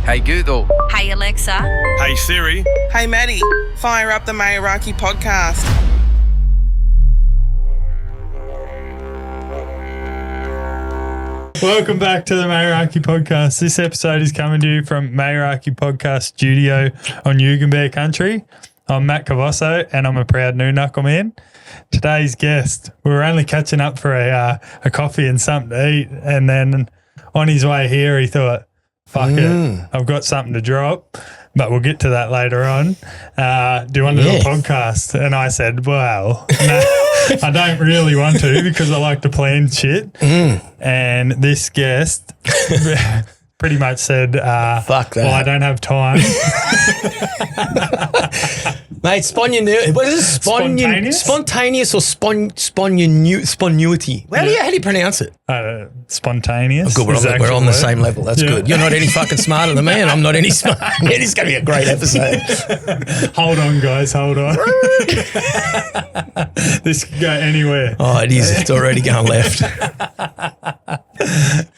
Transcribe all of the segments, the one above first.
Hey Google. Hey Alexa. Hey Siri. Hey Matty, fire up the Meraki Podcast. Welcome back to the Meraki Podcast. This episode is coming to you from Meraki Podcast Studio on Yugambeh Country. I'm Matt Cavasso and I'm a proud new knuckle man. Today's guest, we were only catching up for a coffee and something to eat, and then on his way here he thought, fuck it, I've got something to drop, but we'll get to that later on. Do you want to do a podcast? And I said, well, no, I don't really want to because I like to plan shit. And this guest pretty much said, fuck that. Well, I don't have time. Mate, what is it? Spontaneous or spontaneity? How do you pronounce it? Spontaneous. Oh, good, we're on the same level. That's good. You're not any fucking smarter than me, and I'm not any smarter. Yeah, this is going to be a great episode. Hold on, guys. Hold on. This could go anywhere. Oh, it is. It's already going left.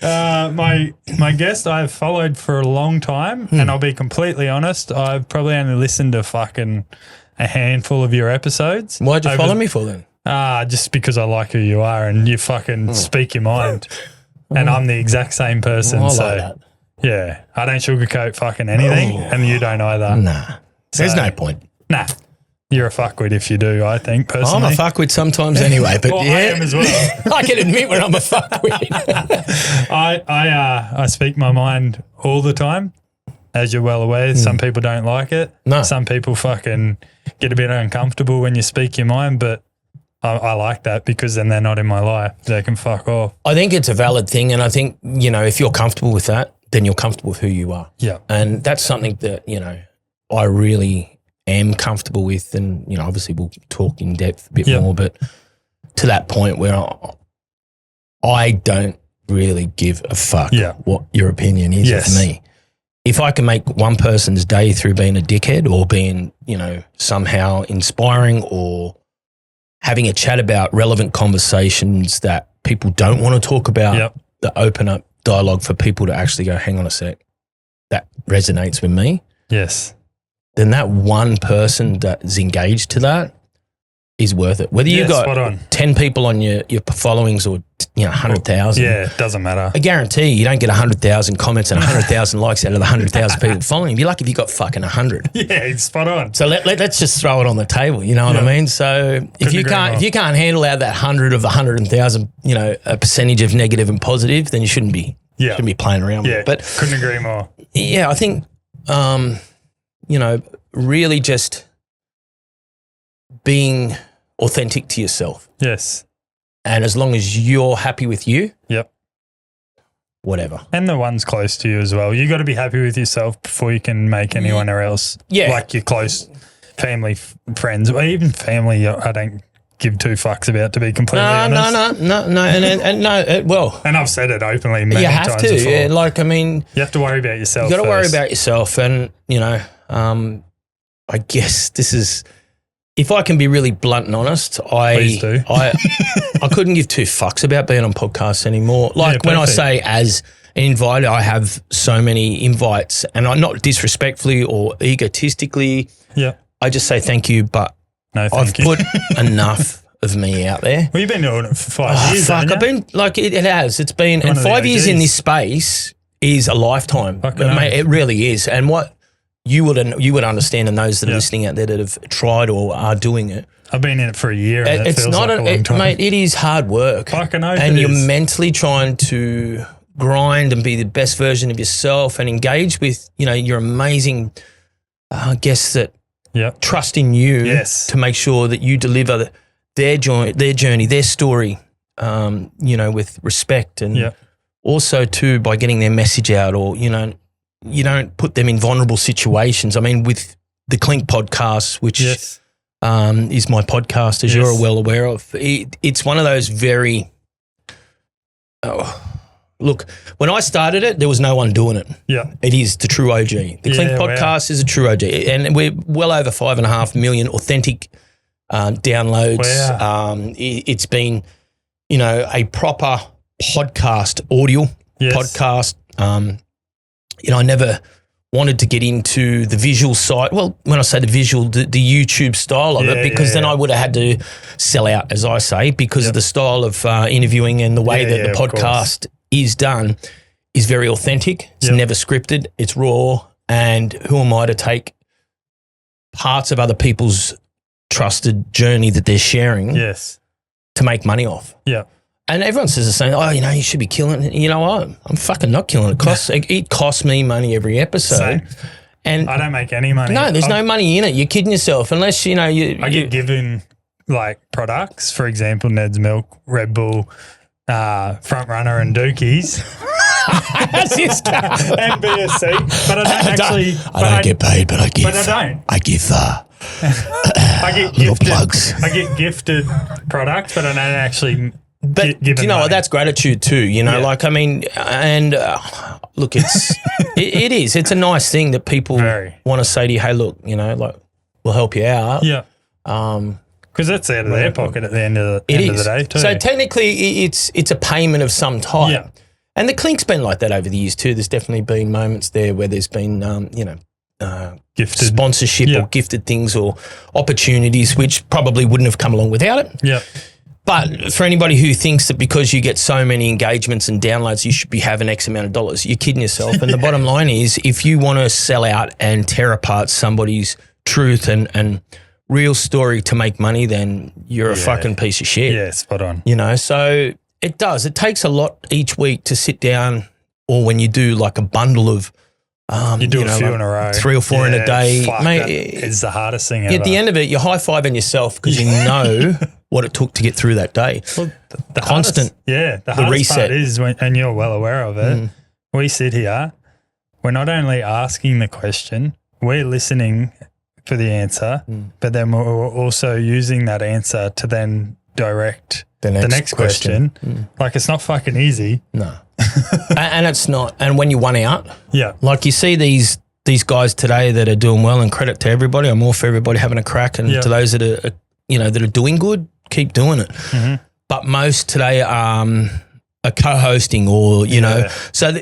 My guest I've followed for a long time, and I'll be completely honest, I've probably only listened to fucking a handful of your episodes. Why'd you follow me for then? Just because I like who you are and you fucking speak your mind. And I'm the exact same person. I so like that. yeah, I don't sugarcoat fucking anything, and you don't either. Nah, there's no point. Nah. You're a fuckwit if you do, I think, personally. I'm a fuckwit sometimes anyway, but well, yeah. I am as well. I can admit when I'm a fuckwit. I speak my mind all the time, as you're well aware. Some people don't like it. No. Some people fucking get a bit uncomfortable when you speak your mind, but I like that because then they're not in my life. They can fuck off. I think it's a valid thing, and I think, if you're comfortable with that, then you're comfortable with who you are. Yeah. And that's something that, I really am comfortable with, and obviously we'll talk in depth a bit more, but to that point where I don't really give a fuck what your opinion is of me. If I can make one person's day through being a dickhead or being somehow inspiring or having a chat about relevant conversations that people don't want to talk about, that open up dialogue for people to actually go, hang on a sec, that resonates with me. Yes. Then that one person that's engaged to that is worth it. Whether you've got 10 people on your followings or 100,000. Yeah, it doesn't matter. I guarantee you don't get 100,000 comments and 100,000 likes out of the 100,000 people following. You'd be lucky if you got fucking 100. Yeah, it's spot on. So let's just throw it on the table, you know what I mean? So if you can't handle out that 100 of the 100,000, a percentage of negative and positive, then you shouldn't be playing around with it. But couldn't agree more. Yeah, I think really just being authentic to yourself. Yes. And as long as you're happy with you. Yep. Whatever. And the ones close to you as well. You got to be happy with yourself before you can make anyone else. Yeah. Like your close family, friends, or even family I don't give two fucks about, to be completely honest. No. And I've said it openly many you have times to. before. Yeah, you have to worry about yourself. You got to worry first. about yourself, and I guess this is, if I can be really blunt and honest, Please do. I couldn't give two fucks about being on podcasts anymore. Like when I say as an invite, I have so many invites, and I'm not disrespectfully or egotistically. Yeah. I just say thank you, but no, I've put enough of me out there. Well, you've been doing it for 5 years. Fuck, I've been it has. It's been, and 5 years in this space is a lifetime. Mate, it really is. And what you would understand, and those that are listening out there that have tried or are doing it. I've been in it for a year. And it's not like a long time. mate. It is hard work. Fucking oath and it you're is. mentally trying to grind and be the best version of yourself and engage with your amazing guests that trust in you to make sure that you deliver their journey, their story, with respect, and also too by getting their message out, or you don't put them in vulnerable situations. I mean, with the Clink podcast, which is my podcast, as you're well aware of, it's one of those very look, when I started it, there was no one doing it. Yeah. It is the true OG. The Clink podcast is a true OG. And we're well over 5.5 million authentic downloads. Wow. It's been, a proper podcast, audio podcast. I never wanted to get into the visual side. Well, when I say the visual, the YouTube style of it, because then I would have had to sell out, as I say, because of the style of interviewing and the way that the podcast is done is very authentic. It's never scripted. It's raw. And who am I to take parts of other people's trusted journey that they're sharing to make money off? Yeah. And everyone says the same, you should be killing it. You know what? I'm fucking not killing it. It costs me money every episode. Same. And I don't make any money. No, there's no money in it. You're kidding yourself unless, I get given like products, for example, Ned's Milk, Red Bull, Front Runner and Dookies. and BSC. But I don't actually. I don't get paid, but I give. But I don't. I give I get little gifted, plugs. I get gifted products, but I don't actually. But do you know what? That's gratitude too. Look, it's it is. It's a nice thing that people want to say to you. Hey, look, we'll help you out. Yeah. Because that's out of their pocket at the end of the day too. So technically, it's a payment of some type. Yeah. And the Clink's been like that over the years too. There's definitely been moments there where there's been, gifted sponsorship or gifted things or opportunities which probably wouldn't have come along without it. Yeah. But for anybody who thinks that because you get so many engagements and downloads, you should be having X amount of dollars, you're kidding yourself. And the bottom line is, if you want to sell out and tear apart somebody's truth and real story to make money, then you're a fucking piece of shit. Yeah, spot on. So it does. It takes a lot each week to sit down, or when you do like a bundle of, you do a few in a row, 3 or 4 in a day. Mate, it's the hardest thing ever. At the end of it, you're high-fiving yourself because you know what it took to get through that day. Well, the constant, hardest reset part is and you're well aware of it. We sit here, we're not only asking the question, we're listening for the answer, but then we're also using that answer to then direct the next question. Like, it's not fucking easy. No. And it's not. And when you won out, like you see these guys today that are doing well, and credit to everybody. I'm all for everybody having a crack, and to those that are, that are doing good, keep doing it. But most today are co-hosting or, so,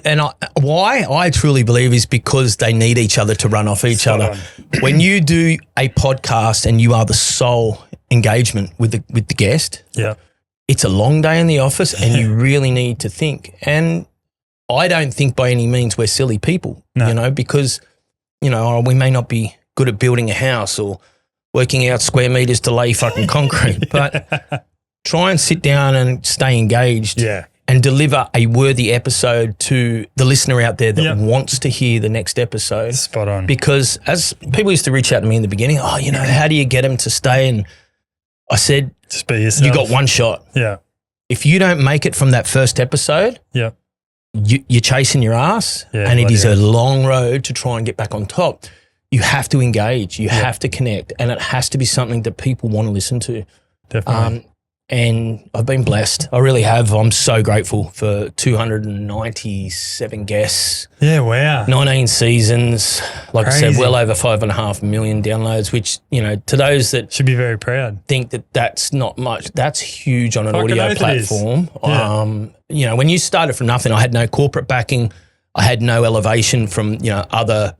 why I truly believe is because they need each other to run off each other. When you do a podcast and you are the sole engagement with the guest, it's a long day in the office and you really need to think. And I don't think by any means we're silly people, because, we may not be good at building a house or working out square meters to lay fucking concrete, but try and sit down and stay engaged and deliver a worthy episode to the listener out there that wants to hear the next episode. Spot on. Because as people used to reach out to me in the beginning, how do you get them to stay? And I said, just be yourself. You got one shot. Yeah. If you don't make it from that first episode, you're chasing your ass, and it is a long road to try and get back on top. You have to engage. You have to connect, and it has to be something that people want to listen to. Definitely. And I've been blessed. I really have. I'm so grateful for 297 guests. Yeah, wow. 19 seasons. Like Crazy. I said, well over 5.5 million downloads, which, to those that should be very proud, think that that's not much, that's huge on an audio platform. When you started from nothing, I had no corporate backing. I had no elevation from, other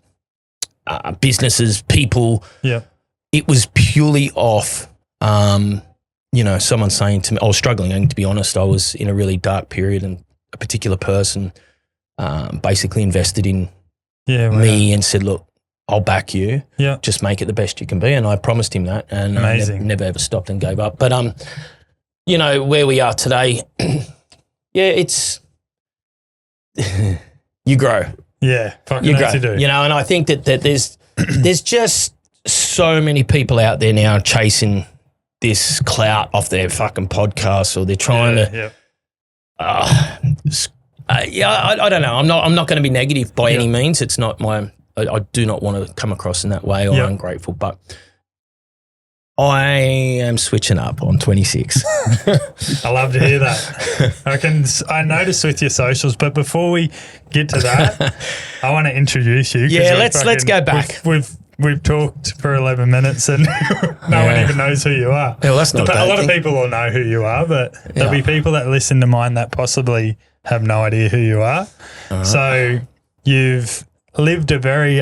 businesses, people. Yeah. It was purely off, someone saying to me, I was struggling, and to be honest, I was in a really dark period, and a particular person basically invested in me and said, look, I'll back you. Yeah. Just make it the best you can be. And I promised him that, and I never ever stopped and gave up. But, where we are today, it's you grow. Yeah. Fucking You grow. you do. And I think that there's just so many people out there now chasing this clout off their fucking podcasts, or they're trying to. I don't know. I'm not going to be negative by any means. It's not my. I do not want to come across in that way or ungrateful, but I am switching up on 26. I love to hear that. I noticed with your socials, but before we get to that, I want to introduce you. Yeah, let's go back. We've talked for 11 minutes and no one even knows who you are. Yeah, well, that's not a lot of people will know who you are, but there'll be people that listen to mine that possibly have no idea who you are. So you've lived a very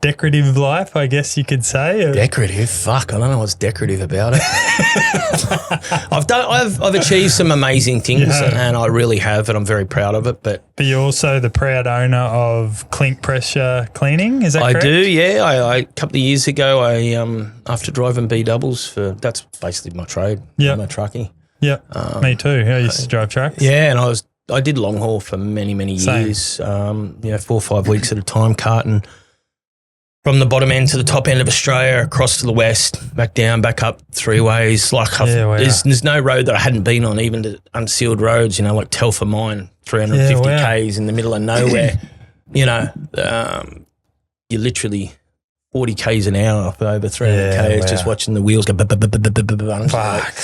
decorative life, I guess you could say. Decorative? Fuck, I don't know what's decorative about it. I've achieved some amazing things, and I really have, and I'm very proud of it. But you're also the proud owner of Clink Pressure Cleaning, is that correct? I do, yeah. A couple of years ago, after driving B doubles that's basically my trade. Yeah, I'm a truckie. Yeah, me too. I used to drive trucks. Yeah, and I did long haul for many years. 4 or 5 weeks at a time, carting from the bottom end to the top end of Australia, across to the west, back down, back up 3 ways. There's no road that I hadn't been on, even to unsealed roads. Like Telfer Mine, 350 k's in the middle of nowhere. You're literally 40 k's an hour for over 300 k's, just watching the wheels go. Fuck.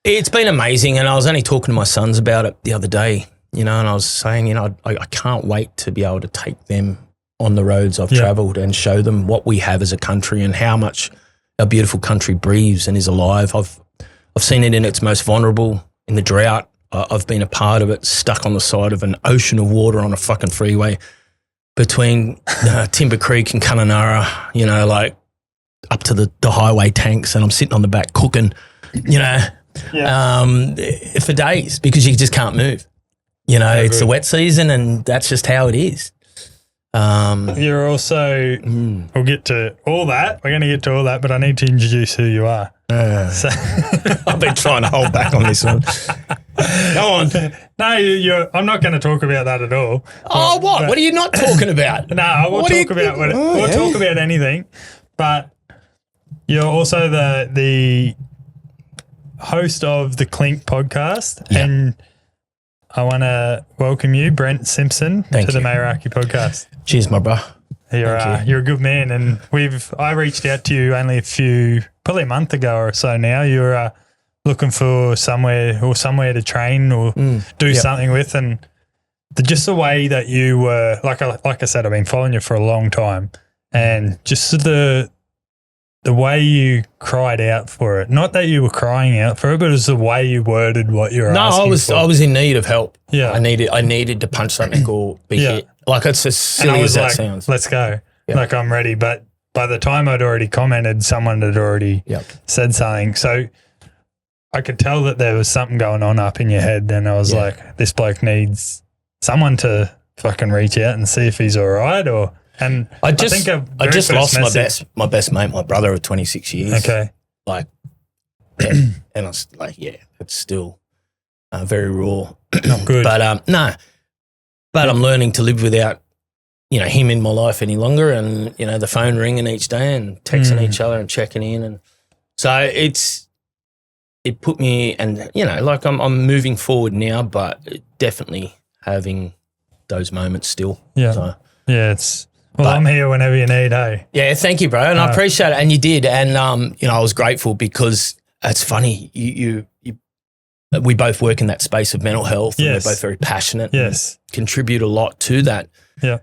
It's been amazing, and I was only talking to my sons about it the other day, and I was saying, I can't wait to be able to take them on the roads I've travelled and show them what we have as a country and how much our beautiful country breathes and is alive. I've seen it in its most vulnerable, in the drought. I've been a part of it, stuck on the side of an ocean of water on a fucking freeway between Timber Creek and Kununurra, up to the highway tanks, and I'm sitting on the back cooking, for days because you just can't move. It's the wet season, and that's just how it is. You're also, we'll get to all that. We're going to get to all that, but I need to introduce who you are. I've been trying to hold back on this one. Go on. No, I'm not going to talk about that at all. Oh, what? What are you not talking about? No, we'll talk about anything. But you're also the host of the Clink podcast, and I want to welcome you, Brent Simpson, to the Meraki Podcast. Cheers, my bro. You're a good man, and I reached out to you only probably a month ago or so now. You were looking for somewhere to train or do something with, and just the way that you were, like I said, I've been following you for a long time, and just the way you cried out for it. Not that you were crying out for it, but it was the way you worded what you were asking for. I was in need of help. Yeah. I needed to punch something or be hit. Like, it's as silly as that sounds. Let's go. Yeah. Like, I'm ready. But by the time I'd already commented, someone had already said something. So I could tell that there was something going on up in your head, and I was like, this bloke needs someone to fucking reach out and see if he's all right And I just lost my best mate, my brother of 26 years. Okay. And I was like, it's still very raw. Not good. But I'm learning to live without, him in my life any longer, and, the phone ringing each day and texting each other and checking in. And so it put me, and, I'm moving forward now, but definitely having those moments still. Yeah. So, I'm here whenever you need, hey? Yeah, thank you, bro. And I appreciate it. And you did. And, I was grateful because it's funny. We both work in that space of mental health, and we're both very passionate and contribute a lot to that. Yeah.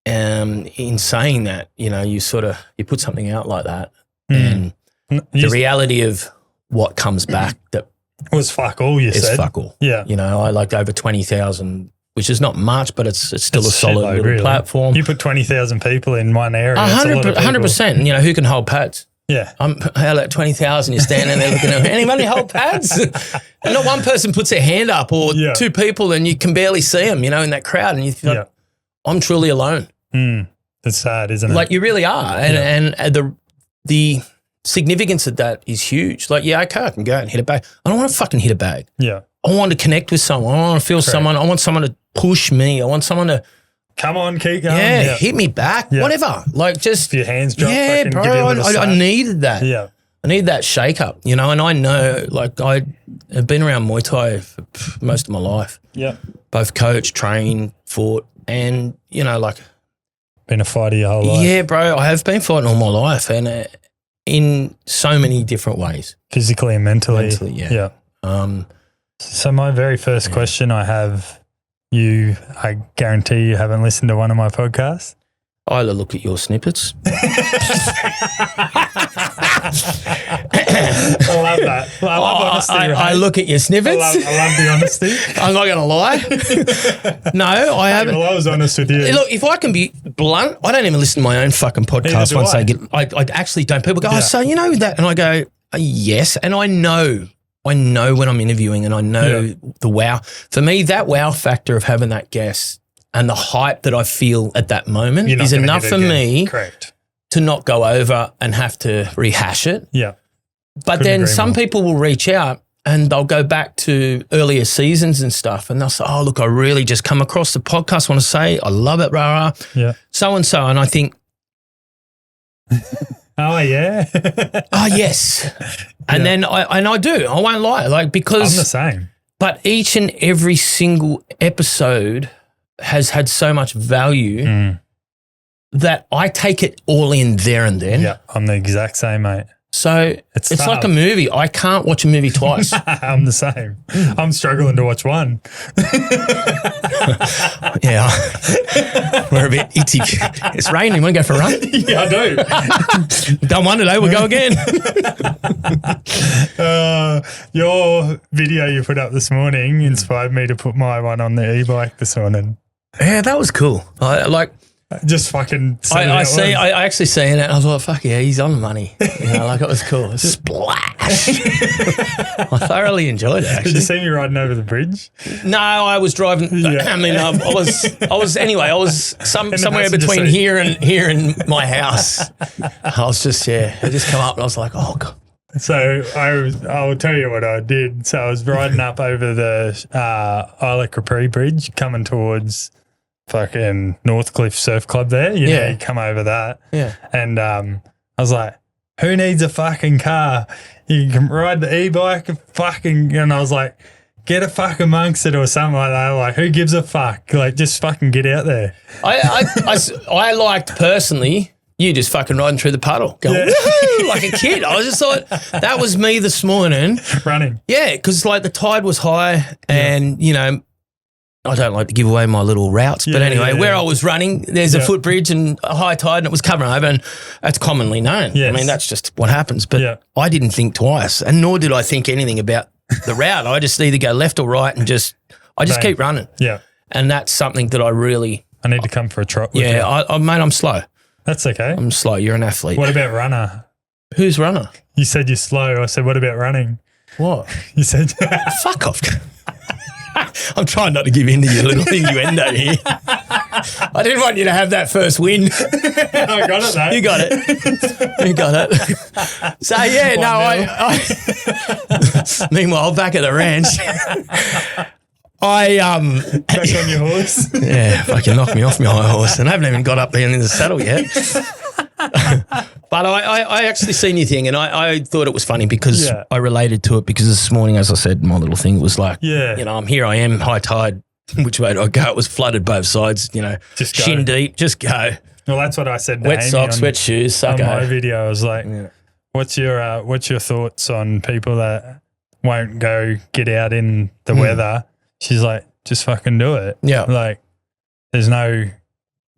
In saying that, you put something out like that, and the reality of what comes back that was fuck all, you said. Is fuck all. Yeah. I like over 20,000, which is not much, but it's still a solid little platform. You put 20,000 people in one area. 100%. Who can hold pads? Yeah. I'm at 20,000, you're standing there looking at anybody hold pads? And not one person puts their hand up, or two people, and you can barely see them, in that crowd. And you think, I'm truly alone. It's sad, isn't it? Like, you really are. And the significance of that is huge. Like, I can go out and hit a bag. I don't want to fucking hit a bag. Yeah. I want to connect with someone. I want to feel someone. I want someone to push me. I want someone to come on, keep going. Yeah, hit me back. Yeah. Whatever. Like, just if your hands drop. Yeah, bro. I needed that. Yeah. I need that shake up, and I know, like, I have been around Muay Thai for most of my life. Yeah. Both coached, trained, fought, and, been a fighter your whole life. Yeah, bro. I have been fighting all my life, and in so many different ways. Physically and mentally. Yeah. So my very first question I have, I guarantee you haven't listened to one of my podcasts. I look at your snippets. I love that. I love honesty. I look at your snippets. I love the honesty. I'm not going to lie. No, I haven't. Well, I was honest with you. Look, if I can be blunt, I don't even listen to my own fucking podcast once I get. I actually don't. People go, oh, so you know that, and I go, yes, and I know when I'm interviewing, and I know the wow. For me, that wow factor of having that guest and the hype that I feel at that moment is enough for me to not go over and have to rehash it. Yeah. But then some people will reach out and they'll go back to earlier seasons and stuff, and they'll say, oh, look, I really just come across the podcast, want to say, I love it, rah, rah. Yeah. So-and-so. And I think, oh, yeah. oh, yes. And then I do. I won't lie. Like, because I'm the same. But each and every single episode has had so much value that I take it all in there and then. Yeah, I'm the exact same, mate. So it's like a movie. I can't watch a movie twice. I'm the same. I'm struggling to watch one. Yeah. We're a bit itchy. It's raining. Want to go for a run? Yeah, I do. Done one today. We'll go again. Your video you put up this morning inspired me to put my one on the e-bike this morning. Yeah, that was cool. Just fucking. I actually seen it. And I was like, "Fuck yeah, he's on the money." You know, like it was cool. Splash! I thoroughly enjoyed it. Actually, did you see me riding over the bridge? No, I was driving. Yeah. I mean, I was anyway. I was somewhere between here and my house. I was just I just come up and I was like, "Oh god." So I'll tell you what I did. So I was riding up over the Isla Capri Bridge, coming towards fucking Northcliffe Surf Club there. You know, you come over that. Yeah. And I was like, who needs a fucking car? You can ride the e-bike and I was like, get a fucking Monster or something like that. Like, who gives a fuck? Like, just fucking get out there. I liked personally you just fucking riding through the puddle, going woo, like a kid. I was just like, that was me this morning. Running. Yeah, because like the tide was high and, you know, I don't like to give away my little routes, but anyway, where I was running, there's a footbridge and a high tide and it was covering over, and that's commonly known. Yes. I mean, that's just what happens. But I didn't think twice, and nor did I think anything about the route. I just either go left or right and just keep running. Yeah. And that's something that I need to come for a trot with you. Mate, I'm slow. That's okay. I'm slow. You're an athlete. What about runner? Who's runner? You said you're slow. I said, what about running? What? You said fuck off. I'm trying not to give in to your little innuendo here. I didn't want you to have that first win. I got it, though. You got it. You got it. So, yeah, I meanwhile, back at the ranch, back on your horse? Yeah, fucking knocked me off my high horse, and I haven't even got up there in the saddle yet. But I actually seen your thing, and I thought it was funny because I related to it, because this morning, as I said, my little thing was like, you know, I am, high tide, which way do I go? It was flooded both sides, you know, just shin deep, just go. Well, that's what I said to wet Amy socks, wet shoes, suck on my video. I was like, what's your thoughts on people that won't go get out in the weather? She's like, just fucking do it. Yeah. Like, there's no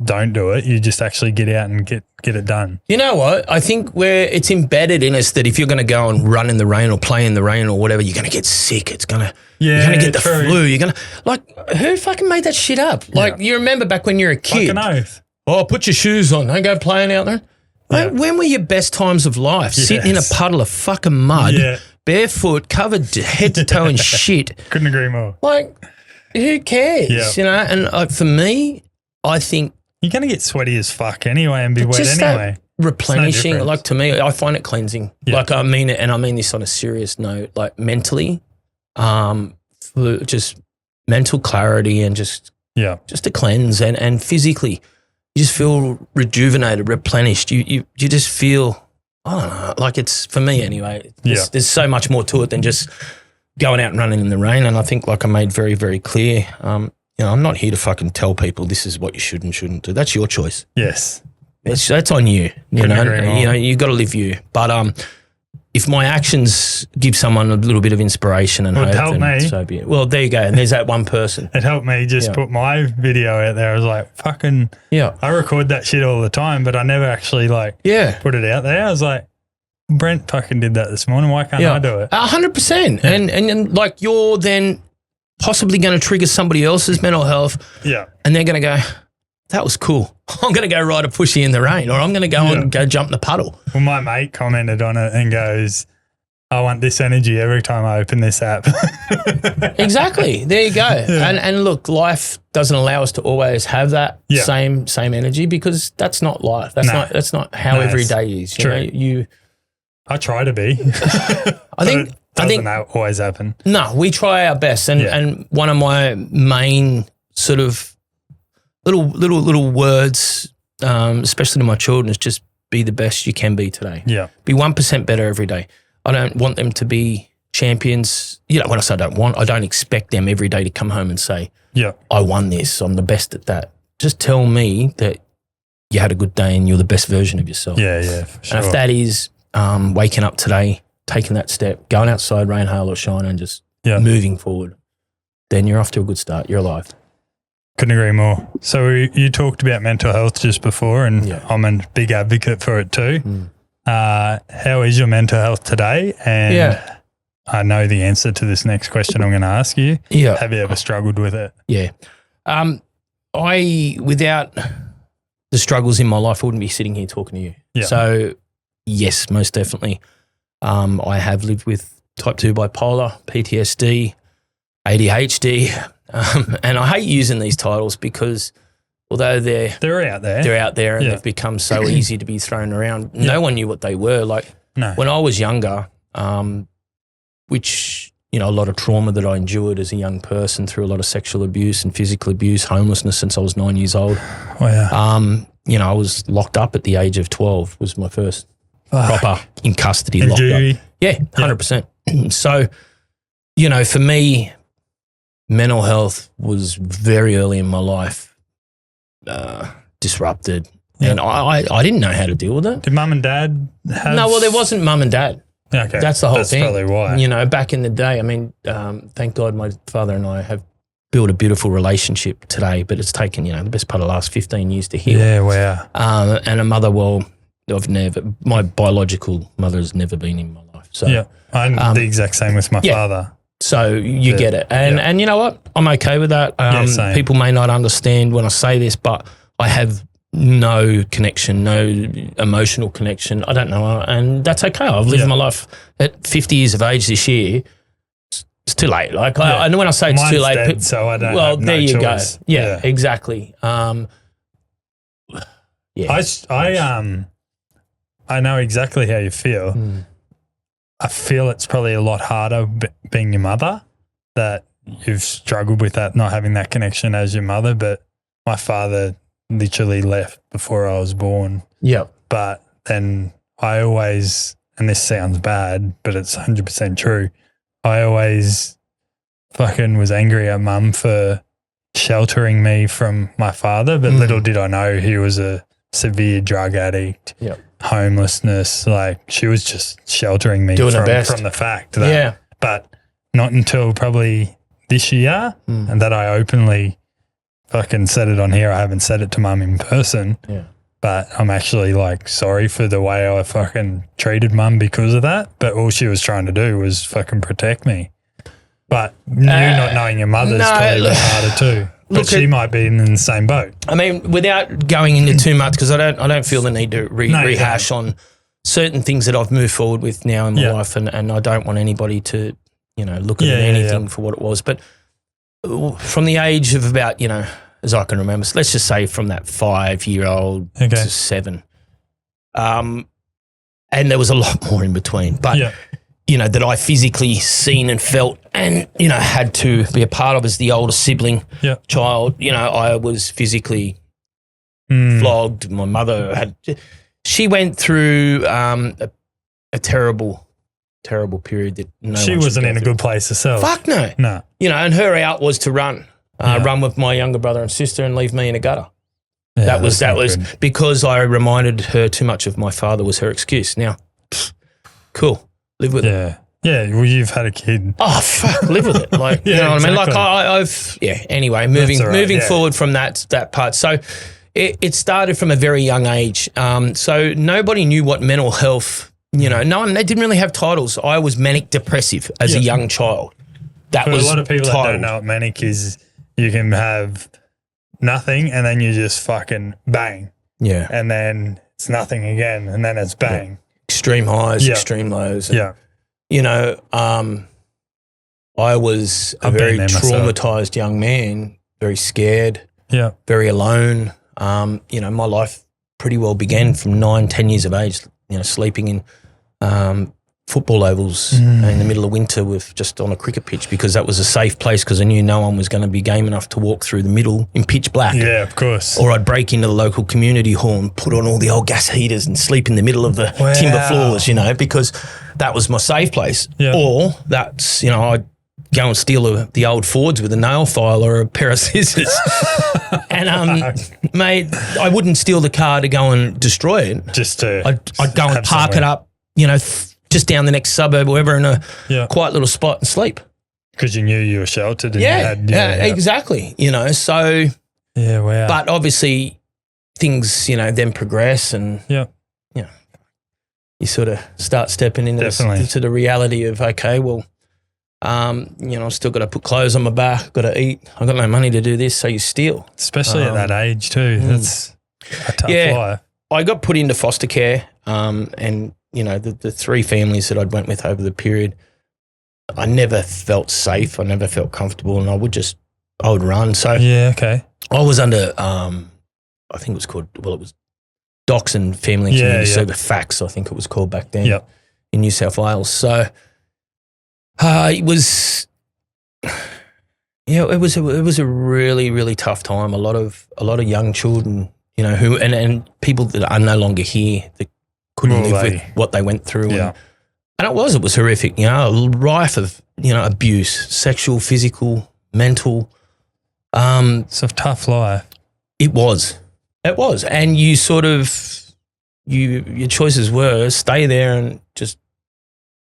don't do it. You just actually get out and get it done. You know what? I think it's embedded in us that if you're going to go and run in the rain or play in the rain or whatever, you're going to get sick. You're going to get the flu. You're going to, like, who fucking made that shit up? Like, you remember back when you were a kid? Fucking oath. Oh, put your shoes on. Don't go playing out there. Like, when were your best times of life? Sitting in a puddle of fucking mud, barefoot, covered head to toe in shit. Couldn't agree more. Like, who cares? You know, and for me, I think you're going to get sweaty as fuck anyway and be wet anyway. Replenishing, like, to me, I find it cleansing. Yeah. Like, I mean it, and I mean this on a serious note, like mentally, for just mental clarity and just to cleanse, and physically, you just feel rejuvenated, replenished. You just feel, I don't know, like, it's, for me anyway, there's so much more to it than just going out and running in the rain. And I think, like I made very, very clear, you know, I'm not here to fucking tell people this is what you should and shouldn't do. That's your choice. Yes. That's on you. You know, you got to live you. But if my actions give someone a little bit of inspiration and Well, it hope, helped then me. so be it. Well, there you go. And there's that one person. It helped me just put my video out there. I was like, fucking, I record that shit all the time, but I never actually put it out there. I was like, Brent fucking did that this morning. Why can't I do it? 100%. And like you're then possibly going to trigger somebody else's mental health. Yeah. And they're going to go, that was cool. I'm going to go ride a pushy in the rain, or I'm going to go and go jump in the puddle. Well, my mate commented on it and goes, I want this energy every time I open this app. Exactly. There you go. Yeah. And look, life doesn't allow us to always have that same energy, because that's not life. That's not how every day is. You know, I try to be. I think always happen. No, we try our best. And one of my main sort of little words, especially to my children, is just be the best you can be today. Yeah. Be 1% better every day. I don't want them to be champions. You know, when I say I don't expect them every day to come home and say, I won this, I'm the best at that. Just tell me that you had a good day and you're the best version of yourself. Yeah, for sure. And if that is waking up today, taking that step, going outside, rain, hail or shine, and just moving forward, then you're off to a good start. You're alive. Couldn't agree more. So you talked about mental health just before, and I'm a big advocate for it too. How is your mental health today? And I know the answer to this next question I'm going to ask you. Yeah. Have you ever struggled with it? Yeah. Without the struggles in my life, I wouldn't be sitting here talking to you. Yeah. So yes, most definitely. I have lived with type 2 bipolar, PTSD, ADHD, and I hate using these titles because although they're out there and they've become so easy to be thrown around, no one knew what they were. Like when I was younger, which, you know, a lot of trauma that I endured as a young person through a lot of sexual abuse and physical abuse, homelessness since I was 9 years old. Oh, yeah. You know, I was locked up at the age of 12 was my first proper in custody locked up. Yeah, 100%. So, you know, for me, mental health was very early in my life disrupted. Yeah. And I didn't know how to deal with it. Did mum and dad have? No, well, there wasn't mum and dad. Okay. That's the whole thing. That's probably why. You know, back in the day, I mean, thank God my father and I have built a beautiful relationship today, but it's taken, you know, the best part of the last 15 years to heal. Yeah, wow. And a mother, well, my biological mother has never been in my life. So yeah, I'm the exact same with my father. So you get it. And you know what? I'm okay with that. People may not understand when I say this, but I have no connection, no emotional connection. I don't know. And that's okay. I've lived my life at 50 years of age this year. It's too late. Like I know when I say it's too late. Dead, so I don't well, have there no you choice. go. Yeah, exactly. I know exactly how you feel. I feel it's probably a lot harder being your mother, that you've struggled with that, not having that connection as your mother. But my father literally left before I was born. Yeah. But then I always, and this sounds bad, but it's 100% true, I always fucking was angry at mum for sheltering me from my father. But little did I know he was a severe drug addict. Yeah. Homelessness, like she was just sheltering me from the fact that, but not until probably this year, and that I openly fucking said it on here. I haven't said it to mum in person, but I'm actually like sorry for the way I fucking treated mum because of that. But all she was trying to do was fucking protect me. But you not knowing your mother's probably a bit harder too. But she might be in the same boat. I mean, without going into too much, because I don't feel the need to rehash on certain things that I've moved forward with now in my life, and I don't want anybody to, you know, look at anything for what it was. But from the age of about, you know, as I can remember, let's just say from that 5-year-old to 7, and there was a lot more in between. But you know, that I physically seen and felt and, you know, had to be a part of as the older sibling child. You know, I was physically flogged. My mother she went through a terrible, terrible period that she wasn't in a good place herself. Fuck no. No. You know, and her out was to run with my younger brother and sister and leave me in a gutter. Yeah, that was because I reminded her too much of my father was her excuse. Now, cool. Live with it. Yeah, well, you've had a kid. Oh, fuck, live with it. Like, you know what I mean? Like, I've anyway, moving forward from that part. So it started from a very young age. So nobody knew what mental health, they didn't really have titles. I was manic depressive as a young child. That was a lot of people titled. that don't know what manic is, you can have nothing and then you just fucking bang. Yeah. And then it's nothing again and then it's bang. Yeah. Extreme highs, extreme lows. And, I was a very traumatized young man, very scared, very alone. My life pretty well began from 9-10 years of age, sleeping in football ovals in the middle of winter with just on a cricket pitch because that was a safe place because I knew no one was going to be game enough to walk through the middle in pitch black. Yeah, of course. Or I'd break into the local community hall and put on all the old gas heaters and sleep in the middle of the timber floors, because that was my safe place. Yeah. Or that's, I'd go and steal the old Fords with a nail file or a pair of scissors. And, mate, I wouldn't steal the car to go and destroy it. I'd go and park it up, just down the next suburb or whatever in a quiet little spot and sleep. Because you knew you were sheltered and exactly. So. Yeah, wow. But obviously things, then progress and, you sort of start stepping into the reality of, okay, well, I've still got to put clothes on my back, got to eat. I've got no money to do this, so you steal. Especially at that age too. That's a tough life. I got put into foster care and, the three families that I'd went with over the period, I never felt safe. I never felt comfortable and I would run. So I was under, I think it was called, it was Docs and Family and Community Service Facts, I think it was called back then in New South Wales. So it was a really, really tough time. A lot of young children, who and people that are no longer here that couldn't live with what they went through. And it was horrific, rife of, abuse, sexual, physical, mental. It's a tough life. It was. And you sort of, your choices were stay there and just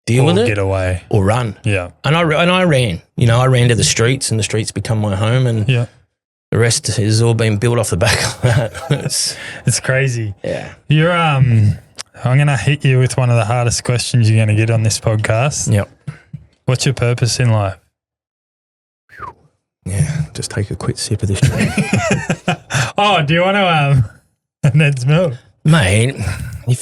deal with it. Get away. Or run. Yeah. And I ran. I ran to the streets and the streets become my home and the rest has all been built off the back of that. It's crazy. Yeah. You're I'm going to hit you with one of the hardest questions you're going to get on this podcast. Yep. What's your purpose in life? Yeah, just take a quick sip of this drink. Oh, do you want to Ned's milk? Mate, you're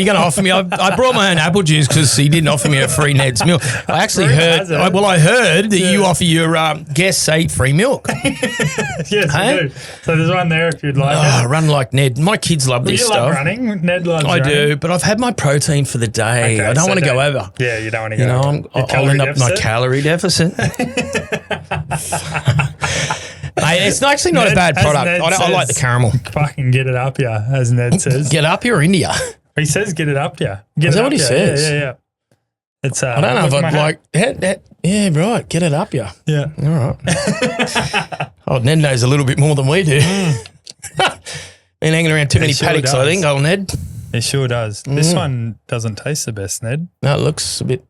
going to offer me. I brought my own apple juice because he didn't offer me a free Ned's milk. I actually heard that you offer your guests free milk. Yes, you do. So there's one there if you'd like it. Run like Ned. My kids love this stuff. You love running? Ned loves running. I do, but I've had my protein for the day. Okay, I don't want to go over. Yeah, you don't want to go over. I'll end up my calorie deficit. Mate, it's actually not a bad product. I like the caramel. Fucking get it up here, as Ned says. Get up here or India? He says get it up here. Is that what he says? Yeah. It's I don't know if I'd like that. Yeah, right. Get it up here. Yeah. All right. Ned knows a little bit more than we do. Been hanging around too many paddocks, I think, old Ned. It sure does. This one doesn't taste the best, Ned. No, it looks a bit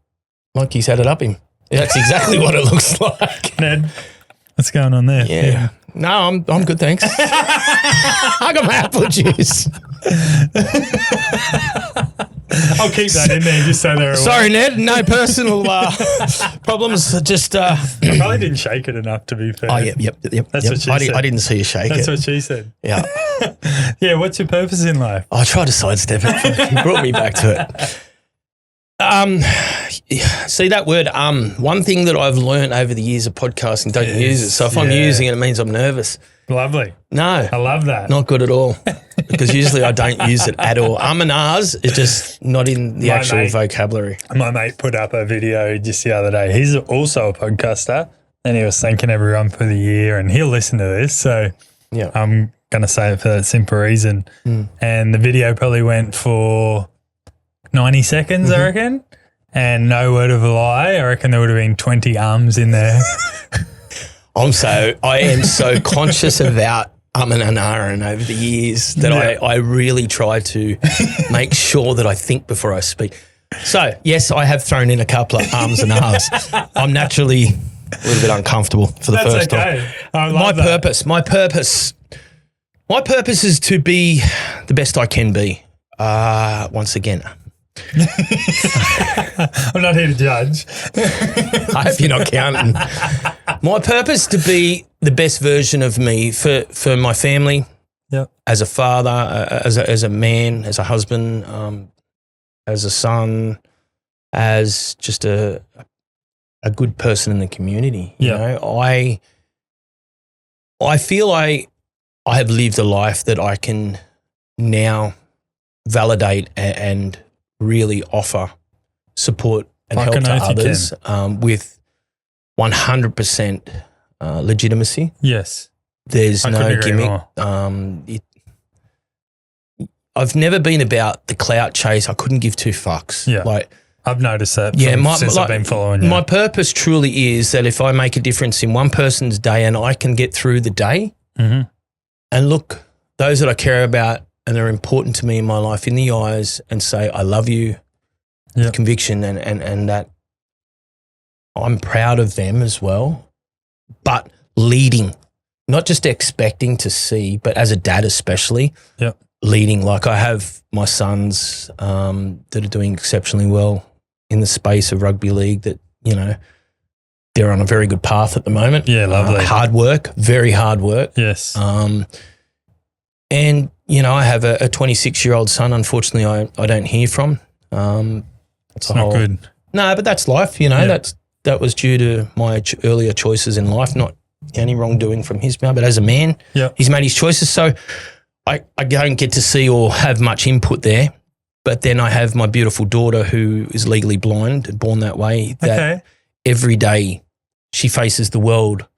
like he's had it up him. That's exactly what it looks like. Ned, what's going on there? Yeah. No, I'm good, thanks. I got my apple juice. I'll keep that in there just so they're aware. Sorry, Ned. No personal problems. Just I probably didn't shake it enough, to be fair. Oh, yep. That's what she said. I didn't see you shake That's what she said. Yeah. Yeah, what's your purpose in life? I tried to sidestep it. You brought me back to it. See that word, one thing that I've learned over the years of podcasting, don't use it. So if I'm using it, it means I'm nervous. Lovely. No. I love that. Not good at all. Because usually I don't use it at all. And ahs is just not in the actual vocabulary. My mate put up a video just the other day. He's also a podcaster and he was thanking everyone for the year and he'll listen to this. So I'm going to say it for that simple reason. And the video probably went for 90 seconds, I reckon. And no word of a lie, I reckon there would have been 20 ums in there. I am so conscious about and ahhing over the years that I really try to make sure that I think before I speak. So, yes, I have thrown in a couple of ums and ahs. I'm naturally a little bit uncomfortable for the first time. I love that. My purpose is to be the best I can be. Once again. I'm not here to judge. I hope you're not counting. My purpose to be the best version of me for my family, as a father, as a man, as a husband, as a son, as just a good person in the community. You know, I feel I have lived a life that I can now validate and really offer support and help to others with 100% legitimacy. Yes. There's no gimmick. I've never been about the clout chase. I couldn't give two fucks. Yeah. Like, I've noticed that since I've been following you. My purpose truly is that if I make a difference in one person's day and I can get through the day and look those that I care about and are important to me in my life in the eyes and say, I love you, with conviction and that I'm proud of them as well, but leading, not just expecting to see, but as a dad especially, leading. Like I have my sons that are doing exceptionally well in the space of rugby league that, you know, they're on a very good path at the moment. Yeah, lovely. Hard work, very hard work. Yes. And, you know, I have a 26-year-old son, unfortunately, I don't hear from. It's not good. No, but that's life, you know. That was due to my earlier choices in life, not any wrongdoing from his mouth. But as a man, he's made his choices. So I don't get to see or have much input there. But then I have my beautiful daughter who is legally blind, born that way, that every day she faces the world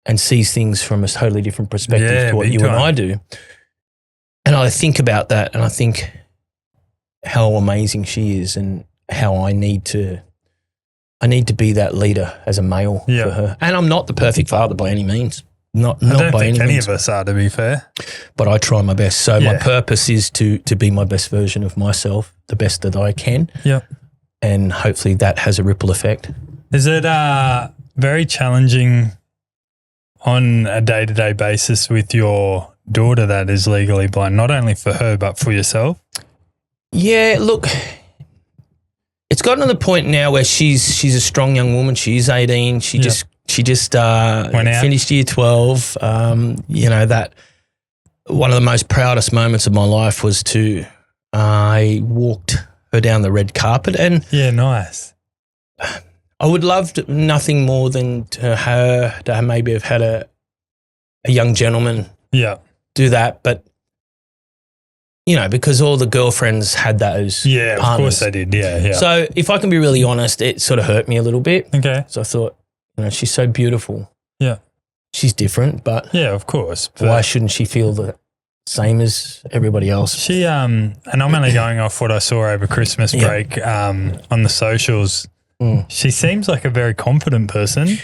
and sees things from a totally different perspective to what you and I do. And I think about that and I think how amazing she is and how I need to be that leader as a male for her. And I'm not the perfect father by any means. Not by any means. I don't think any of us are, to be fair. But I try my best. So my purpose is to be my best version of myself, the best that I can. Yeah. And hopefully that has a ripple effect. Is it very challenging on a day-to-day basis with your daughter that is legally blind, not only for her but for yourself? Yeah, look, it's gotten to the point now where she's a strong young woman. She's 18. She just finished year 12. You know, that one of the most proudest moments of my life was I walked her down the red carpet and nice. I would love nothing more than to maybe have had a young gentleman do that, but you know, because all the girlfriends had those partners. Of course they did, yeah. So if I can be really honest, it sort of hurt me a little bit. Okay. So I thought, you know, she's so beautiful. Yeah. She's different, but of course. But why shouldn't she feel the same as everybody else? She and I'm only going off what I saw over Christmas break on the socials. She seems like a very confident person.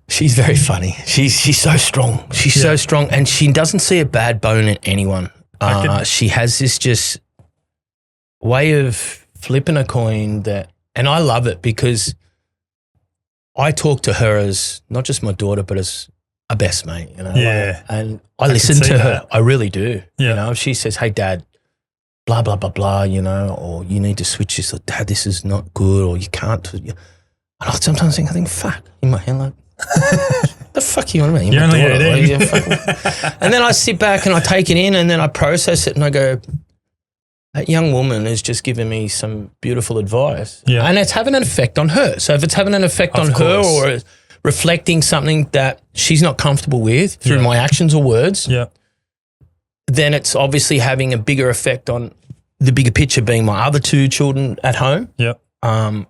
She's very funny. She's so strong. She's so strong, and she doesn't see a bad bone in anyone. She has this just way of flipping a coin and I love it because I talk to her as not just my daughter, but as a best mate, you know. Yeah. And I listen to her. I really do. Yeah. You know, if she says, hey, Dad, blah, blah, blah, blah, you know, or you need to switch this, or Dad, this is not good, or you can't. And I sometimes think, fuck, in my head, like, the fuck you want me? You're only 18. And then I sit back and I take it in and then I process it and I go, that young woman has just given me some beautiful advice. Yeah. And it's having an effect on her. So if it's having an effect on her or reflecting something that she's not comfortable with through my actions or words, then it's obviously having a bigger effect on the bigger picture being my other two children at home. Yep. The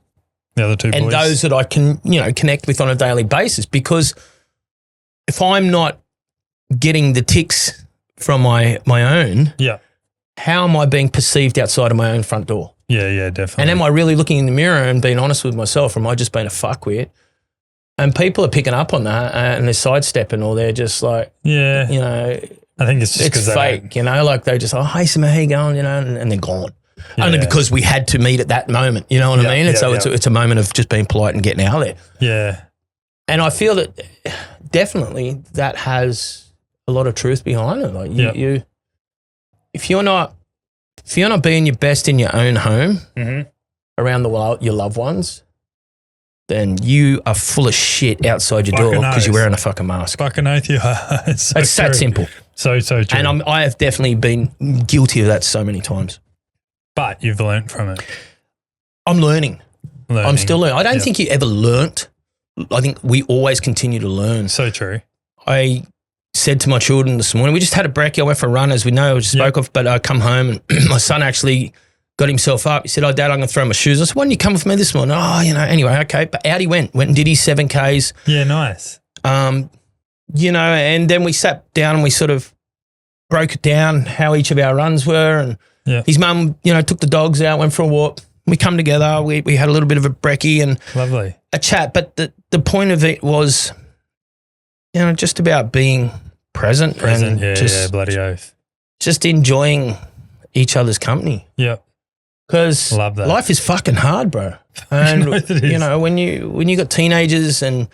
other two boys. And those that I can, you know, connect with on a daily basis, because if I'm not getting the ticks from my own, how am I being perceived outside of my own front door? Yeah, definitely. And am I really looking in the mirror and being honest with myself, or am I just being a fuckwit? And people are picking up on that and they're sidestepping, or they're just like, you know, I think it's just because it's fake, you know, like they just, oh, hey, Samir, how you going, you know, and they're gone. only because we had to meet at that moment. You know what I mean? And so it's a moment of just being polite and getting out there. Yeah. And I feel that definitely that has a lot of truth behind it. Like you if you're not being your best in your own home around the world, your loved ones, then you are full of shit outside your door because you're wearing a fucking mask. Fucking oath you are. It's that simple. So true. And I have definitely been guilty of that so many times. But you've learnt from it. I'm learning. I'm still learning. I don't think you ever learnt. I think we always continue to learn. So true. I said to my children this morning, we just had a brekkie. I went for a run, as we know, I just spoke of, but I come home and my son actually got himself up. He said, "Oh, Dad, I'm going to throw my shoes." I said, "Why didn't you come with me this morning?" "Oh, anyway, okay." But out he went and did his 7Ks. Yeah, nice. And then we sat down and we sort of broke it down how each of our runs were. And his mum, took the dogs out, went for a walk. We come together. We had a little bit of a brekkie and lovely a chat. But the point of it was, just about being present and bloody oath. Just enjoying each other's company. Yeah. Because life is fucking hard, bro. And when you got teenagers and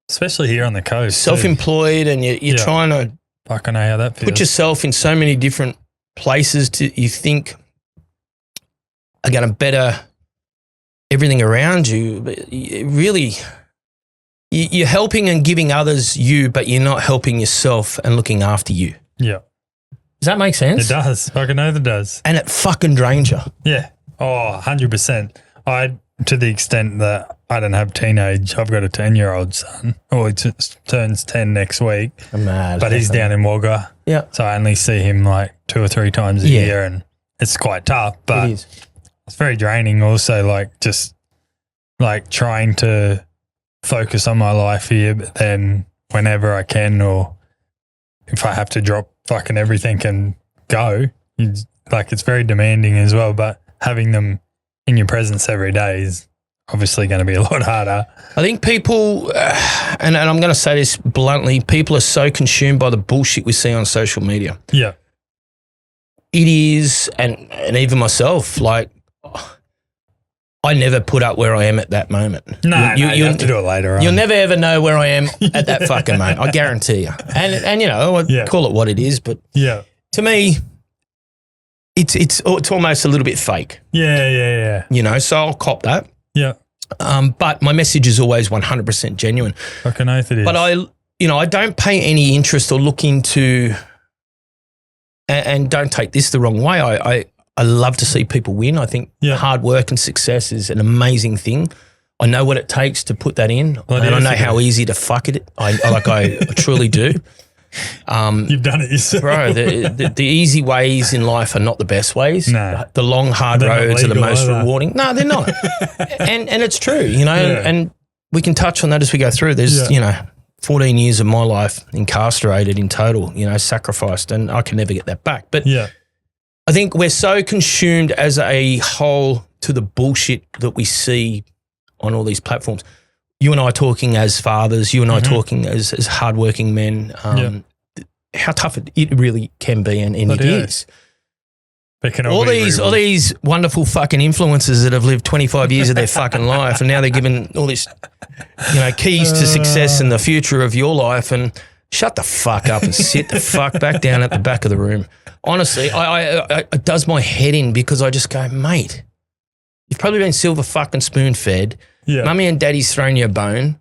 especially here on the coast, self-employed, and you're trying to fucking know how that feels. Put yourself in so many different places you think are going to better everything around you, but really you're helping and giving others but you're not helping yourself and looking after you. Yeah. Does that make sense? It does. Fucking know that does. And it fucking drains you. Yeah. Oh, 100%. To the extent that I don't have teenage, I've got a 10-year-old son. Oh, he turns 10 next week. I'm mad. But he's down in Wagga. Yeah. So I only see him like 2 or 3 times a year, and it's quite tough. But it's very draining also, just trying to focus on my life here, but then whenever I can, or if I have to drop fucking everything and go, it's very demanding as well. But having them in your presence every day is obviously going to be a lot harder. I think people, and I'm going to say this bluntly, people are so consumed by the bullshit we see on social media. Yeah. It is, and even myself, I never put up where I am at that moment. No, you have to do it later on. You'll never ever know where I am at that fucking moment. I guarantee you. And I call it what it is, but to me, it's almost a little bit fake. Yeah. So I'll cop that. Yeah. But my message is always 100% genuine. Fucking oath it is. But I don't pay any interest or look into, and don't take this the wrong way. I love to see people win. I think hard work and success is an amazing thing. I know what it takes to put that in, and I know how easy to fuck it. I truly do. You've done it yourself. Bro, the easy ways in life are not the best ways. No. The long, hard roads are the most rewarding. No, they're not. and it's true, and we can touch on that as we go through. There's, 14 years of my life incarcerated in total, sacrificed, and I can never get that back. But I think we're so consumed as a whole to the bullshit that we see on all these platforms. You and I talking as fathers, you and I talking as hardworking men, how tough it really can be, and it is. All these wonderful fucking influencers that have lived 25 years of their fucking life, and now they're given all this, keys to success in the future of your life, and shut the fuck up and sit the fuck back down at the back of the room. Honestly, it does my head in, because I just go, mate, you've probably been silver fucking spoon fed. Yeah. Mummy and daddy's thrown you a bone.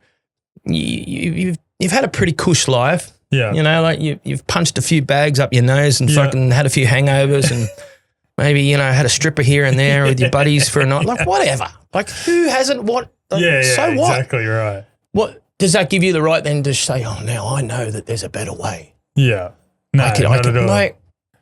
You've had a pretty cush life. Yeah. You've punched a few bags up your nose and fucking had a few hangovers, and maybe, had a stripper here and there with your buddies for a night. Whatever. Who hasn't what? So what? Exactly right. What does that give you the right then to say, oh, now I know that there's a better way? Yeah. No, not at all. Mate,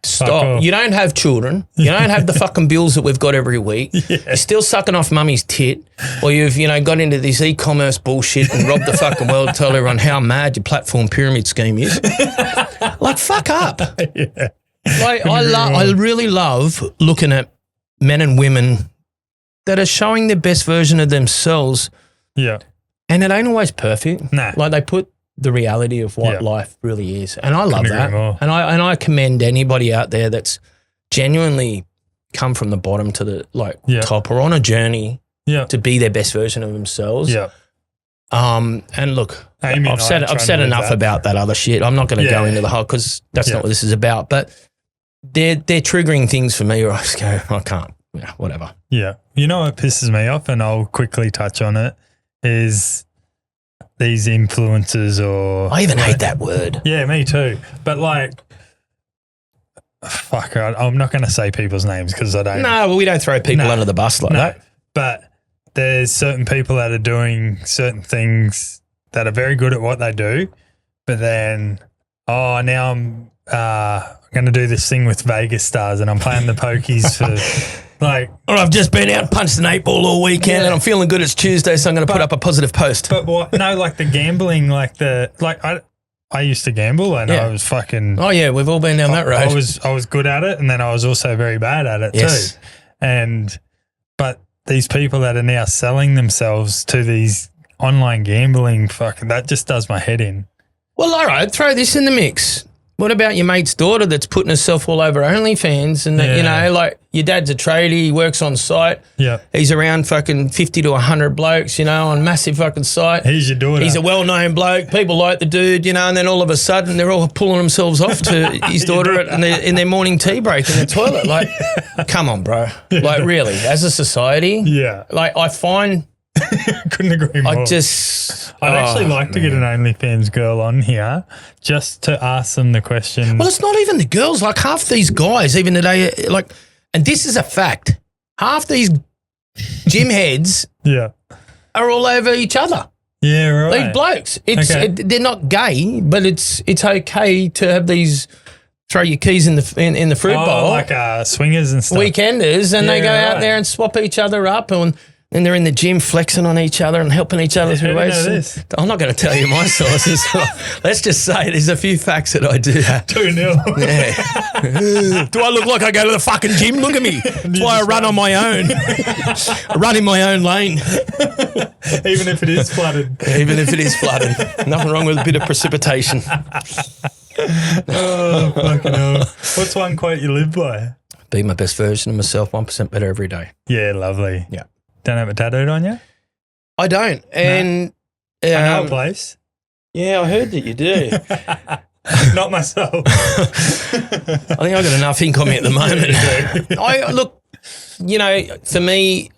stop. You don't have children. You don't have the fucking bills that we've got every week. You're still sucking off mummy's tit, or you've, got into this e-commerce bullshit and robbed the fucking world to tell everyone how mad your platform pyramid scheme is. Fuck up. Yeah. I really love looking at men and women that are showing the best version of themselves. Yeah. And it ain't always perfect. Nah. They put the reality of what life really is. And I love Couldn't that. agree more. And I commend anybody out there that's genuinely come from the bottom to the top or on a journey to be their best version of themselves. Yeah. And look, Amy I've said enough about that other shit. I'm not going to go into the whole because that's not what this is about. But they're triggering things for me where I just go, I can't, whatever. Yeah. You know what pisses me off, and I'll quickly touch on it, is these influencers or... I even hate that word. Yeah, me too. But fuck, I'm not going to say people's names because I don't... No, well, we don't throw people under the bus like that. But there's certain people that are doing certain things that are very good at what they do, but then, now I'm going to do this thing with Vegas stars and I'm playing the pokies for... Or I've just been out and punched an 8-ball all weekend and I'm feeling good. It's Tuesday, so I'm going to put up a positive post. But what? No, the gambling, I used to gamble and I was fucking. Oh yeah, we've all been down that road. I was good at it, and then I was also very bad at it too. But these people that are now selling themselves to these online gambling, that just does my head in. Well, all right, throw this in the mix. What about your mate's daughter that's putting herself all over OnlyFans and, your dad's a tradie, he works on site. Yeah. He's around fucking 50 to 100 blokes, on massive fucking site. He's your daughter. He's a well-known bloke. People like the dude, and then all of a sudden they're all pulling themselves off to his daughter in their morning tea break in the toilet. Come on, bro. Really, as a society. Yeah. I find... Couldn't agree more. I'd actually like to get an OnlyFans girl on here just to ask them the question. Well, it's not even the girls. Half these guys, even today, and this is a fact, half these gym heads are all over each other. Yeah, right. These blokes. They're not gay, but it's okay to have these... Throw your keys in the fruit bowl. Like swingers and stuff. Weekenders, and they go out there and swap each other up and they're in the gym flexing on each other and helping each other through ways. I'm not going to tell you my sources. Let's just say there's a few facts that I do have. 2-0. Yeah. Do I look like I go to the fucking gym? Look at me. That's why I run on my own. I run in my own lane. Even if it is flooded. Even if it is flooded. Nothing wrong with a bit of precipitation. Oh, fucking hell. What's one quote you live by? Be my best version of myself, 1% better every day. Yeah, lovely. Yeah. Don't have it tattooed on you? I don't. And I know a place. Yeah, I heard that you do. Not myself. I think I've got enough ink on me at the moment. Look, for me,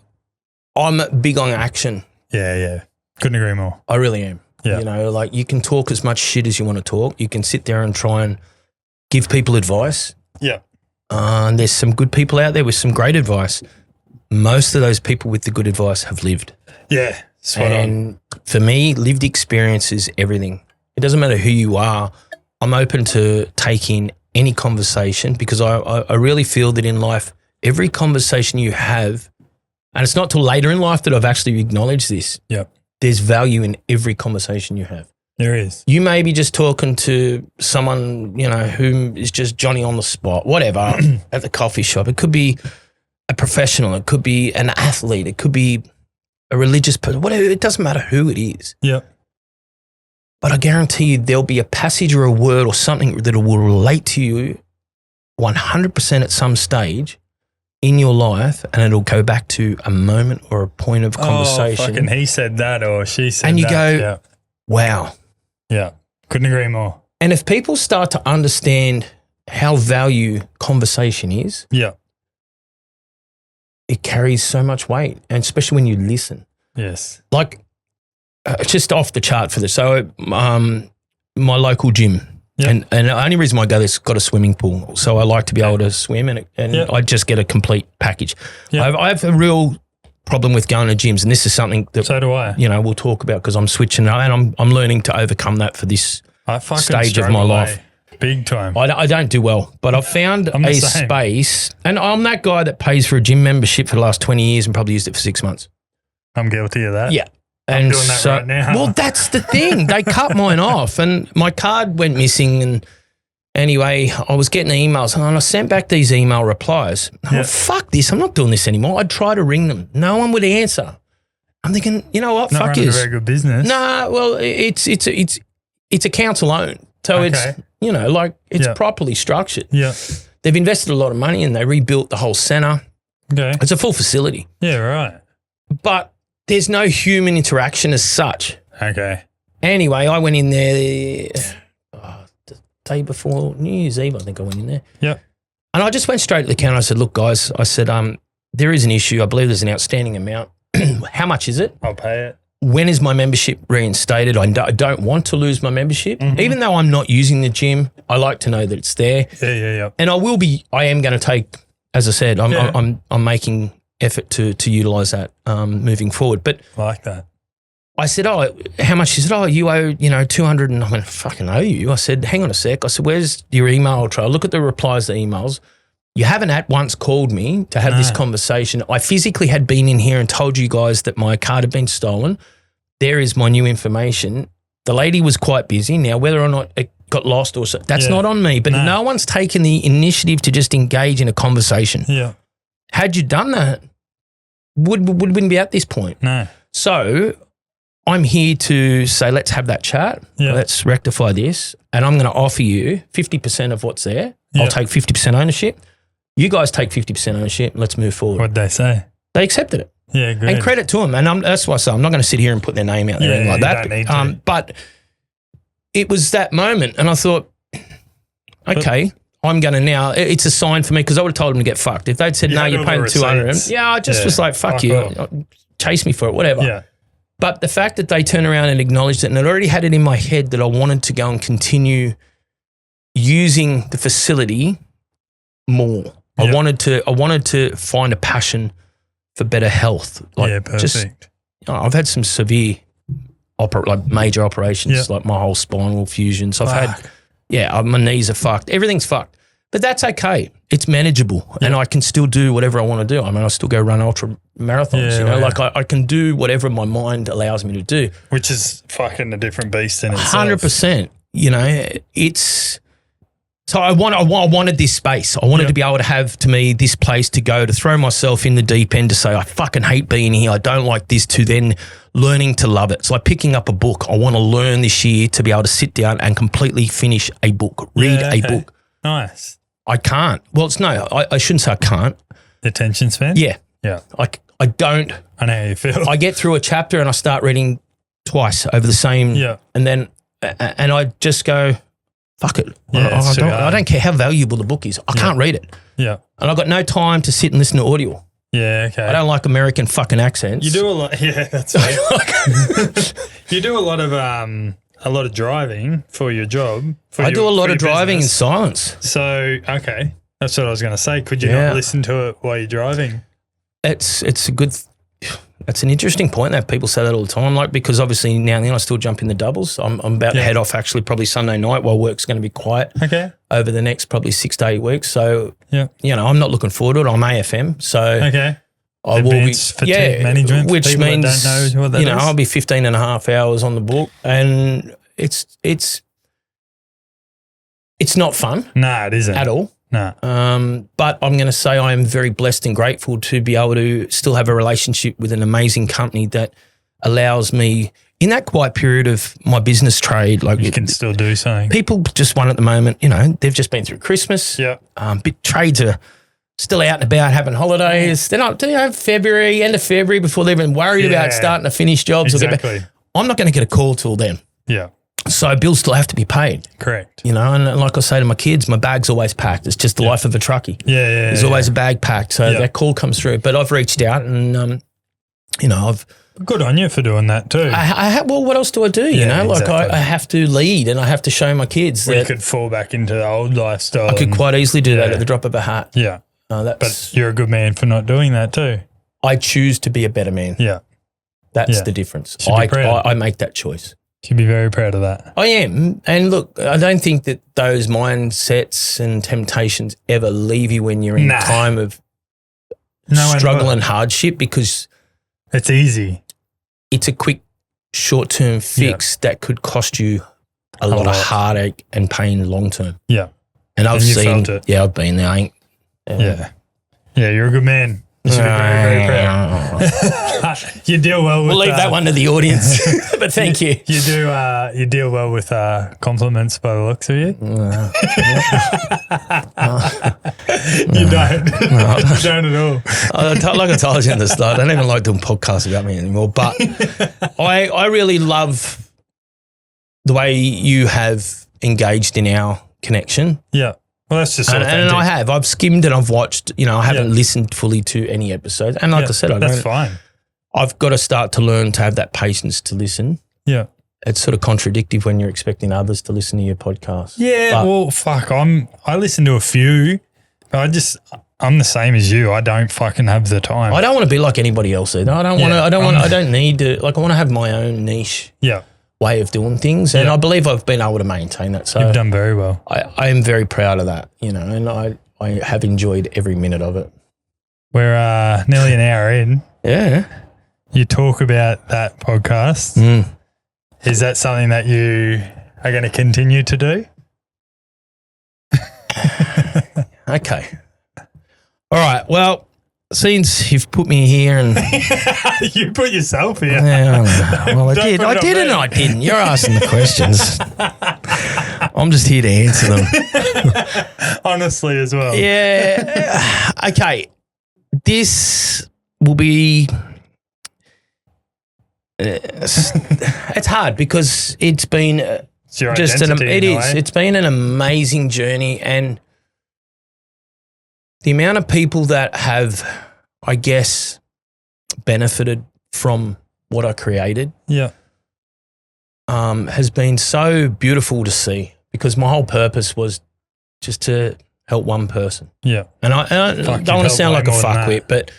I'm big on action. Yeah. Couldn't agree more. I really am. Yeah. You can talk as much shit as you want to talk. You can sit there and try and give people advice. Yeah. And there's some good people out there with some great advice. Most of those people with the good advice have lived. Yeah, spot on. For me, lived experience is everything. It doesn't matter who you are. I'm open to taking any conversation because I really feel that in life, every conversation you have, and it's not till later in life that I've actually acknowledged this. Yeah. There's value in every conversation you have. There is. You may be just talking to someone, who is just Johnny on the spot, whatever, at the coffee shop. It could be a professional. It could be an athlete. It could be a religious person. Whatever. It doesn't matter who it is. Yeah. But I guarantee you there'll be a passage or a word or something that will relate to you 100% at some stage in your life, and it'll go back to a moment or a point of conversation. Oh, fucking he said that or she said that. And you go, wow. Yeah. Couldn't agree more. And if people start to understand how value conversation is, it carries so much weight, and especially when you listen. Yes. Just off the chart for this. So my local gym, and the only reason why I go there's got a swimming pool. So I like to be able to swim, and I just get a complete package. I have a real problem with going to gyms, and this is something that so do I. We'll talk about because I'm switching and I'm learning to overcome that for this stage of my life. Big time. I don't do well, but I've found a space, and I'm that guy that pays for a gym membership for the last 20 years and probably used it for 6 months. I'm guilty of that. Yeah. I'm doing that right now. Well, that's the thing. They cut mine off, and my card went missing. And anyway, I was getting emails, and I sent back these email replies. Oh, fuck this. I'm not doing this anymore. I'd try to ring them. No one would answer. I'm thinking, you know what? Not fuck running this. a very good business. Nah, well, it's a council owned. So it's, it's properly structured. Yeah. they've invested a lot of money and they rebuilt the whole centre. Okay. It's a full facility. Yeah, right. But there's no human interaction as such. Okay. Anyway, I went in there the day before New Year's Eve, I think I went in there. Yep. And I just went straight to the counter. I said, look, guys, I said, there is an issue. I believe there's an outstanding amount. How much is it? I'll pay it. When is my membership reinstated? I don't want to lose my membership. Mm-hmm. Even though I'm not using the gym, I like to know that it's there. Yeah. And I am going to take, as I said, I'm making effort to utilise that moving forward. But I like that. I said, how much? She said, you owe, 200. And I went, fucking owe you. I said, hang on a sec. I said, where's your email trail? Look at the replies to emails. You haven't at once called me to have this conversation. I physically had been in here and told you guys that my card had been stolen. There is my new information. The lady was quite busy. Now, whether or not it got lost or so, that's not on me. But no one's taken the initiative to just engage in a conversation. Yeah. Had you done that, wouldn't be at this point. No. So I'm here to say, let's have that chat. Yeah. Let's rectify this. And I'm going to offer you 50% of what's there. Yeah. I'll take 50% ownership. You guys take 50% ownership. Let's move forward. What'd they say? They accepted it. Yeah, good. And credit to them. And that's why I say I'm not going to sit here and put their name out there like that. Don't need to. But it was that moment. And I thought, okay, I'm going to now, it's a sign for me because I would have told them to get fucked. If they'd said, no, you're paying 200. Yeah, I just was like, fuck you. Chase me for it, whatever. Yeah. But the fact that they turned around and acknowledged it, and I'd already had it in my head that I wanted to go and continue using the facility more. Yeah. I wanted to find a passion for better health. Perfect. I've had some severe major operations, like my whole spinal fusions. I've had, my knees are fucked. Everything's fucked. But that's okay. It's manageable and I can still do whatever I want to do. I mean, I still go run ultra marathons, I can do whatever my mind allows me to do. Which is fucking a different beast in itself. 100%. It's... So I wanted this space. I wanted to be able to have, to me, this place to go, to throw myself in the deep end, to say, I fucking hate being here. I don't like this, to then learning to love it. It's like picking up a book. I want to learn this year to be able to sit down and completely finish a book, read a book. Nice. I can't. Well, I shouldn't say I can't. Attention span? Yeah. Yeah. I don't. I know how you feel. I get through a chapter and I start reading twice over the same. Yeah. And then, and I just go, fuck it. Yeah, I don't care how valuable the book is. I can't read it. Yeah. And I've got no time to sit and listen to audio. Yeah, okay. I don't like American fucking accents. You do a lot. Yeah, that's right. You do a lot of driving for your job. I do a lot of driving business. in silence. So, okay. That's what I was going to say. Could you not listen to it while you're driving? It's an interesting point that people say that all the time, because obviously now and then I still jump in the doubles. I'm about to head off actually probably Sunday night while work's going to be quiet over the next probably 6 to 8 weeks. So, I'm not looking forward to it. I'm AFM. So I will be fatigue management, which means, that don't know what that is. I'll be 15 and a half hours on the book and it's not fun. Nah, it isn't. At all. Nah. But I'm going to say I am very blessed and grateful to be able to still have a relationship with an amazing company that allows me in that quiet period of my business trade. You can still do something. People just want at the moment, they've just been through Christmas. Yeah. Trades are still out and about having holidays. They're not, end of February before they're even worried about starting to finish jobs. Exactly. I'm not going to get a call till then. Yeah. So bills still have to be paid. Correct. And like I say to my kids, my bag's always packed. It's just the life of a truckie. Yeah. There's always a bag packed. So that call comes through. But I've reached out and, I've... Good on you for doing that too. Well, what else do I do? Exactly. I have to lead and I have to show my kids that... You could fall back into the old lifestyle. I could quite easily do that at the drop of a hat. Yeah. But you're a good man for not doing that too. I choose to be a better man. Yeah. That's the difference. I make that choice. Should be very proud of that. I am. And look, I don't think that those mindsets and temptations ever leave you when you're in a time of struggle and hardship, because it's easy. It's a quick short-term fix that could cost you a lot of heartache and pain long-term. Yeah. And I've seen it. Yeah, I've been there. Yeah, you're a good man. You should be very, very proud. You deal well with. We'll leave that one to the audience. But thank you. You do. You deal well with compliments by the looks of you. You don't. You don't at all. Like I told you in the start, I don't even like doing podcasts about me anymore. But I really love the way you have engaged in our connection. Yeah. Well, that's just and I have. I've skimmed and I've watched. You know, I haven't listened fully to any episodes. And like I said, that's fine. I've got to start to learn to have that patience to listen. Yeah. It's sort of contradictive when you're expecting others to listen to your podcast. Yeah. Well, fuck. I listen to a few, but I'm the same as you. I don't fucking have the time. I don't want to be like anybody else either. I don't need to. Like, I want to have my own niche. Yeah. Way of doing things, and I believe I've been able to maintain that. So you've done very well. I am very proud of that, you know, and I have enjoyed every minute of it. We're nearly an hour in. Yeah. You talk about that podcast. Is that something that you are going to continue to do? Okay. All right. Well, since you've put me here and you put yourself here. Yeah, well, I did. I did and I didn't. You're asking the questions. I'm just here to answer them. Honestly as well. Yeah. Okay. This will be it's hard because it's been it's been an amazing journey, and the amount of people that have, I guess, benefited from what I created, has been so beautiful to see, because my whole purpose was just to help one person. Yeah. And I don't want to sound like a fuckwit, but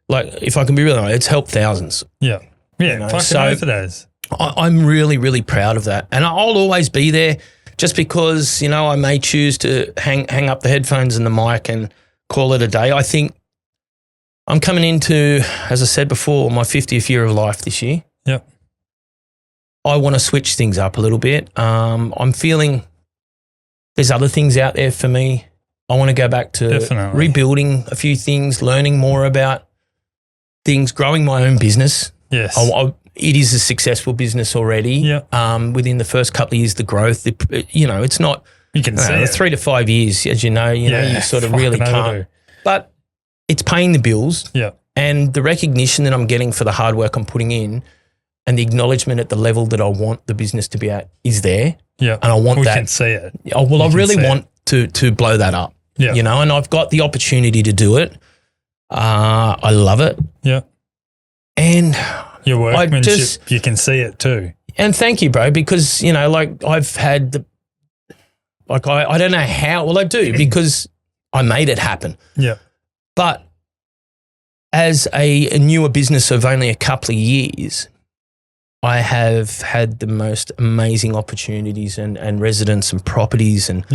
like, if I can be really honest, it's helped thousands. Yeah. Yeah. You know? So for those. I'm really, really proud of that. And I'll always be there, just because, you know, I may choose to hang up the headphones and the mic and call it a day. I think I'm coming into, as I said before, my 50th year of life this year. Yep. I want to switch things up a little bit. I'm feeling there's other things out there for me. I want to go back to rebuilding a few things, learning more about things, growing my own business. Yes. It is a successful business already. Yeah. Within the first couple of years, the growth, it's not, you can see it. 3 to 5 years, as you know, you sort of really can't. But it's paying the bills. Yeah. And the recognition that I'm getting for the hard work I'm putting in, and the acknowledgement at the level that I want the business to be at is there. Yeah. And I want that. We can see it. I really want to blow that up. Yeah. You know, and I've got the opportunity to do it. I love it. Yeah. And your workmanship, you can see it too. And thank you, bro, because, you know, like, I've had I don't know how, well, I do, because I made it happen. Yeah. But as a newer business of only a couple of years, I have had the most amazing opportunities and residents and properties and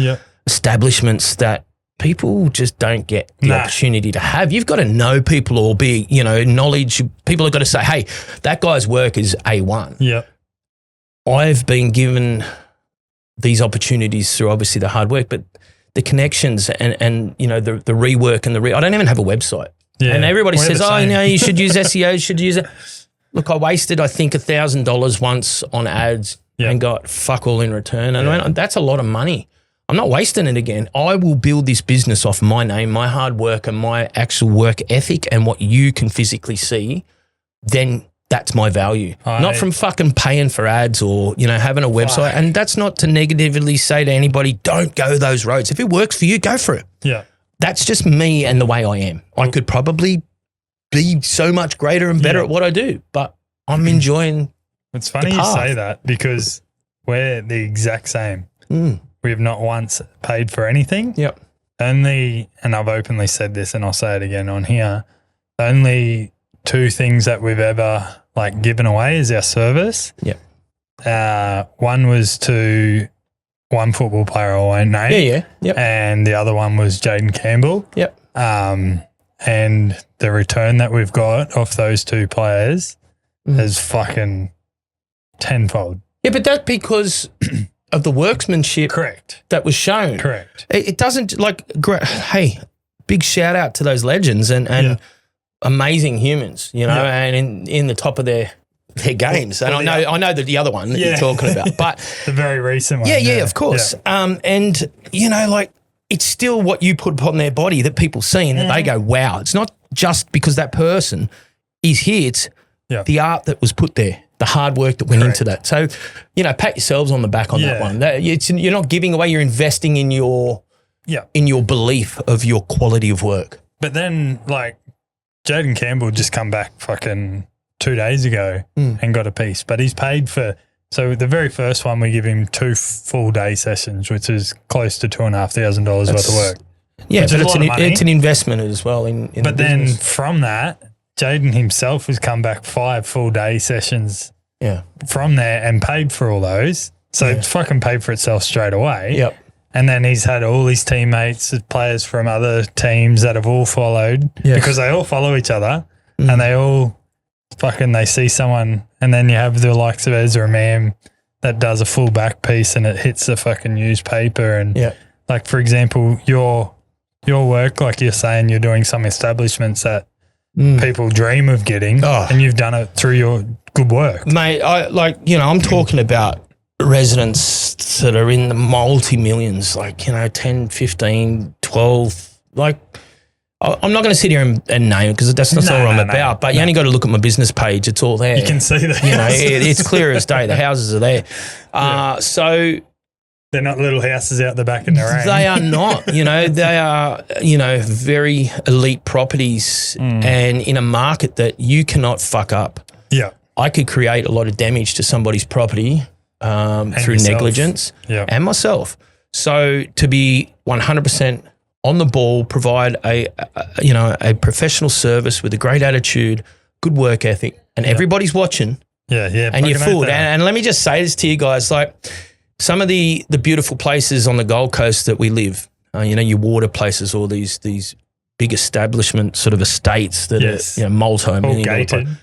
establishments that people just don't get the opportunity to have. You've got to know people, or be, you know, knowledge. People have got to say, hey, that guy's work is A1. Yeah. I've been given these opportunities through obviously the hard work, but the connections and you know, the rework and I don't even have a website. Yeah. And everybody says, you know, you should use SEO, you should use it. Look, I wasted, I think, $1,000 once on ads and got fuck all in return. And I mean, that's a lot of money. I'm not wasting it again. I will build this business off my name, my hard work, and my actual work ethic, and what you can physically see. Then that's my value. Not from fucking paying for ads or, you know, having a website. And that's not to negatively say to anybody, don't go those roads. If it works for you, go for it. Yeah. That's just me and the way I am. I could probably be so much greater and better at what I do, but I'm enjoying. It's funny you say that, because we're the exact same. We've not once paid for anything. Yep. Only, and I've openly said this and I'll say it again on here, only 2 things that we've ever like given away is our service. Yep. One was to one football player I won't name. Yeah. Yep. And the other one was Jaden Campbell. Yep. And the return that we've got off those 2 players is fucking tenfold. Yeah, but that's because of the workmanship that was shown. Correct. It doesn't, like, hey, big shout out to those legends and amazing humans, and in the top of their games. And I know that the other one that you're talking about, but the very recent one. Yeah, of course. Yeah. And it's still what you put upon their body that people see and that they go, wow. It's not just because that person is here. It's the art that was put there, the hard work that went into that. So, pat yourselves on the back on that one. You're not giving away, you're investing in your belief of your quality of work. But then, Jaden Campbell just come back fucking 2 days ago and got a piece, but he's paid for. So the very first one, we give him 2 full day sessions, which is close to $2,500 worth of work. Yeah, but it's an investment as well. But then from that, Jaden himself has come back 5 full day sessions. Yeah, from there and paid for all those. So it's fucking paid for itself straight away. Yep. And then he's had all his teammates, players from other teams that have all followed because they all follow each other and they all they see someone, and then you have the likes of Ezra Mam that does a full back piece and it hits the fucking newspaper. And for example, your work, like you're saying, you're doing some establishments that people dream of getting and you've done it through your good work. Mate, I'm talking about residents that are in the multi-millions, 10, 15, 12, I'm not going to sit here and name it because that's not what I'm about, but you only got to look at my business page. It's all there. You can see that. It's clear as day. The houses are there. So they're not little houses out the back in the rain. They are not. They are, very elite properties and in a market that you cannot fuck up. Yeah. I could create a lot of damage to somebody's property through negligence and myself. So to be 100% on the ball, provide a professional service with a great attitude, good work ethic, and everybody's watching. Yeah. And you're fooled. And let me just say this to you guys, some of the beautiful places on the Gold Coast that we live, your water places, all these big establishment sort of estates that are multi-million.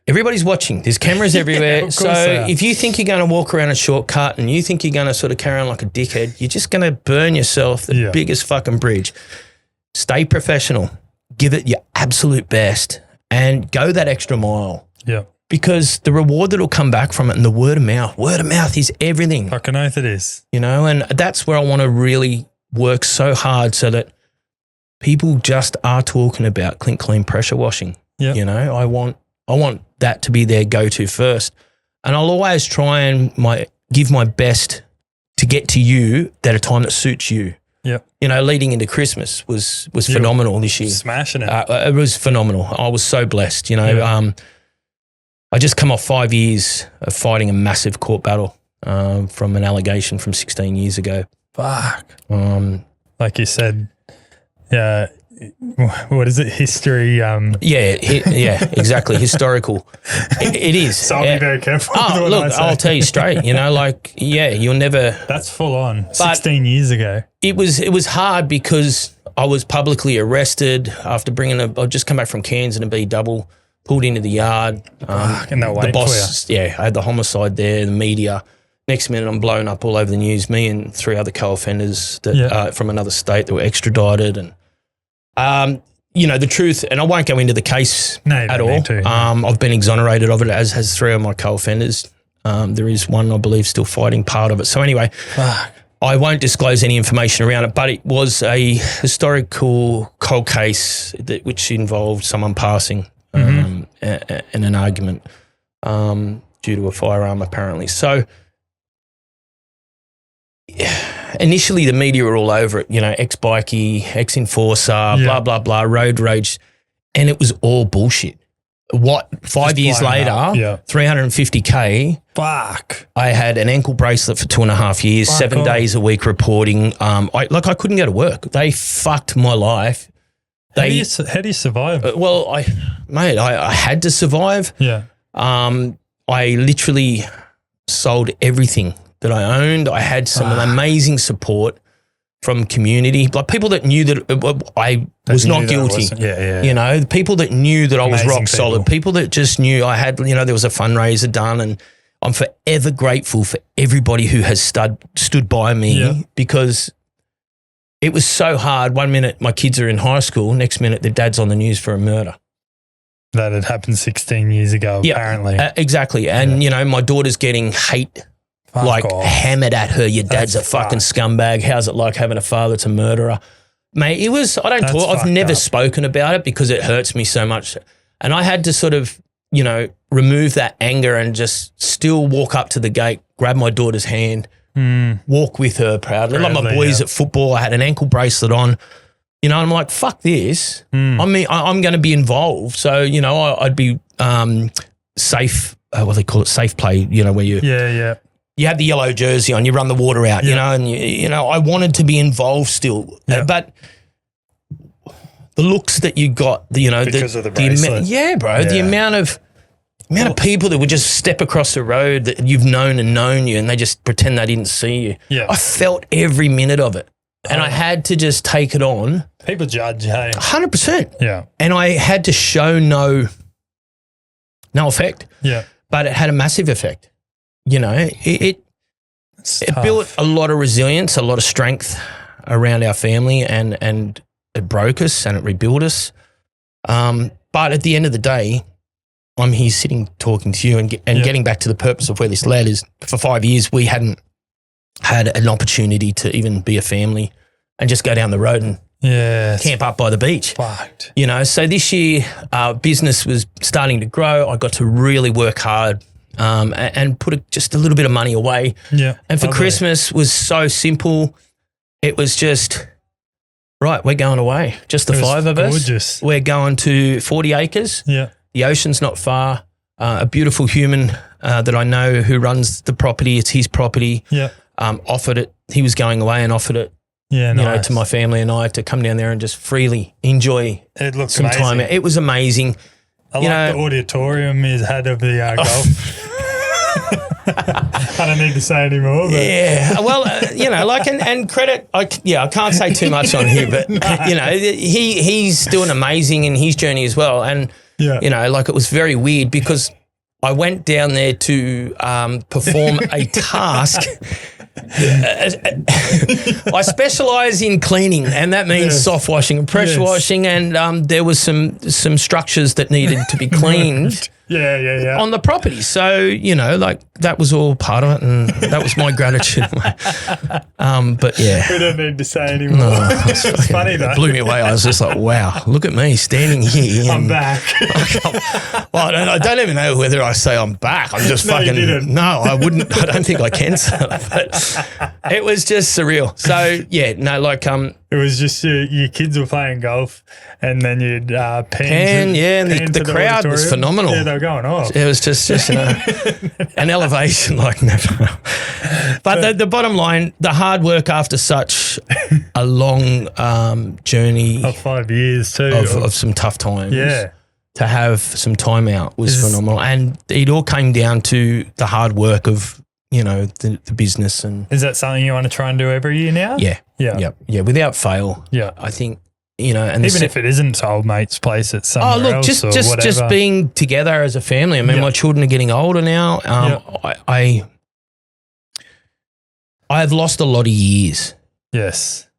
Everybody's watching. There's cameras everywhere. So if you think you're going to walk around a shortcut and you think you're going to sort of carry on like a dickhead, you're just going to burn yourself the biggest fucking bridge. Stay professional. Give it your absolute best and go that extra mile. Yeah. Because the reward that will come back from it and the word of mouth is everything. Fucking oath it is. And that's where I want to really work so hard so that people just are talking about Clink Clean pressure washing. Yeah. I want that to be their go-to first. And I'll always try and give my best to get to you at a time that suits you. Yeah. Leading into Christmas was phenomenal this year. Smashing it. It was phenomenal. I was so blessed, I just come off 5 years of fighting a massive court battle from an allegation from 16 years ago. Fuck. Like you said, what is it? History. Exactly. Historical. It is. So I'll be very careful. Look, I'll tell you straight. You'll never. That's full on. 16 years ago. It was hard because I was publicly arrested after I'd just come back from Cairns and a B double, pulled into the yard. And they'll wait the boss, for you. I had the homicide there, the media. Next minute, I'm blown up all over the news. Me and 3 other co-offenders that from another state that were extradited, and the truth. And I won't go into the case at all. I've been exonerated of it, as has 3 of my co-offenders. There is one, I believe, still fighting part of it. So anyway, I won't disclose any information around it, but it was a historical cold case which involved someone passing and an argument due to a firearm, apparently. So initially the media were all over it, ex-bikie, ex-enforcer, blah, blah, blah, road rage, and it was all bullshit. 5 years later, $350K. Fuck. I had an ankle bracelet for 2.5 years, 7 days a week reporting. I couldn't go to work. They fucked my life. How do you survive? I had to survive. Yeah. I literally sold everything that I owned. I had some amazing support from community, like people that knew that I was not guilty. People that knew that I was rock solid, people that just knew I had, there was a fundraiser done, and I'm forever grateful for everybody who has stood by me because it was so hard. 1 minute my kids are in high school, next minute their dad's on the news for a murder. that had happened 16 years ago, apparently. Exactly. And, you know, my daughter's getting hate hammered at her. Your dad's a fucking scumbag. How's it like having a father that's a murderer? Mate, it was, I've never spoken about it because it hurts me so much. And I had to sort of, you know, remove that anger and just still walk up to the gate, grab my daughter's hand, walk with her proudly. Like my boys at football, I had an ankle bracelet on. You know, I'm like, fuck this. I mean, I'm going to be involved. So, you know, I'd be safe, what they call it, safe play, you know, where you you have the yellow jersey on, you run the water out, you know, and, you know, I wanted to be involved still. But the looks that you got, you know. Because of the bracelet. The amount of people that would just step across the road that you've known you and they just pretend they didn't see you. Yeah. I felt every minute of it. And I had to just take it on. People judge, hey. 100%. Yeah. And I had to show no effect. Yeah. But it had a massive effect. You know, it built a lot of resilience, a lot of strength around our family and it broke us and it rebuilt us. But at the end of the day, I'm here sitting talking to you and getting back to the purpose of where this led is. For 5 years, we hadn't had an opportunity to even be a family and just go down the road and camp up by the beach. Fucked. You know, so this year our business was starting to grow. I got to really work hard and put just a little bit of money away. Yeah. And for Christmas was so simple. It was just, right, we're going away. Just the five of us. Gorgeous. We're going to 40 acres. Yeah. The ocean's not far. A beautiful human that I know who runs the property. It's his property. Yeah. Offered it. He was going away and offered it. Yeah, nice. You know, to my family and I to come down there and just freely enjoy some time. It was amazing. I like the auditorium he's had of the golf. I don't need to say anymore. But. Yeah, well, you know, like and credit. I can't say too much on here, but you know, he's doing amazing in his journey as well. And you know, like it was very weird because I went down there to perform a task. I specialise in cleaning, and that means soft washing and pressure washing, and there was some structures that needed to be cleaned. On the property. So, you know, like that was all part of it and that was my gratitude. But yeah. We don't need to say anymore. No, it's funny though. It blew me away. I was just like, wow, look at me standing here. I'm back. Well, I don't even know whether I say I'm back. I'm just no, I wouldn't. I don't think I can say that. But it was just surreal. So, yeah, no, like it was just your kids were playing golf and then you'd pan, and the crowd was phenomenal. Yeah, they were going off. It was just you know, an elevation like never. But the bottom line, the hard work after such a long journey of 5 years too of some tough times. Yeah. To have some time out was phenomenal. And it all came down to the hard work of, you know, the business. And is that something you want to try and do every year now? Yeah, without fail. Yeah, I think, you know, and even if it isn't old mate's place, it's somewhere else. Just being together as a family. I mean, my children are getting older now. I've lost a lot of years. Yes,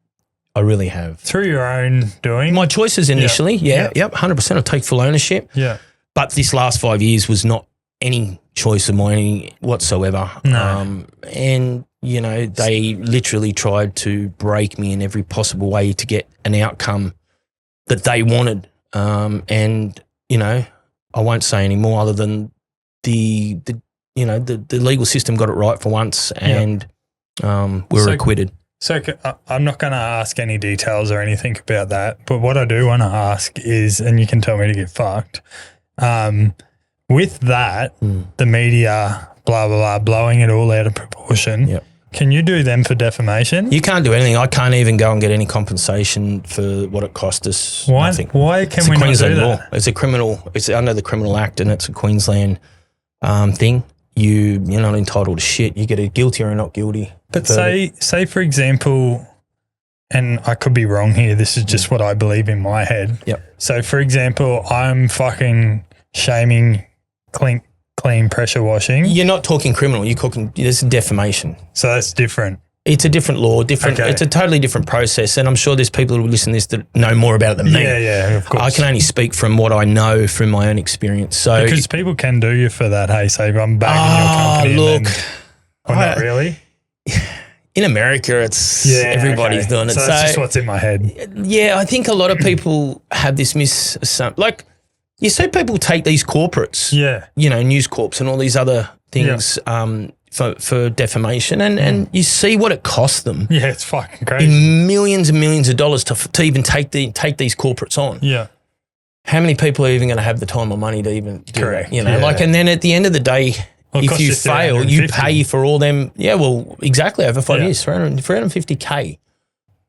I really have. Through your own doing, my choices initially. 100%. I take full ownership. Yeah, but this last 5 years was not any choice of mine whatsoever. No. And, you know, they literally tried to break me in every possible way to get an outcome that they wanted. And, you know, I won't say any more other than the legal system got it right for once and we were acquitted. So I'm not going to ask any details or anything about that, but what I do want to ask is, and you can tell me to get fucked, with that, the media, blah, blah, blah, blowing it all out of proportion, can you do them for defamation? You can't do anything. I can't even go and get any compensation for what it cost us. Why? Nothing. Why can we not do that? Law. It's a criminal. It's under the Criminal Act and it's a Queensland thing. You're not entitled to shit. You get a guilty or not guilty. But say for example, and I could be wrong here, this is just what I believe in my head. Yep. So for example, I'm fucking shaming Clink clean pressure washing. You're not talking criminal. You're talking, this is defamation. So that's different. It's a different law, Okay. It's a totally different process. And I'm sure there's people who listen to this that know more about it than me. Yeah, of course. I can only speak from what I know from my own experience. So because people can do you for that, hey, say I'm bagging your company. Look, or not really. in America, everybody's doing it. So that's just what's in my head. Yeah, I think a lot of people have this misassumption. Like, you see people take these corporates, News Corps and all these other things for defamation, and you see what it costs them. Yeah, it's fucking crazy. In millions and millions of dollars to even take these corporates on. Yeah. How many people are even going to have the time or money to even do Correct. that? And then at the end of the day, if you fail, you pay for all them. Yeah, well, exactly, over 5 years, 350K,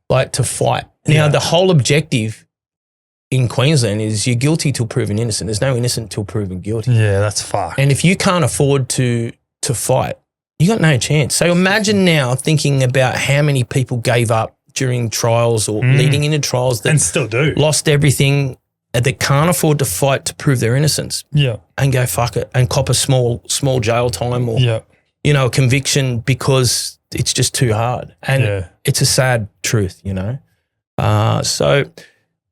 like, to fight. Now, the whole objective in Queensland is you're guilty till proven innocent. There's no innocent till proven guilty. Yeah, that's fucked. And if you can't afford to fight, you got no chance. So imagine now thinking about how many people gave up during trials or leading into trials that and still do. Lost everything, and they can't afford to fight to prove their innocence. Yeah. And go fuck it and cop a small jail time or a conviction because it's just too hard. And it's a sad truth, So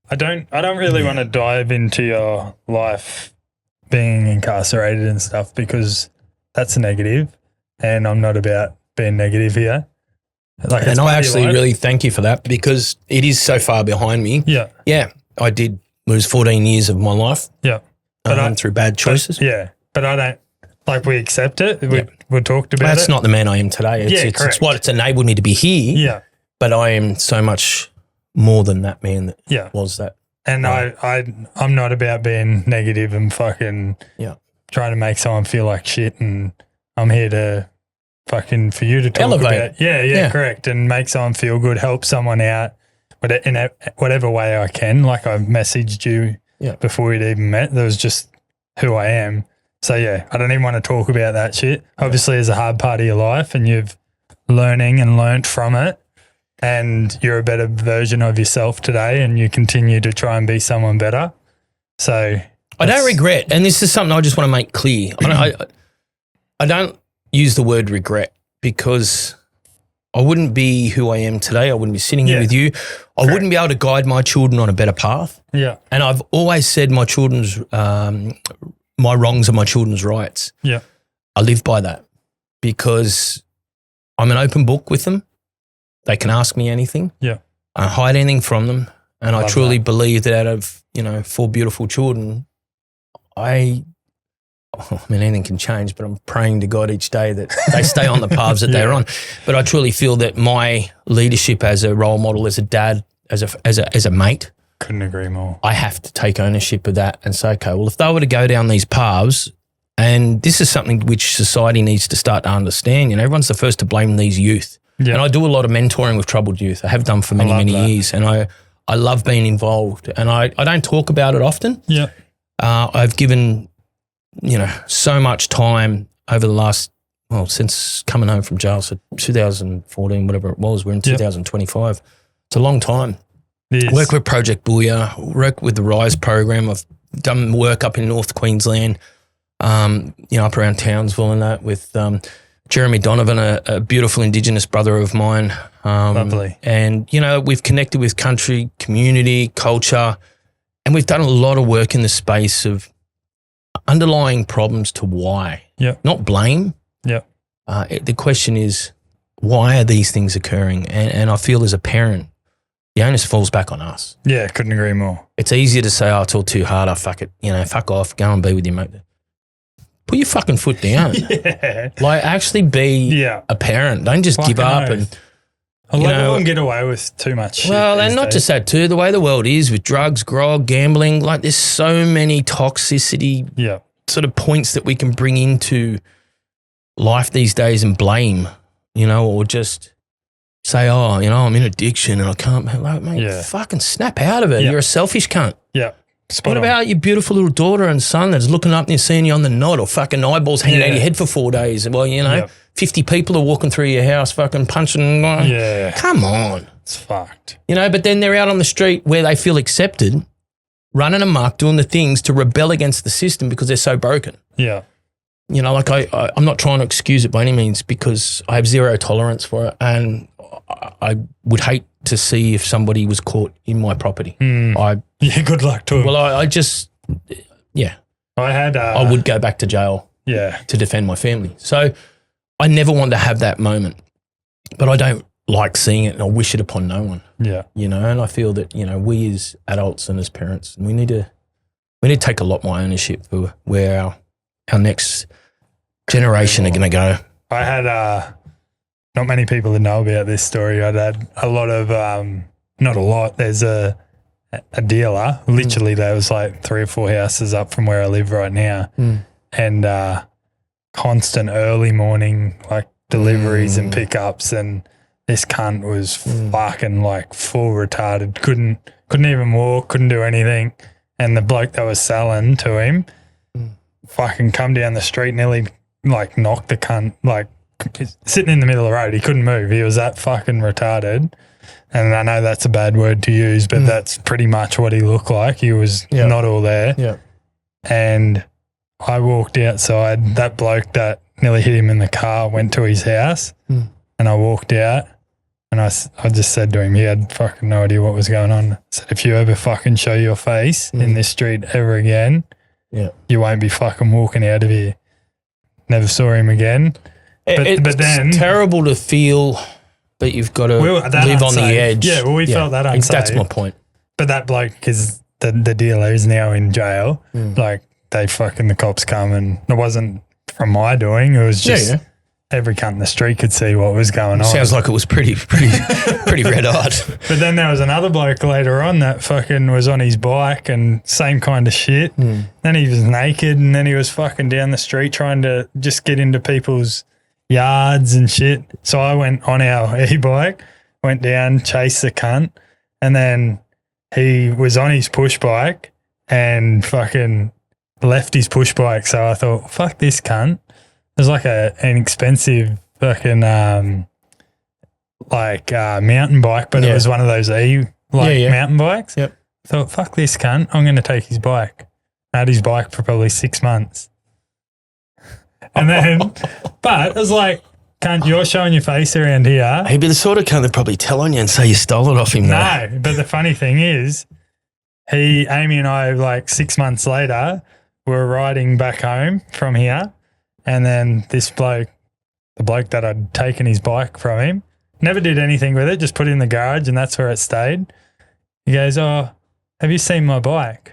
I don't really want to dive into your life being incarcerated and stuff because that's a negative, and I'm not about being negative here. Like, and I actually really thank you for that because it is so far behind me. Yeah. Yeah, I did lose 14 years of my life. Yeah. But through bad choices. But I don't, like, we accept it. We talked about That's not the man I am today. It's what it's enabled me to be here. Yeah. But I am so much more than that man that was that. And I'm not about being negative and fucking trying to make someone feel like shit, and I'm here to fucking for you to talk elevate. about. Yeah, correct. And make someone feel good, help someone out in whatever way I can. Like, I messaged you before we'd even met. That was just who I am. So I don't even want to talk about that shit. Obviously, it's a hard part of your life and you've learnt from it, and you're a better version of yourself today, and you continue to try and be someone better. So I don't regret, and this is something I just want to make clear. I don't use the word regret because I wouldn't be who I am today. I wouldn't be sitting here with you. I wouldn't be able to guide my children on a better path. Yeah. And I've always said my children's, my wrongs are my children's rights. Yeah. I live by that because I'm an open book with them. They can ask me anything. Yeah. I don't hide anything from them. And I truly believe that out of, 4 beautiful children, anything can change, but I'm praying to God each day that they stay on the paths that they're on. But I truly feel that my leadership as a role model, as a dad, as a mate, couldn't agree more. I have to take ownership of that and say, okay, well, if they were to go down these paths, and this is something which society needs to start to understand, everyone's the first to blame these youth. Yeah. And I do a lot of mentoring with troubled youth. I have done for many years, and I love being involved, and I don't talk about it often. Yeah. I've given so much time over the last, since coming home from jail, so 2014, whatever it was, we're in 2025. It's a long time. Work with Project Booyah, work with the RISE program. I've done work up in North Queensland, up around Townsville and that with Jeremy Donovan, a beautiful Indigenous brother of mine. Lovely. And, we've connected with country, community, culture, and we've done a lot of work in the space of underlying problems to why. Yeah. Not blame. Yeah. The question is, why are these things occurring? And I feel as a parent, the onus falls back on us. Yeah, couldn't agree more. It's easier to say, it's all too hard, fuck it, fuck off, go and be with your mate. Put your fucking foot down. Yeah. Like, actually be a parent. Don't just give up. And a lot of them get away with too much shit. Well, and not just that too, the way the world is with drugs, grog, gambling, like there's so many toxicity sort of points that we can bring into life these days and blame, or just say, I'm in addiction and I can't, mate, fucking snap out of it. You're a selfish cunt. Yeah. What about your beautiful little daughter and son that's looking up and you're seeing you on the nod, or fucking eyeballs hanging out of your head for 4 days? Well, 50 people are walking through your house fucking punching. Come on. It's fucked. But then they're out on the street where they feel accepted, running amok, doing the things to rebel against the system because they're so broken. Yeah. I'm not trying to excuse it by any means because I have zero tolerance for it, and I would hate to see if somebody was caught in my property. Yeah, good luck to him. Well, I just, I would go back to jail to defend my family. So I never want to have that moment, but I don't like seeing it and I wish it upon no one. Yeah. You know, and I feel that, you know, we as adults and as parents, we need to take a lot more ownership for where our next generation are going to go. I had, not many people that know about this story. I'd had a lot of, not a lot, there's a dealer, literally there was like 3 or 4 houses up from where I live right now, and constant early morning like deliveries and pickups, and this cunt was fucking like full retarded, couldn't even walk, couldn't do anything, and the bloke that was selling to him fucking come down the street, nearly like knocked the cunt, like sitting in the middle of the road, he couldn't move, he was that fucking retarded. And I know that's a bad word to use, but that's pretty much what he looked like. He was not all there. Yeah. And I walked outside. That bloke that nearly hit him in the car went to his house, and I walked out, and I just said to him, he had fucking no idea what was going on. I said, if you ever fucking show your face in this street ever again, you won't be fucking walking out of here. Never saw him again. But then it's terrible to feel, but you've got to live on the edge. Yeah, well, we felt that unsafe. That's my point. But that bloke is the dealer is now in jail. Like the cops come, and it wasn't from my doing. It was just every cunt in the street could see what was going on. Sounds like it was pretty red hot. But then there was another bloke later on that fucking was on his bike and same kind of shit. Then he was naked, and then he was fucking down the street trying to just get into people's yards and shit. So I went on our e-bike, went down, chased the cunt, and then he was on his push bike and fucking left his push bike. So I thought, fuck this cunt. It was like an expensive fucking mountain bike, but it was one of those mountain bikes. Yep. I thought, fuck this cunt, I'm going to take his bike. I had his bike for probably 6 months. And then, but it was like, cunt, you're showing your face around here. He'd be the sort of cunt that probably tell on you and say you stole it off him. No, but the funny thing is, Amy and I, like 6 months later, were riding back home from here, and then this bloke, the bloke that I'd taken his bike from him, never did anything with it, just put it in the garage, and that's where it stayed. He goes, oh, have you seen my bike?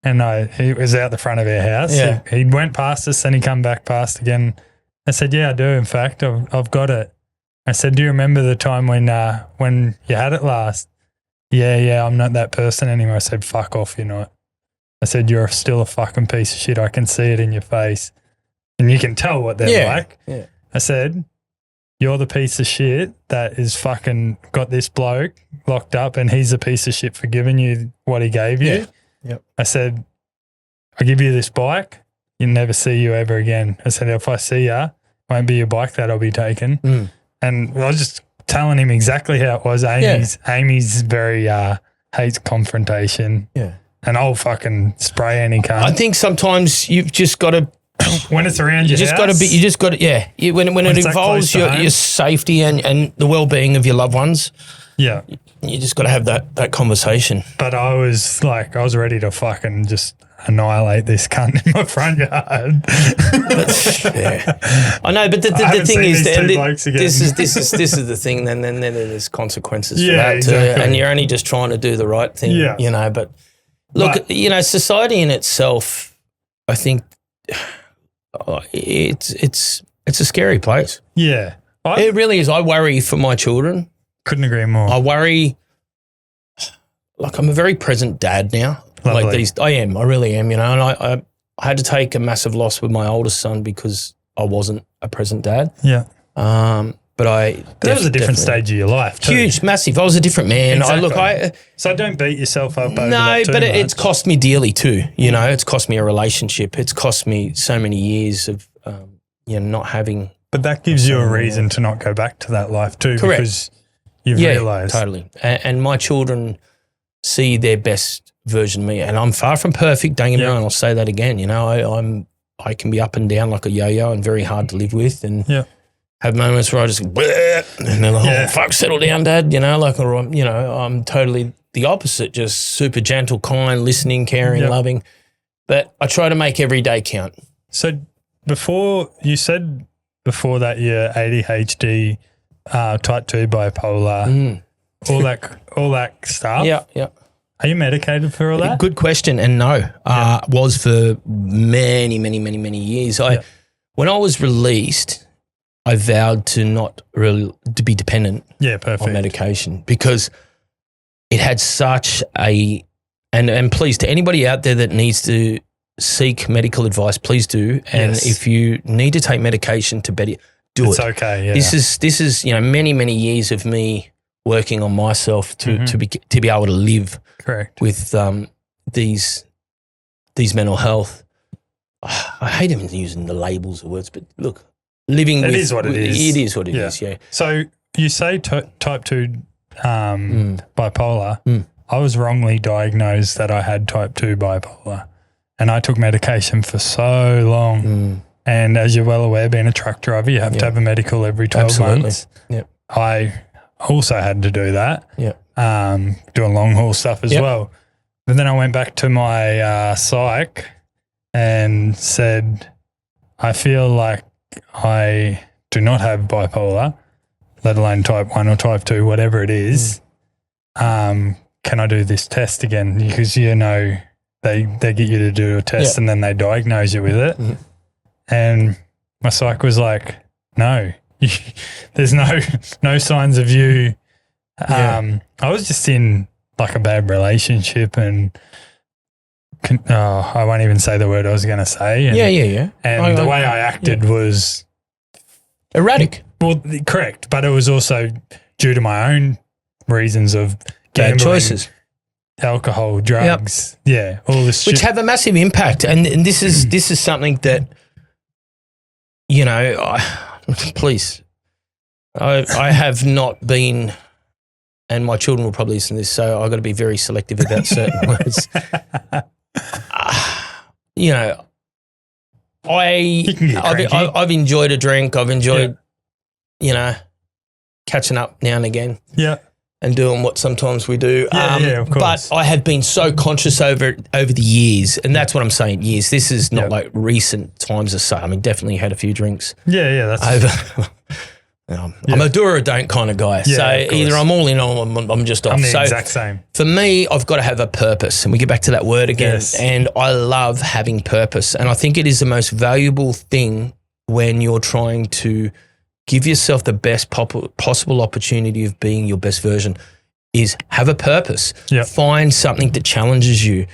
And he was out the front of our house. Yeah. He went past us and he come back past again. I said, yeah, I do. In fact, I've got it. I said, do you remember the time when you had it last? Yeah, I'm not that person anymore. I said, fuck off, you're not. I said, you're still a fucking piece of shit. I can see it in your face. And you can tell what they're like. Yeah. I said, you're the piece of shit that is fucking got this bloke locked up, and he's a piece of shit for giving you what he gave you. Yeah. Yep. I said, I give you this bike, you'll never see you ever again. I said, if I see you, it won't be your bike that I'll be taking. And I was just telling him exactly how it was. Amy's very hates confrontation. Yeah. And I'll fucking spray any cunt. I think sometimes you've just got to when it's around your house. You just got to when it involves your safety and the well-being of your loved ones. Yeah. You just got to have that conversation. But I was ready to fucking just annihilate this cunt in my front yard. I know, but the thing is, this is the thing. Then there's consequences for that too, and you're only just trying to do the right thing. Yeah. You know, but look, society in itself, I think it's a scary place. Yeah, it really is. I worry for my children. Couldn't agree more. I worry. Like, I'm a very present dad now. Lovely. I really am, you know, and I had to take a massive loss with my oldest son because I wasn't a present dad. Yeah. But that was a different stage of your life too. Huge, massive. I was a different man. Exactly. So don't beat yourself up over that too much. It's cost me dearly too. You know, it's cost me a relationship. It's cost me so many years of, not having. But that gives you a reason to not go back to that life too. Correct. Because you've realised. Totally. And my children see their best version of me, and I'm far from perfect. Don't get me wrong. I'll say that again. You know, I can be up and down like a yo-yo and very hard to live with, and have moments where I just bleh, and then oh fuck, settle down, Dad. Or I'm totally the opposite, just super gentle, kind, listening, caring, loving. But I try to make every day count. So before that you're ADHD, type 2 bipolar, all that stuff. Yeah. Are you medicated for all that? Good question. And no, was for many, many, many, many years. When I was released, I vowed to be dependent on medication because it had such and please, to anybody out there that needs to seek medical advice, please do. And if you need to take medication to better, do it's it. It's okay, yeah. This is many, many years of me working on myself to be able to live with these mental health. I hate even using the labels of words, but look, living with... It is what it is. It is what it is, yeah. So you say type 2 bipolar. I was wrongly diagnosed that I had type 2 bipolar and I took medication for so long. And as you're well aware, being a truck driver, you have to have a medical every 12 months. Yep. I also had to do that, doing long haul stuff as well. But then I went back to my psych and said, I feel like I do not have bipolar, let alone type 1 or type 2, whatever it is. Can I do this test again? Because, they get you to do a test and then they diagnose you with it. And my psych was like, no, there's no signs of you. I was just in like a bad relationship and I won't even say the word I was going to say. And, And the way I acted was erratic. Well, correct. But it was also due to my own reasons of gambling, bad choices, alcohol, drugs. All this shit. Which have a massive impact. And this is something that, please, I have not been, and my children will probably listen to this, so I've got to be very selective about certain words. I've enjoyed a drink. I've enjoyed, catching up now and again. Yeah. And doing what sometimes we do. Of course. But I have been so conscious over the years, and that's what I'm saying, years. This is not like recent times or so. I mean, definitely had a few drinks. That's over. I'm a do or a don't kind of guy. So either I'm all in or I'm just off. I'm the exact same. For me, I've got to have a purpose. And we get back to that word again. Yes. And I love having purpose. And I think it is the most valuable thing when you're trying to give yourself the best possible opportunity of being your best version, is have a purpose. Yep. Find something that challenges you.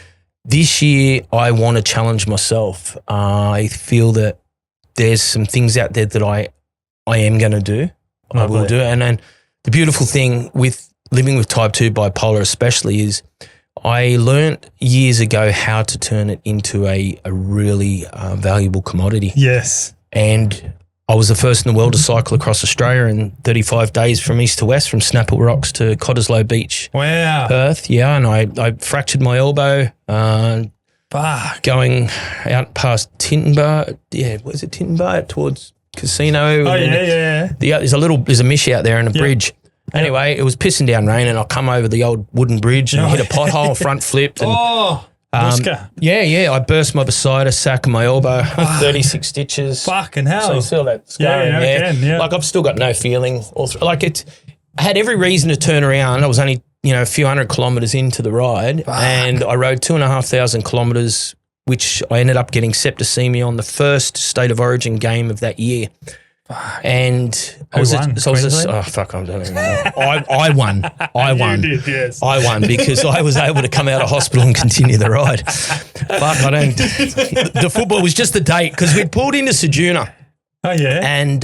This year, I want to challenge myself. I feel that there's some things out there that I am going to do. I will do. And then the beautiful thing with living with type 2 bipolar especially is I learned years ago how to turn it into a really valuable commodity. Yes. And I was the first in the world to cycle across Australia in 35 days from east to west, from Snapple Rocks to Cottesloe Beach. Wow. Perth, and I fractured my elbow going out past Tintinbar. Yeah, was it Tintinbar? Towards Casino. Oh, yeah. There's a mish out there and a bridge. Anyway, it was pissing down rain and I come over the old wooden bridge and hit a pothole, front flipped. And, I burst my bursitis, sack of my elbow, 36 stitches. Fucking hell. So you see all that scarring there. Again, Like I've still got no feeling. I had every reason to turn around. I was only, a few hundred kilometres into the ride and I rode 2,500 kilometres, which I ended up getting septicemia on the first State of Origin game of that year. And I don't even know. I won. You did, yes. I won because I was able to come out of hospital and continue the ride. Fuck, I don't. The football was just the date because we'd pulled into Sejuna. Oh, yeah. And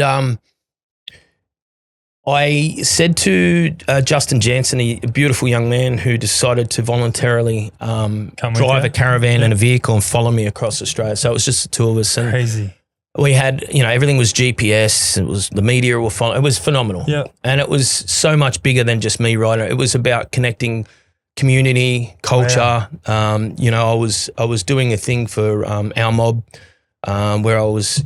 I said to Justin Jansen, a beautiful young man who decided to voluntarily drive a caravan and a vehicle and follow me across Australia. So it was just the two of us. And crazy. We had, everything was GPS. It was the media were following. It was phenomenal. Yeah. And it was so much bigger than just me riding. It was about connecting community, culture. I was doing a thing for our mob where I was,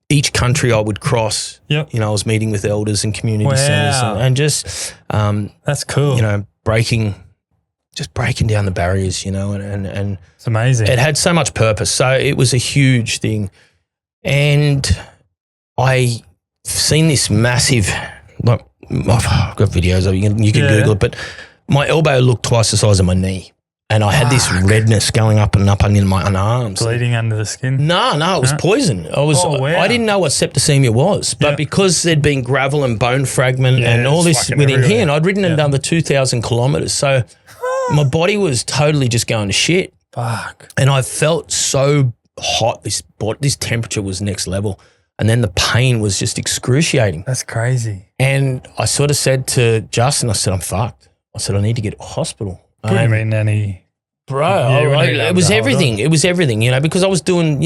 each country I would cross, Yep. I was meeting with elders and community Wow. centers and just, That's cool. breaking down the barriers, and It's amazing. it had so much purpose. So it was a huge thing. And I've seen this massive, like, I've got videos of it. You can Google it, but my elbow looked twice the size of my knee. And I had this redness going up and up under my arms. Bleeding under the skin. No, it was poison. I didn't know what septicemia was, but because there'd been gravel and bone fragment and all this within everywhere. here, and I'd ridden another 2,000 kilometres. So my body was totally just going to shit. Fuck. And I felt so hot. This temperature was next level. And then the pain was just excruciating. That's crazy. And I sort of said to Justin, I said, I'm fucked. I said, I need to get to hospital. What do you mean any? Bro, it was everything. It was everything, because I was doing,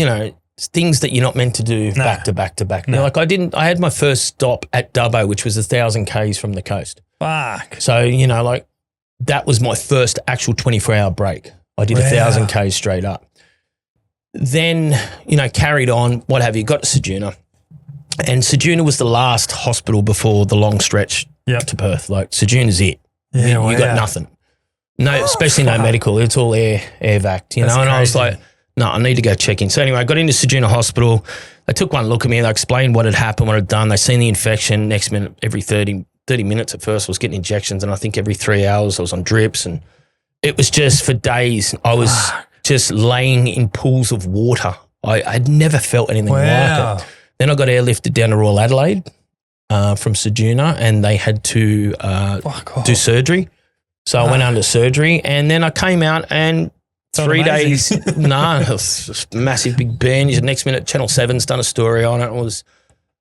things that you're not meant to do back to back to back. No. Like I had my first stop at Dubbo, which was 1,000 Ks from the coast. Fuck. So, that was my first actual 24-hour break. I did 1,000 Ks straight up. Then, carried on, what have you, got to Ceduna. And Ceduna was the last hospital before the long stretch to Perth. Like, Ceduna's it. Yeah, you got nothing. No, especially no medical. It's all air vac, And I was like, no, I need to go check in. So anyway, I got into Ceduna Hospital. They took one look at me. They explained what had happened, what I'd done. They seen the infection. Next minute, every 30 minutes at first, I was getting injections. And I think every 3 hours I was on drips. And it was just for days, I was just laying in pools of water. I'd never felt anything like it. Then I got airlifted down to Royal Adelaide from Ceduna, and they had to do surgery. So I went under surgery, and then I came out, and 3 days, it was just a massive big binge. The next minute, Channel 7's done a story on it.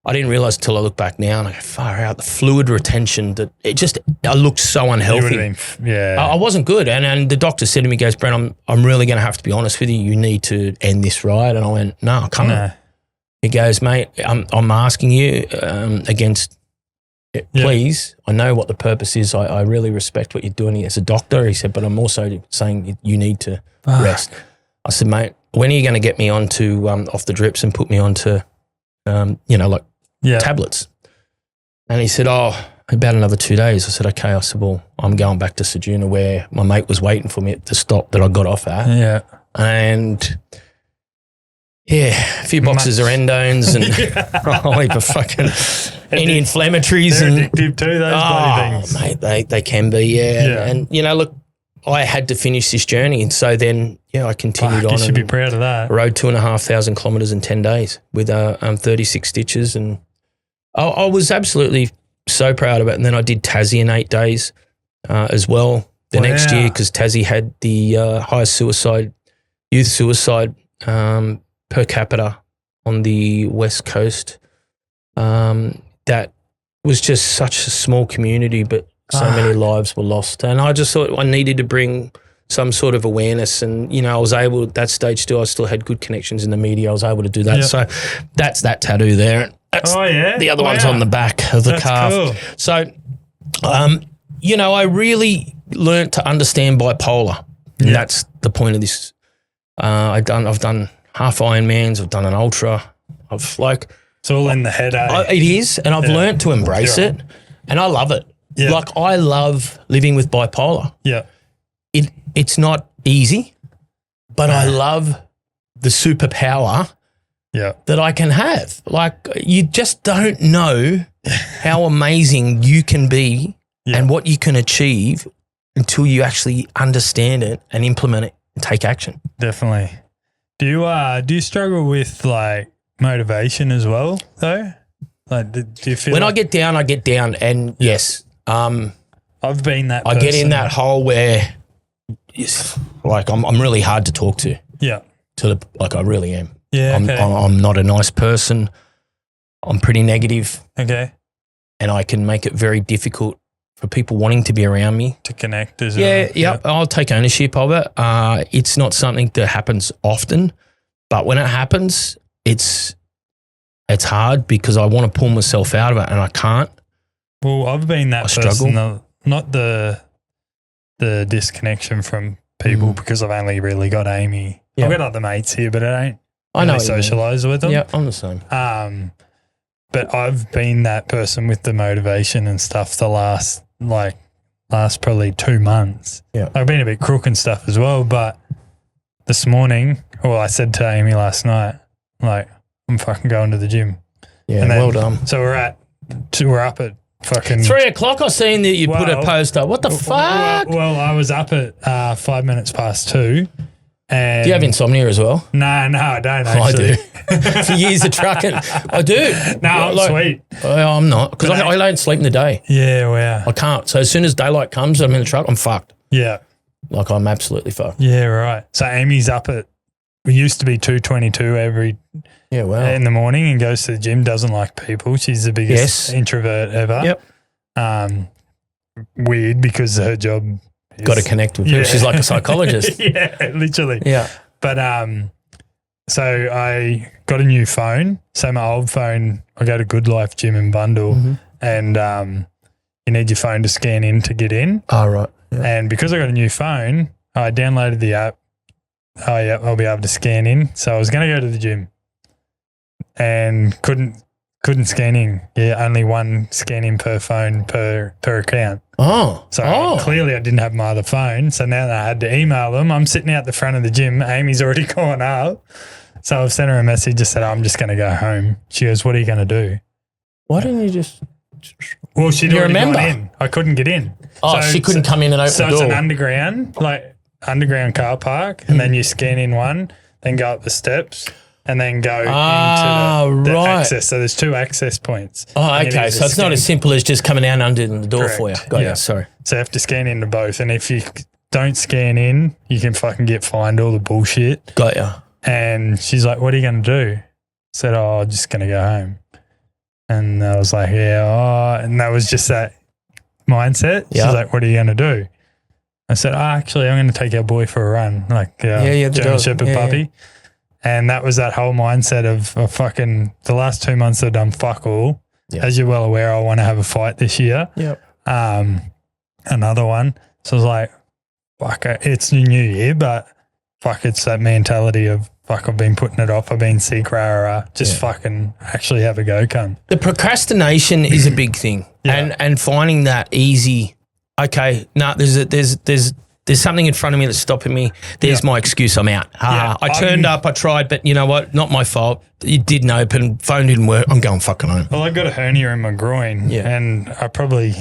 I didn't realise until I look back now, and I go, far out, the fluid retention, I looked so unhealthy. I wasn't good. And the doctor said to me, goes, Brent, I'm really going to have to be honest with you. You need to end this ride. And I went, no, I can't. No. He goes, mate, I'm asking you against, please, I know what the purpose is. I really respect what you're doing as a doctor. He said, but I'm also saying you need to rest. I said, mate, when are you going to get me onto off the drips and put me onto, tablets? And he said, about another 2 days. I said, okay. I said, well, I'm going back to Ceduna where my mate was waiting for me at the stop that I got off at. Yeah. And a few boxes of endones and a whole heap of fucking anti-inflammatories. They're and addictive too, those bloody things. Mate, they can be, And look, I had to finish this journey. And so then, I continued on. You should be proud of that. Rode 2,500 kilometres in 10 days with 36 stitches. And I was absolutely so proud of it. And then I did Tassie in 8 days as well the next year, because Tassie had the highest youth suicide per capita on the West Coast. That was just such a small community, but so many lives were lost. And I just thought I needed to bring some sort of awareness. And, I was able at that stage I still had good connections in the media. I was able to do that. Yep. So that's that tattoo there. That's the other one's on the back of the calf. Cool. So, I really learnt to understand bipolar. And that's the point of this. I've done half Ironmans. I've done an ultra. It's all in the head, eh? It is, and I've learnt to embrace it, and I love it. Yeah. Like, I love living with bipolar. Yeah. It's not easy, but I love the superpower that I can have. Like, you just don't know how amazing you can be and what you can achieve until you actually understand it and implement it and take action. Definitely. Do you struggle with like motivation as well though? Like, do you feel when I get down, and yes, I've been that. I get in that hole where, like, I'm really hard to talk to. Yeah. I really am. Yeah. I'm not a nice person. I'm pretty negative. Okay. And I can make it very difficult for people wanting to be around me. To connect as well. Yeah. I'll take ownership of it. It's not something that happens often, but when it happens, it's hard because I want to pull myself out of it and I can't. Well, I've been that person, struggle. Not the disconnection from people because I've only really got Amy. Yeah. I've got other mates here, but it ain't I know really socialise with them. Yeah, I'm the same. But I've been that person with the motivation and stuff the last probably 2 months. Yeah. I've been a bit crook and stuff as well, but this morning, I said to Amy last night, like, I'm fucking going to the gym. Yeah, And then- well done. So we're up at fucking 3 o'clock, I seen that you put a Well- post up. What the fuck? Well, I was up at 5 minutes past 2. And Do you have insomnia as well? No, I don't I actually. do. For years of trucking. I do. No, I'm sweet. I'm not. Because I don't sleep in the day. Yeah, wow. I can't. So as soon as daylight comes, I'm in the truck, I'm fucked. Yeah. Like, I'm absolutely fucked. Yeah, right. So Amy's up at, we used to be 2:22 every Yeah, wow. in the morning and goes to the gym, doesn't like people. She's the biggest Yes. introvert ever. Yep. Weird because her job is, Got to connect with her. She's like a psychologist. yeah, literally. Yeah. But so I got a new phone. So my old phone, I go to Good Life Gym in Bundle, and you need your phone to scan in to get in. Oh, right. Yeah. And because I got a new phone, I downloaded the app. Oh yeah, I'll be able to scan in. So I was going to go to the gym, and couldn't scan in. Yeah, only one scan in per phone per account. Oh. So clearly I didn't have my other phone. So now that I had to email them, I'm sitting out the front of the gym. Amy's already gone up. So I've sent her a message, just said, I'm just going to go home. She goes, what are you going to do? Why didn't you just... Well, she'd You already remember? gone in. I couldn't get in. Oh, she couldn't come in and open So the it's door. an underground car park, and then you scan in one, then go up the steps, and then go into the right. access. So there's 2 access points. Oh, And you okay. need So to it's not scan- as simple as just coming down under the door for you. Correct. Got Yeah. you. Sorry. So you have to scan into both. And if you don't scan in, you can fucking get fined all the bullshit. Got you. And she's like, what are you going to do? I said, I'm just going to go home. And I was like, and that was just that mindset. Yeah. She's like, what are you going to do? I said, actually, I'm going to take our boy for a run, like the German dog. Shepherd Yeah, puppy. And that was that whole mindset of fucking the last 2 months I've done fuck all. Yeah. As you're well aware, I want to have a fight this year. Yep. Another one. So I was like, fuck, it's the new year, but fuck, it's that mentality of fuck, I've been putting it off. I've been sick, just fucking actually have a go, cunt. The procrastination is a big thing. Yeah. And finding that easy, okay, there's something in front of me that's stopping me. There's my excuse, I'm out. Yeah, I turned up, I tried, but you know what? Not my fault. It didn't open, phone didn't work. I'm going fucking home. Well, I got a hernia in my groin, Yeah. and I probably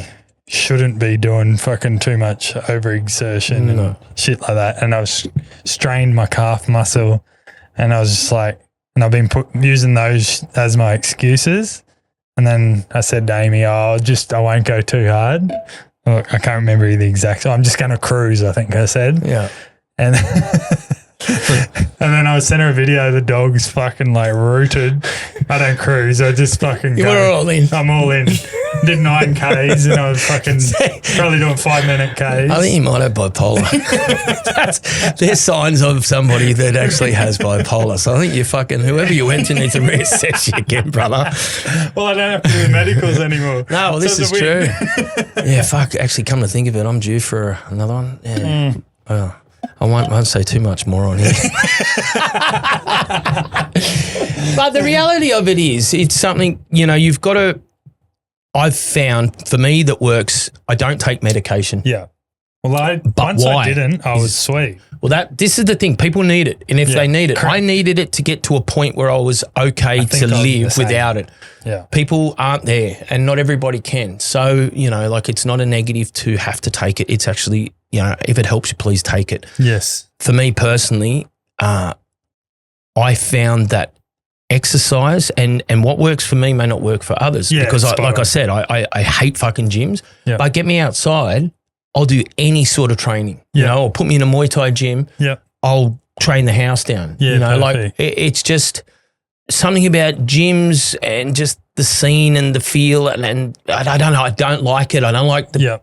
shouldn't be doing fucking too much overexertion and shit like that. And I was strained my calf muscle, and I was just like, and I've been using those as my excuses. And then I said to Amy, I won't go too hard. Well, I can't remember the exact. I'm just going to cruise, I think I said. Yeah. And and then I sent her a video of the dog's fucking like rooted. I don't cruise. I just fucking You go. were all in. I'm all in. Did 9 Ks and I was fucking probably doing 5-minute Ks. I think you might have bipolar. There's signs of somebody that actually has bipolar. So I think you fucking, whoever you went to needs to reassess you again, brother. Well, I don't have to do the medicals anymore. No, well, this So is it's a true. weird- Yeah, fuck. Actually, come to think of it, I'm due for another one. Yeah. Well, I won't say too much more on here. But the reality of it is, it's something, you've got to, I've found for me that works, I don't take medication. Yeah. Well, once why? I didn't, I was sweet. Well, this is the thing. People need it. And if they need it, correct. I needed it to get to a point where I was okay think to I was the live same. without it. Yeah. People aren't there and not everybody can. So, it's not a negative to have to take it. It's actually, if it helps you, please take it. Yes. For me personally, I found that exercise and what works for me may not work for others. Yeah, because spot like on. I said, I hate fucking gyms. Yeah. But get me outside, I'll do any sort of training. Yeah. Or put me in a Muay Thai gym. Yeah. I'll train the house down. Yeah, like perfect. it's just something about gyms and just the scene and the feel and I don't know. I don't like it. I don't like the. Yeah.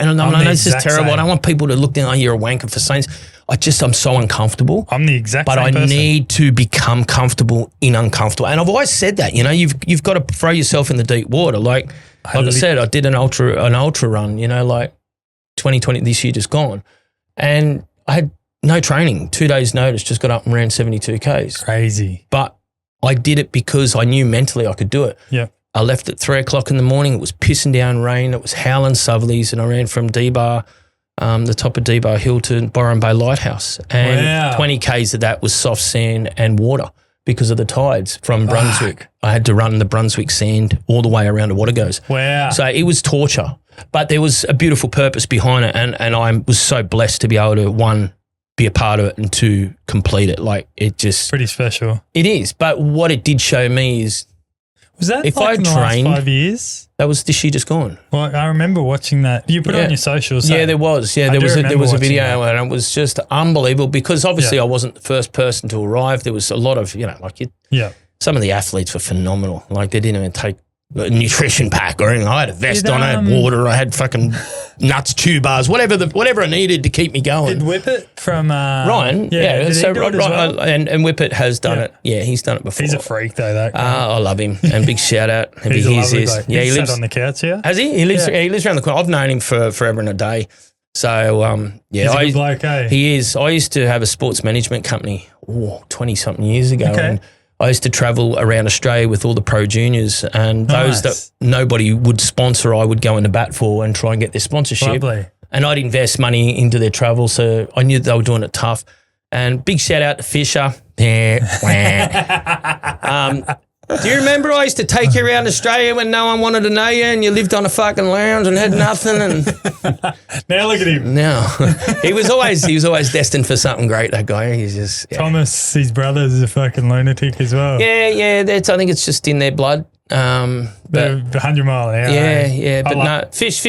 And I know the this is exact terrible. I same. don't want people to look down. Oh, you're a wanker for saying. I'm so uncomfortable. I'm the exact But same I person. need to become comfortable in uncomfortable. And I've always said that. You've got to throw yourself in the deep water. Like I said, I did an ultra run. Like 2020 this year just gone, and I had no training, 2 days notice, just got up and ran 72 Ks. Crazy. But I did it because I knew mentally I could do it. Yeah. I left at 3 o'clock in the morning. It was pissing down rain. It was howling southerlies, and I ran from D-Bar, the top of D-Bar Hill to Byron Bay Lighthouse. And 20 Ks of that was soft sand and water because of the tides from Brunswick. I had to run the Brunswick sand all the way around to Watergoes. Wow. So it was torture, but there was a beautiful purpose behind it, and I was so blessed to be able to, one, be a part of it, and two, complete it. Like, it just... Pretty special. It is, but what it did show me is... Was that if like I in the trained, last 5 years? That was this year just gone. Well, I remember watching that. You put it on your socials. Yeah, there was. Yeah, there was a video, that. and it was just unbelievable because obviously I wasn't the first person to arrive. There was a lot of, some of the athletes were phenomenal. Like, they didn't even take a nutrition pack or anything. I had a vest on, I had water, I had fucking nuts, 2 bars, whatever I needed to keep me going. Did Whippet from Ryan? Yeah. So Ryan, well? and Whippet has done it. Yeah, he's done it before. He's a freak though. That guy. I love him, and big shout out. He's a lovely bloke. Yeah, he lives sat on the couch here. Has he? He lives around the corner. I've known him for forever and a day. So he's a good bloke, eh? He is. I used to have a sports management company 20 something years ago, and I used to travel around Australia with all the pro juniors, and those that nobody would sponsor, I would go into bat for and try and get their sponsorship. Lovely. And I'd invest money into their travel, so I knew they were doing it tough. And big shout out to Fisher. Do you remember I used to take you around Australia when no one wanted to know you, and you lived on a fucking lounge and had nothing? And now look at him. No, he was always destined for something great. That guy, he's just Thomas. His brother is a fucking lunatic as well. Yeah. I think it's just in their blood. But 100 mile an hour. Yeah. But no, Fish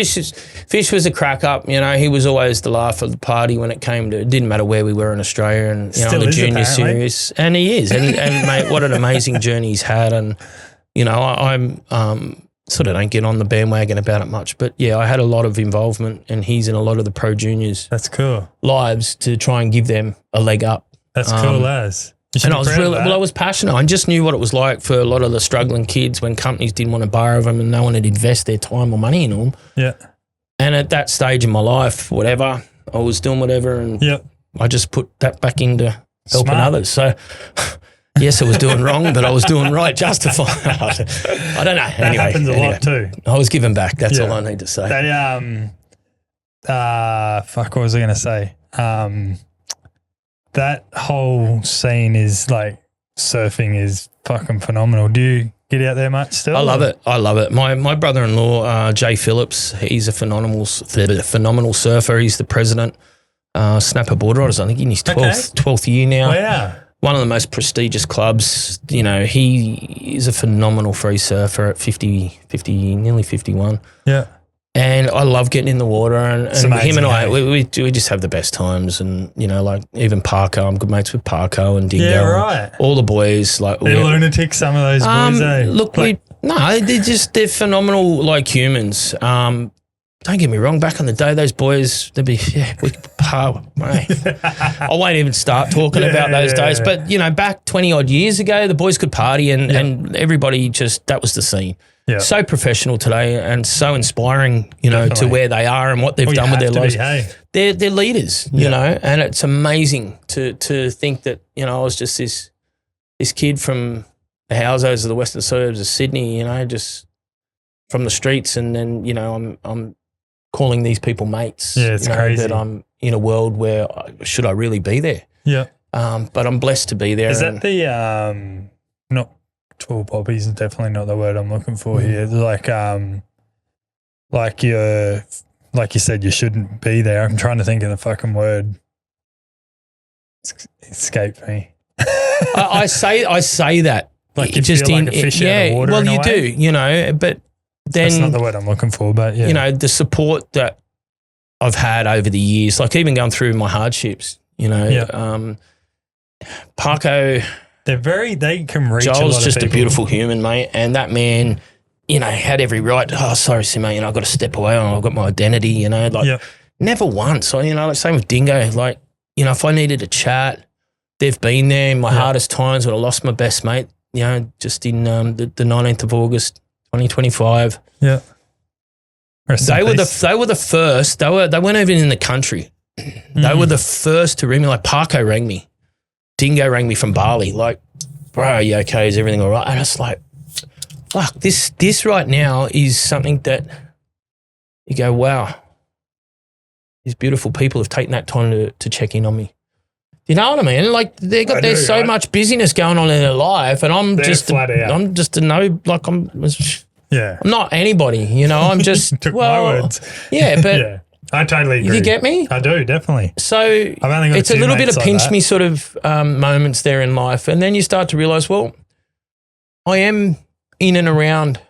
was a crack up. He was always the laugh of the party when it came to. It didn't matter where we were in Australia, and on the junior series, and he is, and mate, what an amazing journey he's had. And I'm sort of don't get on the bandwagon about it much, but yeah, I had a lot of involvement, and he's in a lot of the pro juniors. That's cool. Lives to try and give them a leg up. That's cool as. And I was passionate. I just knew what it was like for a lot of the struggling kids when companies didn't want to borrow them and no one would invest their time or money in them. Yeah. And at that stage in my life, whatever, I was doing whatever, and I just put that back into helping others. So, yes, I was doing wrong, but I was doing right, justified. I don't know. That happens a lot too. I was giving back. That's all I need to say. What was I going to say? That whole scene is like, surfing is fucking phenomenal. Do you get out there much still? I love it. My brother-in-law, Jay Phillips, he's a phenomenal surfer. He's the president, Snapper Board Riders. I think in his 12th year now. Wow. One of the most prestigious clubs. He is a phenomenal free surfer at 50, nearly 51. Yeah. And I love getting in the water, and amazing, him and I, we just have the best times. And, like even Parko, I'm good mates with Parko and Dingo. Yeah, right. All the boys. Like, they're lunatics, some of those boys, eh? Look, they're phenomenal, like humans. Don't get me wrong, back in the day, those boys, we could mate. I won't even start talking about those days. But, back 20 odd years ago, the boys could party and everybody that was the scene. Yeah. So professional today and so inspiring, to where they are and what they've done with their lives. They're leaders, and it's amazing to think that, I was just this kid from the houses of the western suburbs of Sydney, just from the streets, and then, I'm calling these people mates. Yeah, it's crazy. That I'm in a world where should I really be there? Yeah. But I'm blessed to be there. Is that the not tall poppies is definitely not the word I'm looking for here. Like you said, you shouldn't be there. I'm trying to think of the fucking word. It's escaped me. I say that. Like you just feel like a fish out of water. Well, you do, but then that's not the word I'm looking for. But yeah, the support that I've had over the years, like even going through my hardships, Parko. They can reach. Joel's just a beautiful human, mate, and that man, had every right. Oh, sorry, Simo, I've got to step away. I've got my identity, never once. Same with Dingo. If I needed a chat, they've been there in my hardest times when I lost my best mate. Just in the 19th of August, 2025. Yeah, they were the first. They weren't even in the country. They were the first to ring me. Like Parko rang me. Dingo rang me from Bali. Like, bro, are you okay? Is everything all right? And it's like, fuck, this right now is something that you go, wow, these beautiful people have taken that time to check in on me. You know what I mean? Like there's so much busyness going on in their life, and I'm just I'm not anybody, you know. I'm just Took my words. Yeah, but yeah, I totally agree. You get me? I do, definitely. So I've only got it's a little bit of like pinch that. me sort of moments there in life, and then you start to realize, well, I am in and around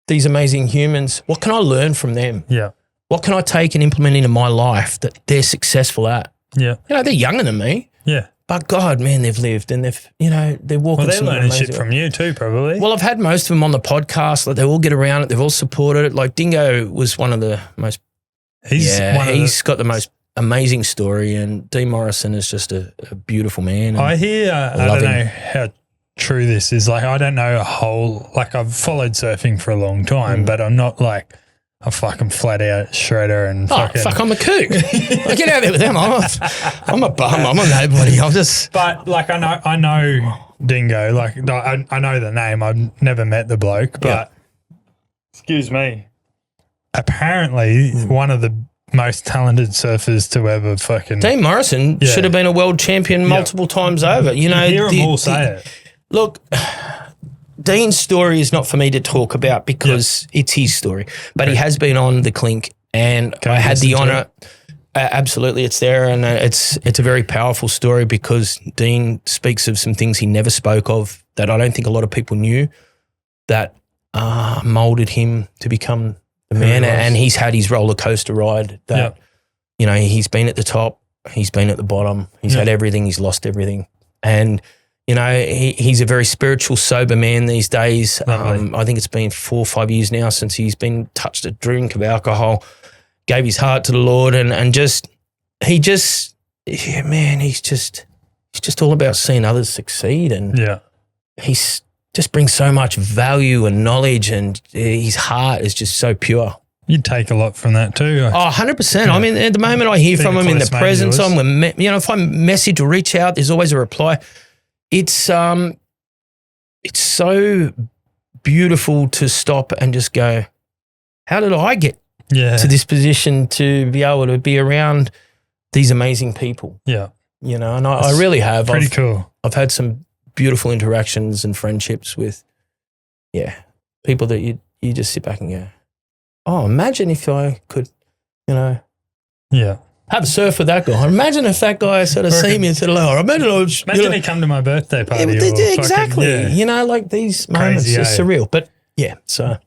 these amazing humans. What can I learn from them? Yeah. What can I take and implement into my life that they're successful at? Yeah. You know, they're younger than me. Yeah. But God, man, they've lived and they're walking. Well, they're some learning amazing shit from you too, probably. Well, I've had most of them on the podcast. Like they all get around it. They've all supported it. Like Dingo was one of the most. He's got the most amazing story, and Dean Morrison is just a beautiful man. I hear. I don't know how true this is. Like, I don't know a whole. Like, I've followed surfing for a long time, but I'm not like a fucking flat out shredder and fucking. Fuck, I'm a kook. I get out there with them. I'm a bum. I'm a nobody. I'm just. But like, I know Dingo. Like, I know the name. I've never met the bloke, but excuse me. Apparently, one of the most talented surfers to ever fucking. Dean Morrison should have been a world champion multiple times over. You know, hear them all say it. Look. Dean's story is not for me to talk about because it's his story, but he has been on the Clink, and I had the honour. Absolutely, it's there, and it's a very powerful story because Dean speaks of some things he never spoke of that I don't think a lot of people knew that moulded him to become the man, and he's had his roller coaster ride. That you know, he's been at the top, he's been at the bottom, he's had everything, he's lost everything, and. You know, he's a very spiritual, sober man these days. I think it's been 4 or 5 years now since he's been touched a drink of alcohol, gave his heart to the Lord, and he's just all about seeing others succeed, and he's just brings so much value and knowledge, and his heart is just so pure. You'd take a lot from that too. 100%. Yeah. I mean, at the moment I hear from him in the presence, if I message or reach out, there's always a reply. It's so beautiful to stop and just go, how did I get to this position to be able to be around these amazing people? Yeah. You know, and I really have. Pretty cool. I've had some beautiful interactions and friendships with, people that you just sit back and go, oh, imagine if I could, you know. Yeah. Have a surf with that guy. Imagine if that guy sort of see me and said, "Oh, imagine he come to my birthday party." Exactly. You know, like these moments are surreal. But so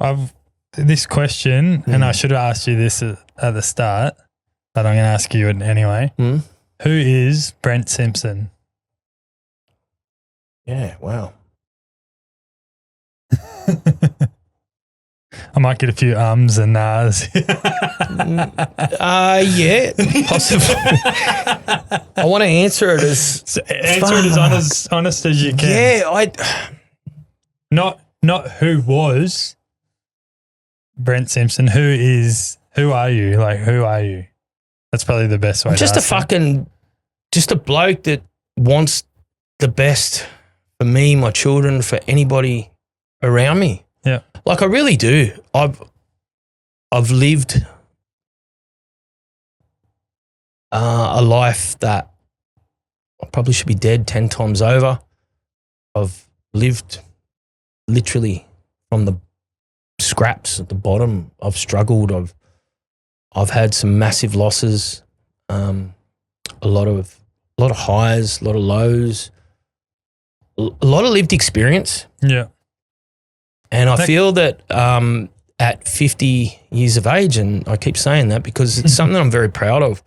I've this question, and I should have asked you this at the start, but I'm going to ask you it anyway. Who is Brent Simpson? Yeah. Wow. I might get a few ums and nahs. Yeah, possibly. I want to answer it as honest as you can. Yeah, not who was Brent Simpson. Who are you? Like, who are you? That's probably the best way. Just a bloke that wants the best for me, my children, for anybody around me. Yeah. Like I really do. I've lived a life that I probably should be dead 10 times over. I've lived literally from the scraps at the bottom. I've struggled. I've had some massive losses, a lot of highs, a lot of lows, a lot of lived experience. Yeah. And I feel that at 50 years of age, and I keep saying that because it's something I'm very proud of,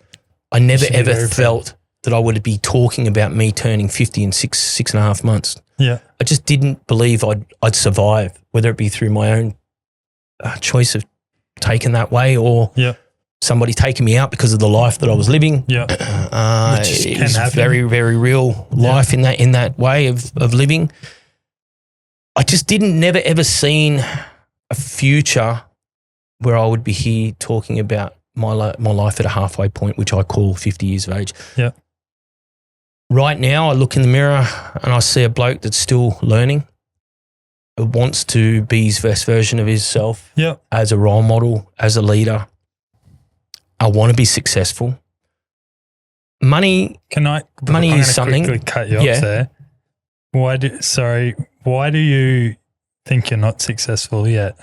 I never ever felt that I would be talking about me turning 50 in 6.5 months. Yeah. I just didn't believe I'd survive, whether it be through my own choice of taking that way or somebody taking me out because of the life that I was living. Yeah. It was very, very real life in that way of living. I just never ever seen a future where I would be here talking about my life at a halfway point, which I call 50 years of age. Yeah. Right now, I look in the mirror and I see a bloke that's still learning, who wants to be his best version of himself as a role model, as a leader. I want to be successful. Money is something. Quickly cut you off there. Why do you think you're not successful yet?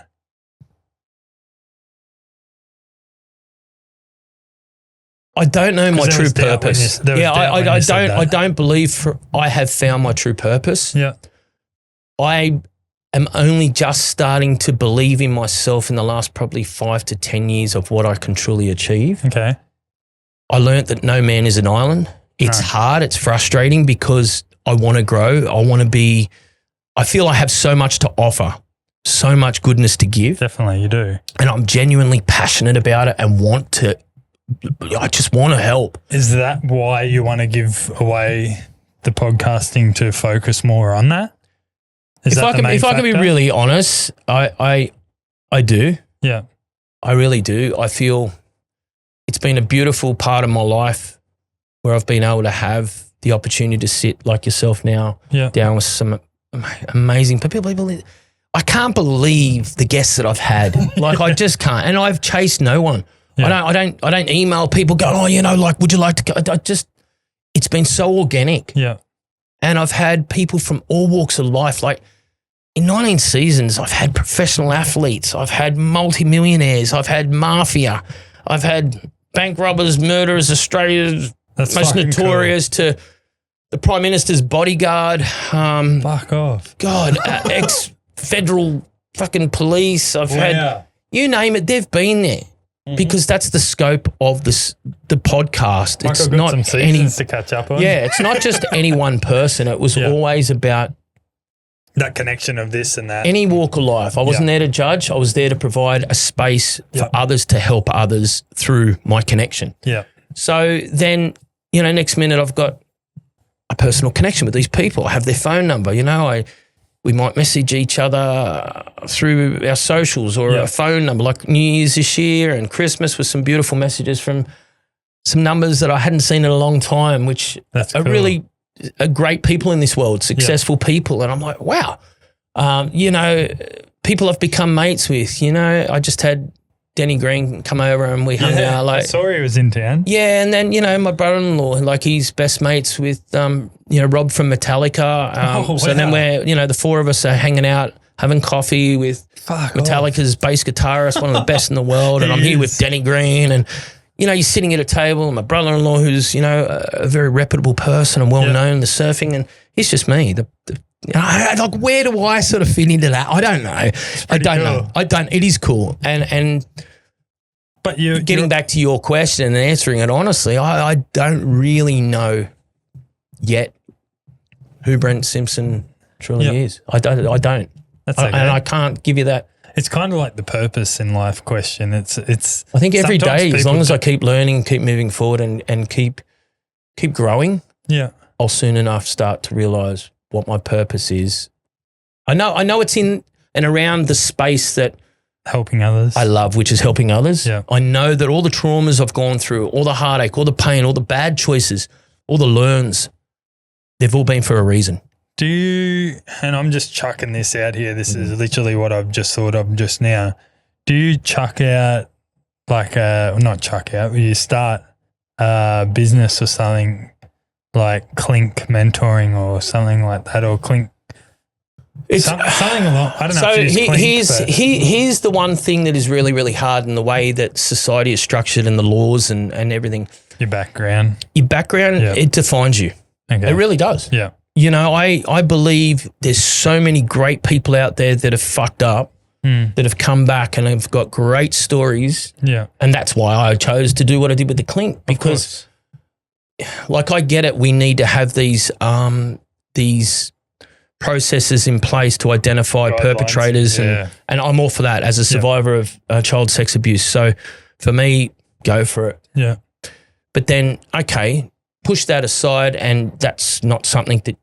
I don't know my true purpose. I don't believe I have found my true purpose. Yeah. I am only just starting to believe in myself in the last probably 5 to 10 years of what I can truly achieve. Okay. I learned that no man is an island. It's hard. It's frustrating because I want to grow. I feel I have so much to offer, so much goodness to give. Definitely, you do. And I'm genuinely passionate about it and I just want to help. Is that why you want to give away the podcasting to focus more on that? If I can be really honest, I do. Yeah. I really do. I feel it's been a beautiful part of my life where I've been able to have the opportunity to sit like yourself now down with some amazing people. I can't believe the guests that I've had. Like I just can't. And I've chased no one. Yeah. I don't email people going, would you like to go? It's been so organic. Yeah. And I've had people from all walks of life. Like in 19 seasons, I've had professional athletes. I've had multimillionaires. I've had mafia. I've had bank robbers, murderers, Australia's most notorious to the Prime Minister's bodyguard. Fuck off. God, ex-federal fucking police. I've had, you name it, they've been there. Mm-hmm. Because that's the scope of the podcast. It's not some seasons to catch up on. Yeah, it's not just any one person. It was always about that connection of this and that. Any walk of life. I wasn't there to judge. I was there to provide a space for others to help others through my connection. Yeah. So then, next minute I've got a personal connection with these people. I have their phone number. We might message each other through our socials or a phone number, like New Year's this year and Christmas, with some beautiful messages from some numbers that I hadn't seen in a long time, which are really great people in this world, successful people. And I'm like, wow, people I've become mates with. I just had Denny Green come over and we hung out. Like, I saw he was in town. Yeah, and then, my brother-in-law, like he's best mates with, Rob from Metallica. So then we're, the four of us are hanging out, having coffee with Metallica's bass guitarist, one of the best in the world. And I'm here with Denny Green and, you're sitting at a table and my brother-in-law who's, a very reputable person and well-known in the surfing, and it's just me. Like, where do I sort of fit into that? I don't know. It is cool. But getting back to your question and answering it honestly, I don't really know yet who Brent Simpson truly is. I don't. That's okay. And I can't give you that. It's kind of like the purpose in life question. It's. I think every day, as long as I keep learning, keep moving forward, and keep growing, I'll soon enough start to realize what my purpose is. I know it's in and around the space that helping others I love, which is helping others. Yeah. I know that all the traumas I've gone through, all the heartache, all the pain, all the bad choices, all the learns, they've all been for a reason. Do you, and I'm just chucking this out here, this is literally what I've just thought of just now. Do you chuck out not chuck out, but you start a business or something like Clink mentoring or something like that, or Clink? It's something along. I don't know. So here's the one thing that is really, really hard in the way that society is structured and the laws and everything. Your background, it defines you. Okay. It really does. Yeah. I believe there's so many great people out there that have fucked up, that have come back and have got great stories. Yeah. And that's why I chose to do what I did with the Clink, because I get it. We need to have these processes in place to identify perpetrators, and I'm all for that as a survivor of child sex abuse. So for me, go for it. Yeah. But then, push that aside, and that's not something that,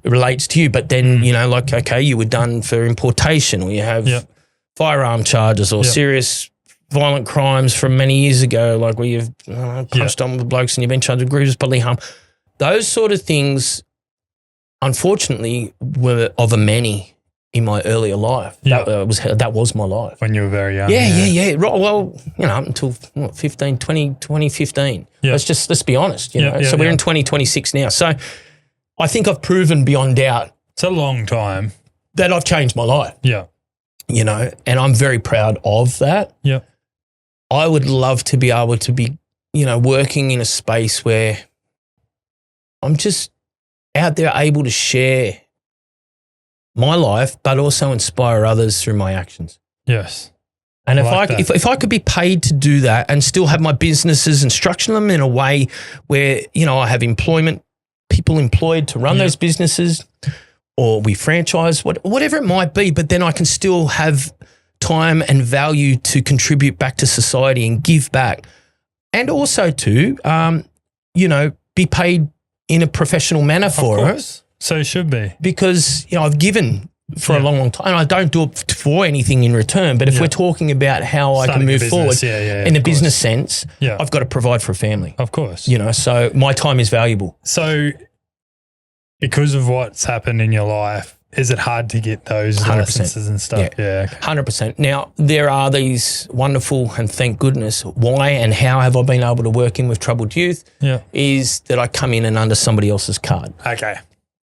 relates to you. But then, you were done for importation, or you have firearm charges or serious violent crimes from many years ago, like where you've punched on with blokes and you've been charged with grievous bodily harm. Those sort of things, unfortunately, were of a many in my earlier life. Yeah. That was my life. When you were very young. Yeah. Right, well, up until 2015. Yeah. Let's be honest, you know. Yeah, so we're in 2026 now. So I think I've proven beyond doubt It's a long time. that I've changed my life, Yeah. you know, and I'm very proud of that. Yeah. I would love to be able to be, you know, working in a space where I'm just out there able to share my life, but also inspire others through my actions. Yes. And Like that. if I could be paid to do that and still have my businesses and structure them in a way where, you know, I have people employed to run those businesses, or we franchise, whatever it might be, but then I can still have time and value to contribute back to society and give back. And also to, you know, be paid in a professional manner for it. So it should be. Because, you know, I've given for a long, long time. And I don't do it for anything in return. But if we're talking about how I can move forward in a business sense, I've got to provide for a family. Of course. You know, so my time is valuable. So because of what's happened in your life, is it hard to get those 100%. licenses and stuff? Yeah. 100%. Now, there are these wonderful, and thank goodness, why and how have I been able to work in with troubled youth is that I come in and under somebody else's card. Okay.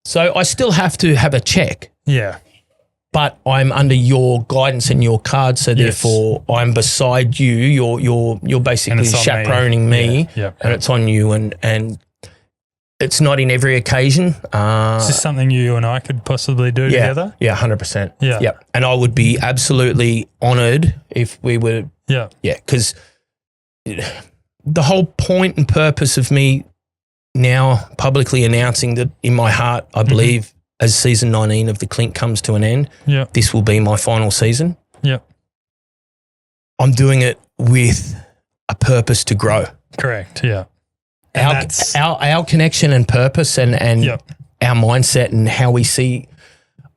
So I still have to have a check. Yeah. But I'm under your guidance and your card, so therefore I'm beside you. You're basically chaperoning me, and it's on you. And it's not in every occasion. Is this something you and I could possibly do together? Yeah, 100%. Yeah. And I would be absolutely honoured if we were. Yeah. Yeah, because the whole point and purpose of me now publicly announcing that in my heart, I believe as season 19 of the Clink comes to an end, this will be my final season. Yeah. I'm doing it with a purpose to grow. Correct. Yeah. Our connection and purpose and our mindset and how we see,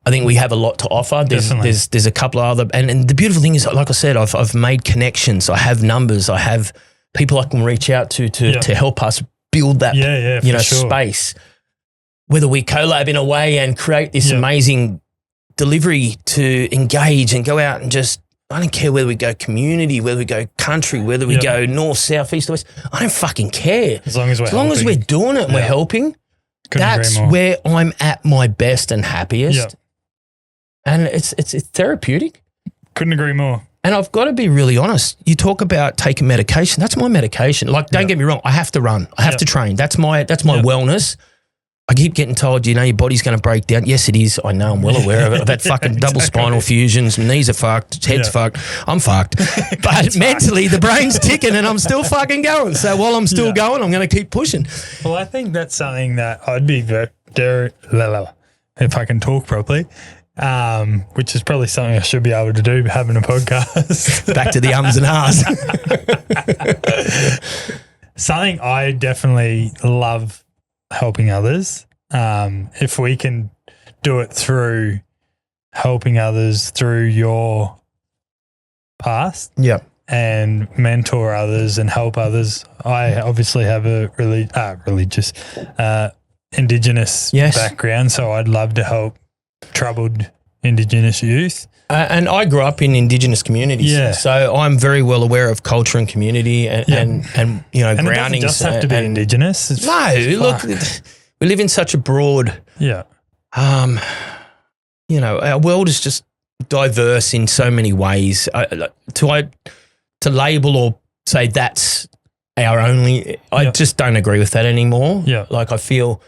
I think we have a lot to offer. There's a couple of other, and the beautiful thing is, like I said, I've made connections. I have numbers. I have people I can reach out to help us build that space. Whether we collab in a way and create this amazing delivery to engage and go out and just, I don't care whether we go community, whether we go country, whether we go north, south, east, west. I don't fucking care. As long as we're doing it and we're helping, that's where I'm at my best and happiest. And it's therapeutic. Couldn't agree more. And I've got to be really honest. You talk about taking medication. That's my medication. Like, don't get me wrong. I have to run. I have to train. That's my wellness. I keep getting told, you know, your body's going to break down. Yes, it is. I know. I'm well aware of it. I've had fucking double spinal fusions. Knees are fucked. Head's fucked. I'm fucked. But mentally, the brain's ticking and I'm still fucking going. So while I'm still going, I'm going to keep pushing. Well, I think that's something that I'd be very, if I can talk properly, which is probably something I should be able to do, having a podcast. Back to the ums and ahs. Something I definitely love helping others. If we can do it through helping others through your past and mentor others and help others. I obviously have a religious Indigenous background, so I'd love to help troubled Indigenous youth. And I grew up in Indigenous communities, so I'm very well aware of culture and community and you know, groundings. It doesn't just have to be Indigenous. Look, we live in such a broad, you know, our world is just diverse in so many ways. To label or say that's our only, I just don't agree with that anymore. Like, I feel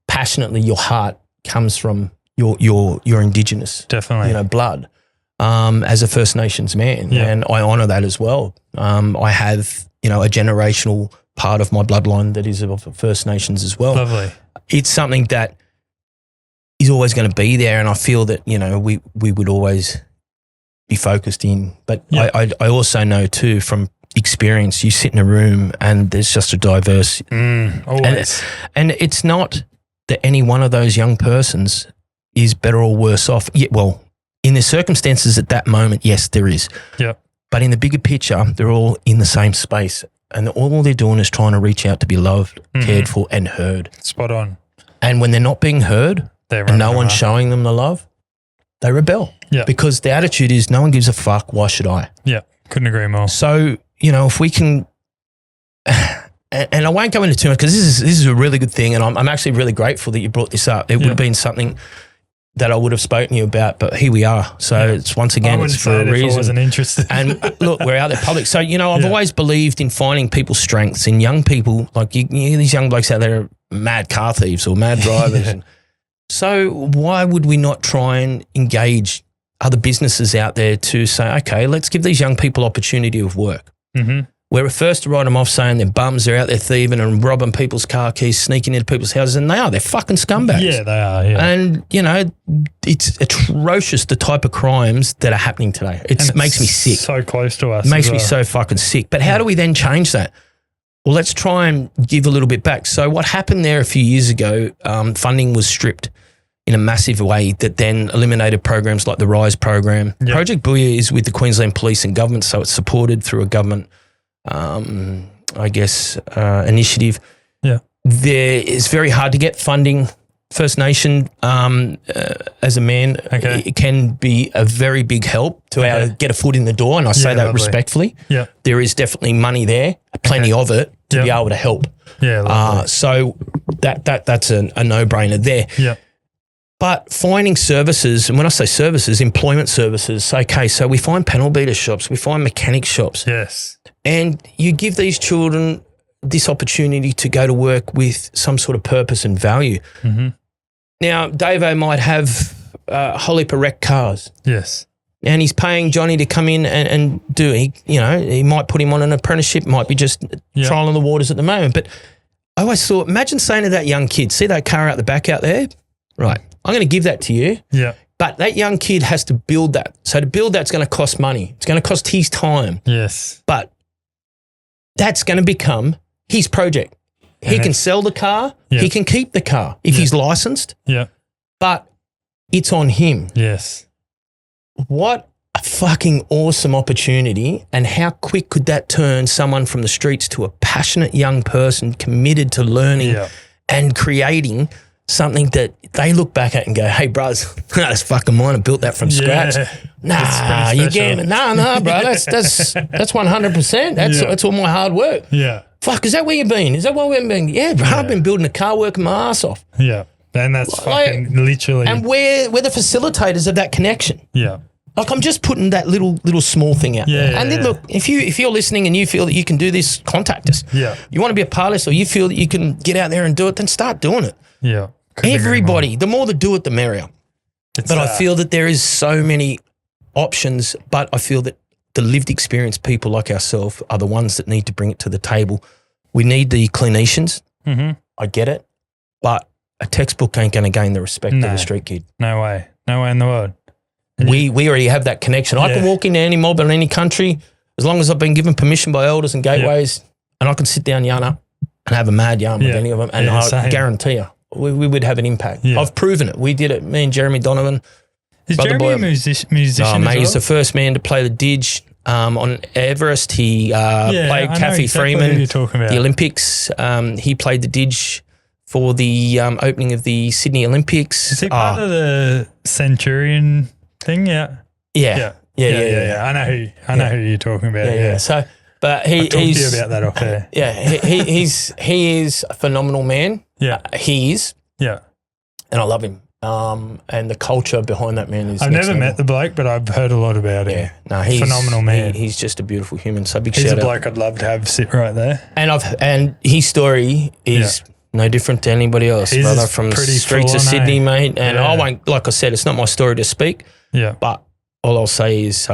passionately your heart comes from your Indigenous, definitely, you know, blood. As a First Nations man, and I honour that as well. I have, you know, a generational part of my bloodline that is of First Nations as well. Lovely. It's something that is always going to be there, and I feel that, you know, we would always be focused in. But I also know too from experience, you sit in a room and there's just a diverse, always, and it's not that any one of those young persons is better or worse off. Well, in the circumstances at that moment, yes, there is. Yeah. But in the bigger picture, they're all in the same space, and all they're doing is trying to reach out to be loved, cared for, and heard. Spot on. And when they're not being heard and no one's showing them the love, they rebel. Yeah. Because the attitude is no one gives a fuck, why should I? Yeah, couldn't agree more. So, if we can, and I won't go into too much because this is a really good thing, and I'm actually really grateful that you brought this up. It would have been something that I would have spoken to you about, but here we are. So it's once again, it's for a reason. I wasn't interested. And look, we're out there public. So, I've always believed in finding people's strengths in young people. Like you hear these young blokes out there are mad car thieves or mad drivers. So why would we not try and engage other businesses out there to say, okay, let's give these young people opportunity of work. We're first to write them off saying they're bums, they're out there thieving and robbing people's car keys, sneaking into people's houses, and they're fucking scumbags. Yeah, they are, yeah. And, it's atrocious the type of crimes that are happening today. It makes me sick. So close to us. It makes me so fucking sick. But how do we then change that? Well, let's try and give a little bit back. So what happened there a few years ago, funding was stripped in a massive way that then eliminated programs like the RISE program. Yep. Project Booyah is with the Queensland Police and government, so it's supported through a government initiative. Yeah. It's very hard to get funding. First Nation, as a man, it can be a very big help to get a foot in the door, and I say that respectfully. Yeah. There is definitely money there, plenty of it, to be able to help. Yeah. So that's a no-brainer there. Yeah. But finding services, and when I say services, employment services, okay, so we find panel beater shops, we find mechanic shops. Yes. And you give these children this opportunity to go to work with some sort of purpose and value. Now, Davo might have a whole heap of wrecked cars. Yes. And he's paying Johnny to come in and do it. He might put him on an apprenticeship, might be just trialing the waters at the moment. But I always thought, imagine saying to that young kid, see that car out the back out there? Right, I'm going to give that to you. Yeah. But that young kid has to build that. So to build that's going to cost money. It's going to cost his time. Yes. But that's going to become his project. He can sell the car. Yeah. He can keep the car if he's licensed. Yeah. But it's on him. Yes. What a fucking awesome opportunity, and how quick could that turn someone from the streets to a passionate young person committed to learning and creating something that they look back at and go, hey, bros, that's fucking mine. I built that from scratch. Nah, you're gambling. Nah, bro, that's 100%. That's all my hard work. Yeah. Fuck, is that where you've been? Is that where we've been? Yeah, bro, I've been building a car working my ass off. Yeah. And that's fucking literally. And we're the facilitators of that connection. Yeah. Like, I'm just putting that little small thing out there. And then look, if you're listening and you feel that you can do this, contact us. Yeah. You want to be a part of this, or you feel that you can get out there and do it, then start doing it. Yeah. Everybody, the more that do it, the merrier. I feel that there is so many options, but I feel that the lived experience people like ourselves are the ones that need to bring it to the table. We need the clinicians. I get it. But a textbook ain't going to gain the respect of a street kid. No way. No way in the world. We already have that connection. I can walk into any mob in any country as long as I've been given permission by elders and gateways, and I can sit down yarn up and have a mad yarn with any of them, and I guarantee you, we would have an impact. I've proven it. We did it. Me and Jeremy Donovan. Is Jeremy a musician as well? He's the first man to play the didge on Everest. He played Kathy Freeman, the Olympics. He played the didge for the opening of the Sydney Olympics. Is he part of the Centurion thing? Yeah. I know who you're talking about. Yeah. So, but he's to you about that off there. Yeah, he is a phenomenal man. Yeah, he is. Yeah, and I love him. And the culture behind that man is. I've never met the bloke, but I've heard a lot about him. Yeah, no, he's a phenomenal man. He's just a beautiful human. So big he's shout out. He's a bloke I'd love to have sit right there. And his story is. Yeah. No different to anybody else, brother, from the streets of Sydney, mate. And I won't, like I said, it's not my story to speak. Yeah. But all I'll say is,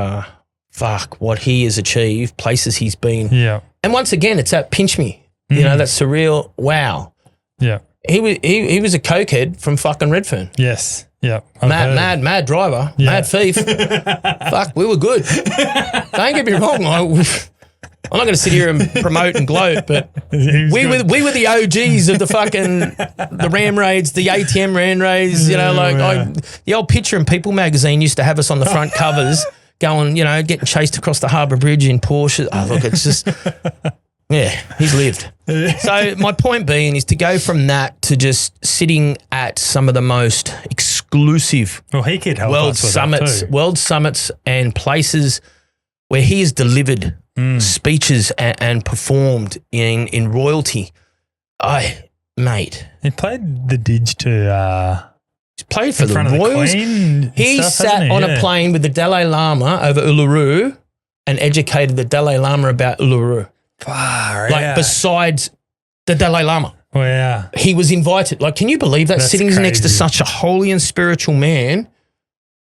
fuck, what he has achieved, places he's been. Yeah. And once again, it's that pinch me. You know, that surreal, wow. Yeah. He was a cokehead from fucking Redfern. Yes. Yeah. Mad driver, mad thief. Fuck, we were good. Don't get me wrong. I'm not going to sit here and promote and gloat, but we were the OGs of the fucking the Ram Raids, the ATM Ram Raids. You know, the old Picture in People magazine used to have us on the front covers going, getting chased across the Harbour Bridge in Porsche. Oh, look, it's just, yeah, he's lived. So my point being is to go from that to just sitting at some of the most exclusive he could help world summits and places where he has delivered speeches and performed in royalty. Mate. He played the Didge to he's played for the Royals. He sat on a plane with the Dalai Lama over Uluru and educated the Dalai Lama about Uluru. Besides the Dalai Lama. Wow. He was invited. Like, can you believe that? That's sitting crazy. Next to such a holy and spiritual man.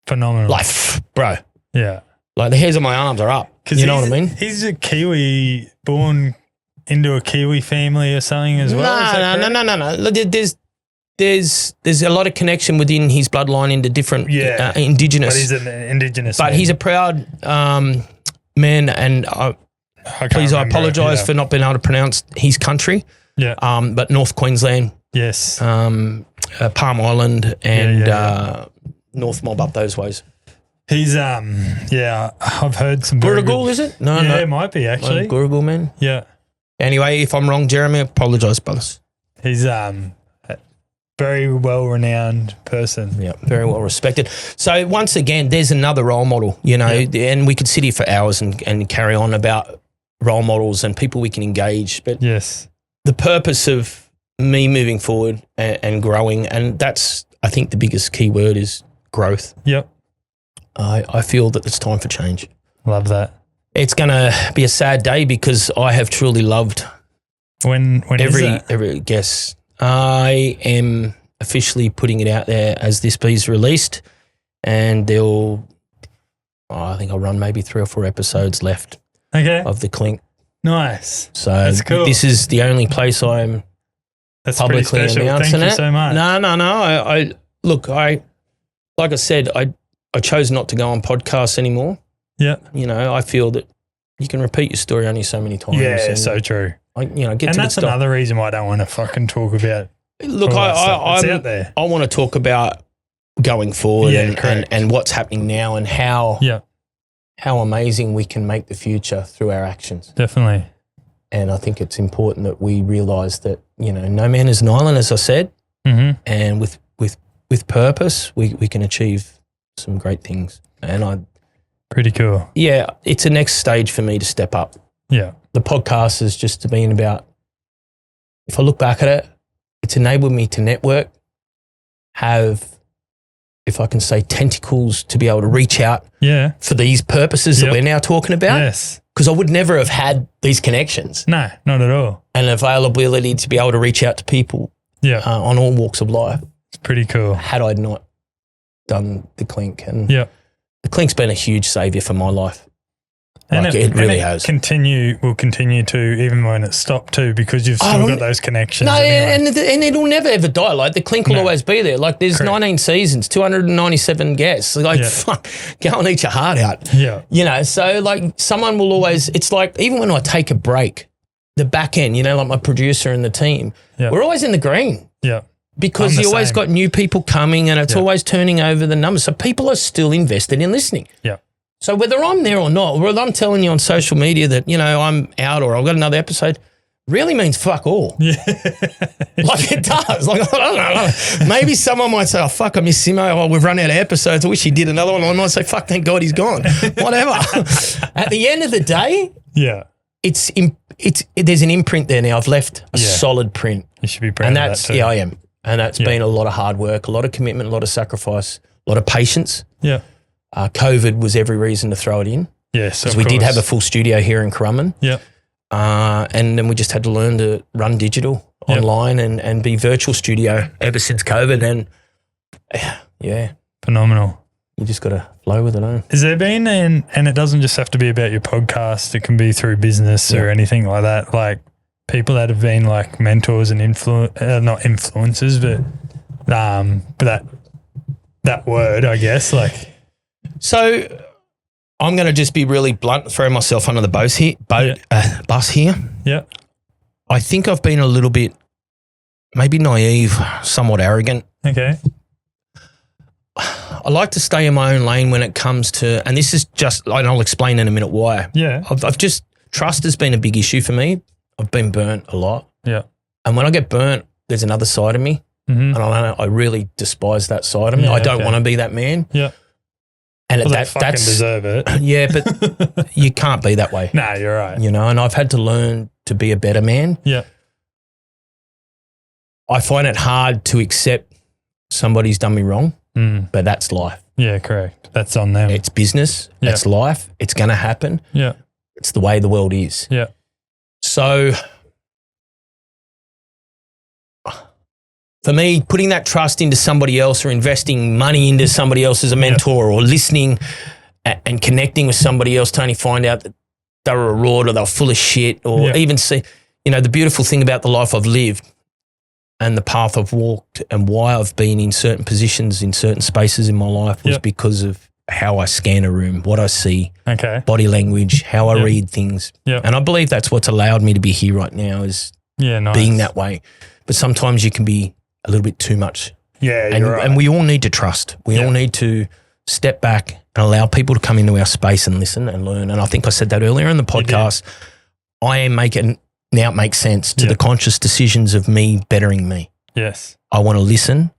Phenomenal. Like, bro. Yeah. Like, the hairs on my arms are up. You know what I mean? He's a Kiwi, born into a Kiwi family or something as well. No. There's a lot of connection within his bloodline into different indigenous. But he's an indigenous man. He's a proud man, and I apologise for not being able to pronounce his country. Yeah. But North Queensland. Yes. Palm Island and North Mob up those ways. He's I've heard some Gurugul, is it? No. It might be actually. Gurugul, man. Yeah. Anyway, if I'm wrong, Jeremy, I apologise, brothers. He's a very well-renowned person. Yeah, very well respected. So once again, there's another role model, and we could sit here for hours and carry on about role models and people we can engage. But yes, the purpose of me moving forward and growing, and that's, I think, the biggest key word is growth. Yep. I feel that it's time for change. Love that. It's going to be a sad day because I have truly loved when every guest. I am officially putting it out there as this is released, and I think I'll run maybe 3 or 4 episodes left of the Clink. Nice. So that's cool. This is the only place I'm publicly announcing Thank you so much. No. Like I said, I chose not to go on podcasts anymore. Yeah. I feel that you can repeat your story only so many times. Yeah, so true. That's another reason why I don't want to fucking talk about. Look, it's out there. I want to talk about going forward and what's happening now and how amazing we can make the future through our actions. Definitely. And I think it's important that we realise that no man is an island, as I said, and with purpose, we can achieve some great things. And pretty cool. Yeah, it's a next stage for me to step up. Yeah. The podcast is just been about, if I look back at it, it's enabled me to network, have, if I can say, tentacles to be able to reach out for these purposes that we're now talking about. Yes. Because I would never have had these connections. No, not at all. And availability to be able to reach out to people on all walks of life. It's pretty cool. Had I not done the Clink. And the Clink's been a huge saviour for my life. And it really has. Will continue to, even when it's stopped too, because you've still got those connections. No, anyway. and it'll never ever die. Like the Clink will always be there. Like there's 19 seasons, 297 guests. Like fuck, go and eat your heart out. Yeah. So like someone will always, it's like even when I take a break, the back end, like my producer and the team, we're always in the green. Yeah. Because you always got new people coming and it's always turning over the numbers. So people are still invested in listening. Yeah. So whether I'm there or not, whether I'm telling you on social media that, I'm out or I've got another episode, really means fuck all. Yeah. Like it does. Like, I don't know. Maybe someone might say, oh, fuck, I miss Simo. Oh, we've run out of episodes. I wish he did another one. I might say, fuck, thank God he's gone. Whatever. At the end of the day, there's an imprint there now. I've left a solid print. You should be proud of that too. I am. And that's been a lot of hard work, a lot of commitment, a lot of sacrifice, a lot of patience. Yeah. COVID was every reason to throw it in. Yes, because we did have a full studio here in Currumbin. Yeah. And then we just had to learn to run digital online and be virtual studio ever since COVID. And phenomenal. You just got to flow with it, eh? Has there been, and it doesn't just have to be about your podcast, it can be through business or anything like that, like people that have been like mentors and not influencers, but that word, I guess, like. So I'm going to just be really blunt, throw myself under the bus here. Yeah. I think I've been a little bit maybe naive, somewhat arrogant. Okay. I like to stay in my own lane when it comes to, and this is just, and I'll explain in a minute why. Yeah. I've just, trust has been a big issue for me. I've been burnt a lot. Yeah. And when I get burnt, there's another side of me. Mm-hmm. And I really despise that side of me. Yeah, I don't okay. want to be that man. Yeah. And Well, that's deserve it. Yeah, but you can't be that way. No, you're right. You know, and I've had to learn to be a better man. Yeah. I find it hard to accept somebody's done me wrong, but that's life. Yeah, correct. That's on them. It's business. Yeah. It's life. It's going to happen. Yeah. It's the way the world is. Yeah. So for me, putting that trust into somebody else or investing money into somebody else as a mentor or listening and connecting with somebody else to only find out that they were a raud or they were full of shit or even see, you know, the beautiful thing about the life I've lived and the path I've walked and why I've been in certain positions in certain spaces in my life was because of how I scan a room, what I see, body language, how I read things. Yeah. And I believe that's what's allowed me to be here right now is being that way. But sometimes you can be a little bit too much. Yeah, and we all need to trust. We all need to step back and allow people to come into our space and listen and learn. And I think I said that earlier in the podcast. I am making now it makes sense to the conscious decisions of me bettering me. Yes. I want to listen.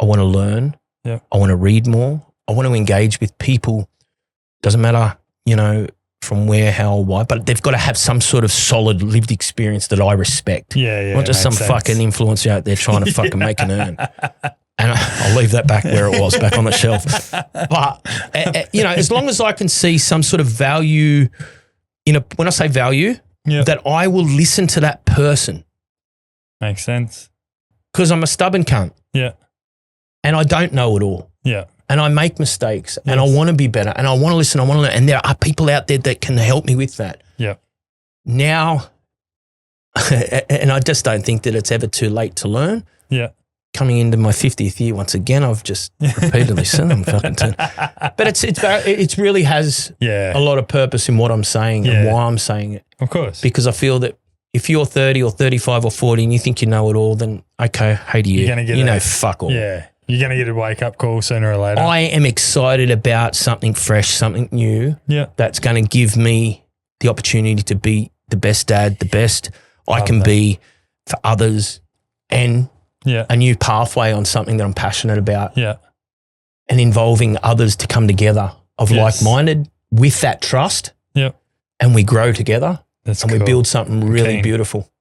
I want to learn. Yeah. I want to read more. I want to engage with people. Doesn't matter, you know, from where, how, or why, but they've got to have some sort of solid lived experience that I respect. Yeah. Not just some fucking influencer out there trying to fucking make an earn. And I'll leave that back where it was, back on the shelf. But, you know, as long as I can see some sort of value when I say value, that I will listen to that person. Makes sense. Because I'm a stubborn cunt. Yeah. And I don't know it all. Yeah. And I make mistakes and I want to be better and I want to listen, I want to learn. And there are people out there that can help me with that. Yeah. Now, and I just don't think that it's ever too late to learn. Yeah. Coming into my 50th year once again, I've just repeatedly said I'm fucking turned. But it really has a lot of purpose in what I'm saying and why I'm saying it. Of course. Because I feel that if you're 30 or 35 or 40 and you think you know it all, then okay, hey to you. You're gonna get you know fuck all. Yeah. You're going to get a wake-up call sooner or later. I am excited about something fresh, something new that's going to give me the opportunity to be the best dad, the best I can be for others and a new pathway on something that I'm passionate about and involving others to come together of like-minded with that trust and we grow together and we build something really beautiful.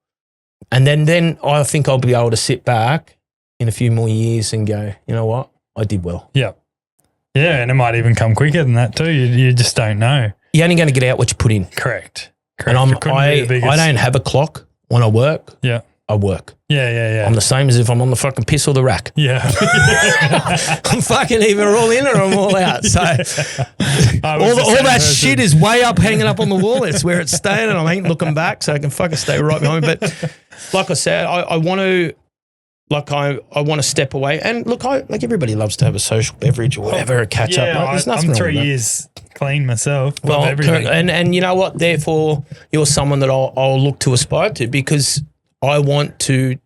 And then I think I'll be able to sit back in a few more years and go, you know what? I did well. Yeah. Yeah, and it might even come quicker than that too. You just don't know. You're only going to get out what you put in. Correct. And I don't have a clock when I work. Yeah. I work. Yeah. I'm the same as if I'm on the fucking piss or the rack. Yeah. I'm fucking either all in or I'm all out. So all that shit is way up, hanging up on the wall. It's where it's staying and I ain't looking back so I can fucking stay right behind me. But like I said, I want to, I want to step away. And look, like everybody loves to have a social beverage or whatever, a catch up. Like, there's nothing I'm wrong 3 with years clean myself. well, and you know what? Therefore, you're someone that I'll look to aspire to because I want to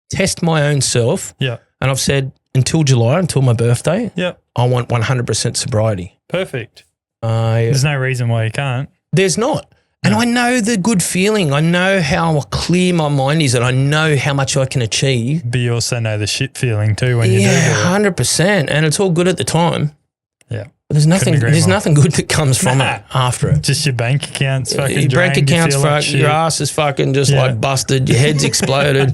test my own self. Yeah. And I've said until July, until my birthday, I want 100% sobriety. Perfect. There's no reason why you can't. There's not. And I know the good feeling. I know how clear my mind is and I know how much I can achieve. But you also know the shit feeling too when you do it. Yeah, 100%. And it's all good at the time. Yeah. But there's nothing good that comes from it after it. Just your bank account's fucking your drained. bank account's like your ass is fucking just like busted. Your head's exploded.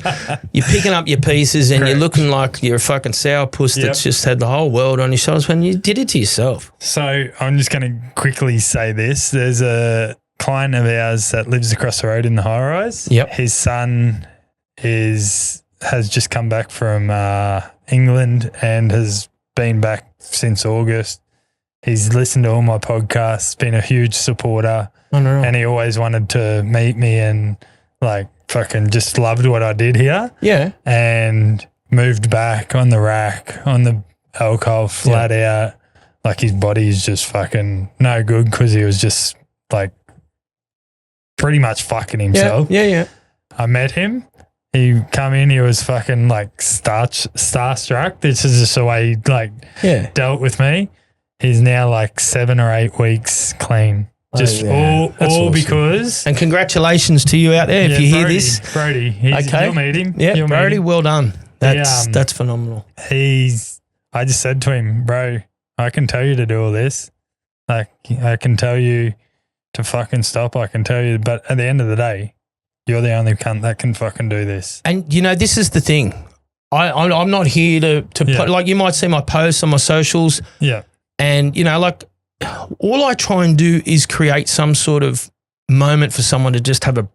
You're picking up your pieces and you're looking like you're a fucking sourpuss that's just had the whole world on your shoulders when you did it to yourself. So I'm just going to quickly say this. There's a client of ours that lives across the road in the high rise. Yep. His son has just come back from England and has been back since August. He's listened to all my podcasts, been a huge supporter, and he always wanted to meet me and like fucking just loved what I did here. Yeah. And moved back on the rack, on the alcohol, flat out. Like his body is just fucking no good because he was just like pretty much fucking himself. Yeah. I met him. he come in, he was fucking like starstruck. This is just the way he like dealt with me. He's now like 7 or 8 weeks clean. Just all awesome. Because. And congratulations to you out there if you hear this. Brody, you'll meet him. Yeah, Brody, well done. That's phenomenal. I just said to him, bro, I can tell you to do all this. Like, I can tell you to fucking stop. I can tell you, but at the end of the day, you're the only cunt that can fucking do this. And, this is the thing. I'm not here to put, like, you might see my posts on my socials. Yeah. And, like, all I try and do is create some sort of moment for someone to just have a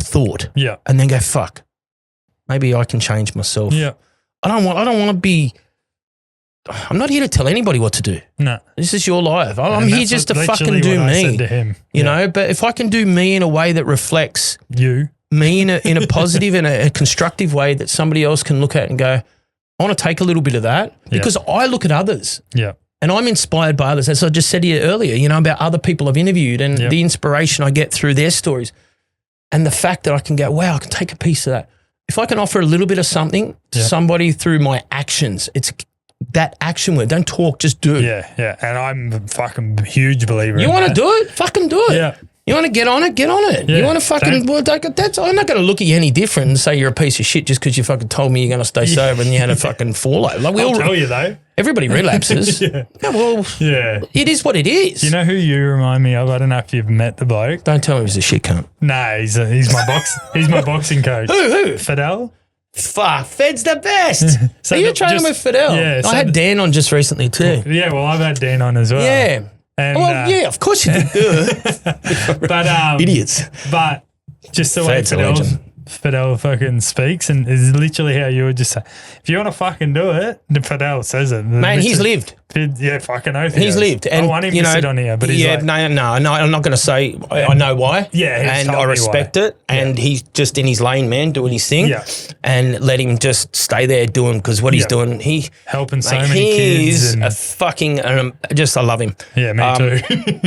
thought. Yeah. And then go, fuck, maybe I can change myself. Yeah. I don't want to be, I'm not here to tell anybody what to do. No. This is your life. I'm here just to fucking do what me. I said to him. You know, but if I can do me in a way that reflects me in a positive and a constructive way that somebody else can look at and go, I want to take a little bit of that because I look at others. Yeah. And I'm inspired by others. As I just said to you earlier, about other people I've interviewed and the inspiration I get through their stories and the fact that I can go, wow, I can take a piece of that. If I can offer a little bit of something to somebody through my actions, it's that action word. Don't talk, just do. Yeah. And I'm a fucking huge believer You want to do it? Fucking do it. Yeah. You want to get on it? Get on it. Yeah. You want to fucking, I'm not going to look at you any different and say you're a piece of shit just because you fucking told me you're going to stay sober and you had a fucking fallout. Like I'll tell you though. Everybody relapses. It is what it is. You know who you remind me of? I don't know if you've met the bloke. Don't tell me he's a shit cunt. Nah, he's my boxing coach. Who? Fidel. Fuck, Fed's the best. So are you training with Fidel? Yeah. I had Dan on just recently too. Yeah, well, I've had Dan on as well. Yeah. And, of course you did. But idiots. But just the Fed's way Fidel fucking speaks and is literally how you would just say, if you want to fucking do it, then Fidel says it. Man, he's lived. Yeah, fucking oath. He's lived. And I want him to sit on here, but he's like, no, I'm not going to say, I know why. Yeah, and I respect it. And he's just in his lane, man, doing his thing. Yeah. And let him just stay there doing, because what he's doing, helping so many kids. He's a fucking, I love him. Yeah, me too.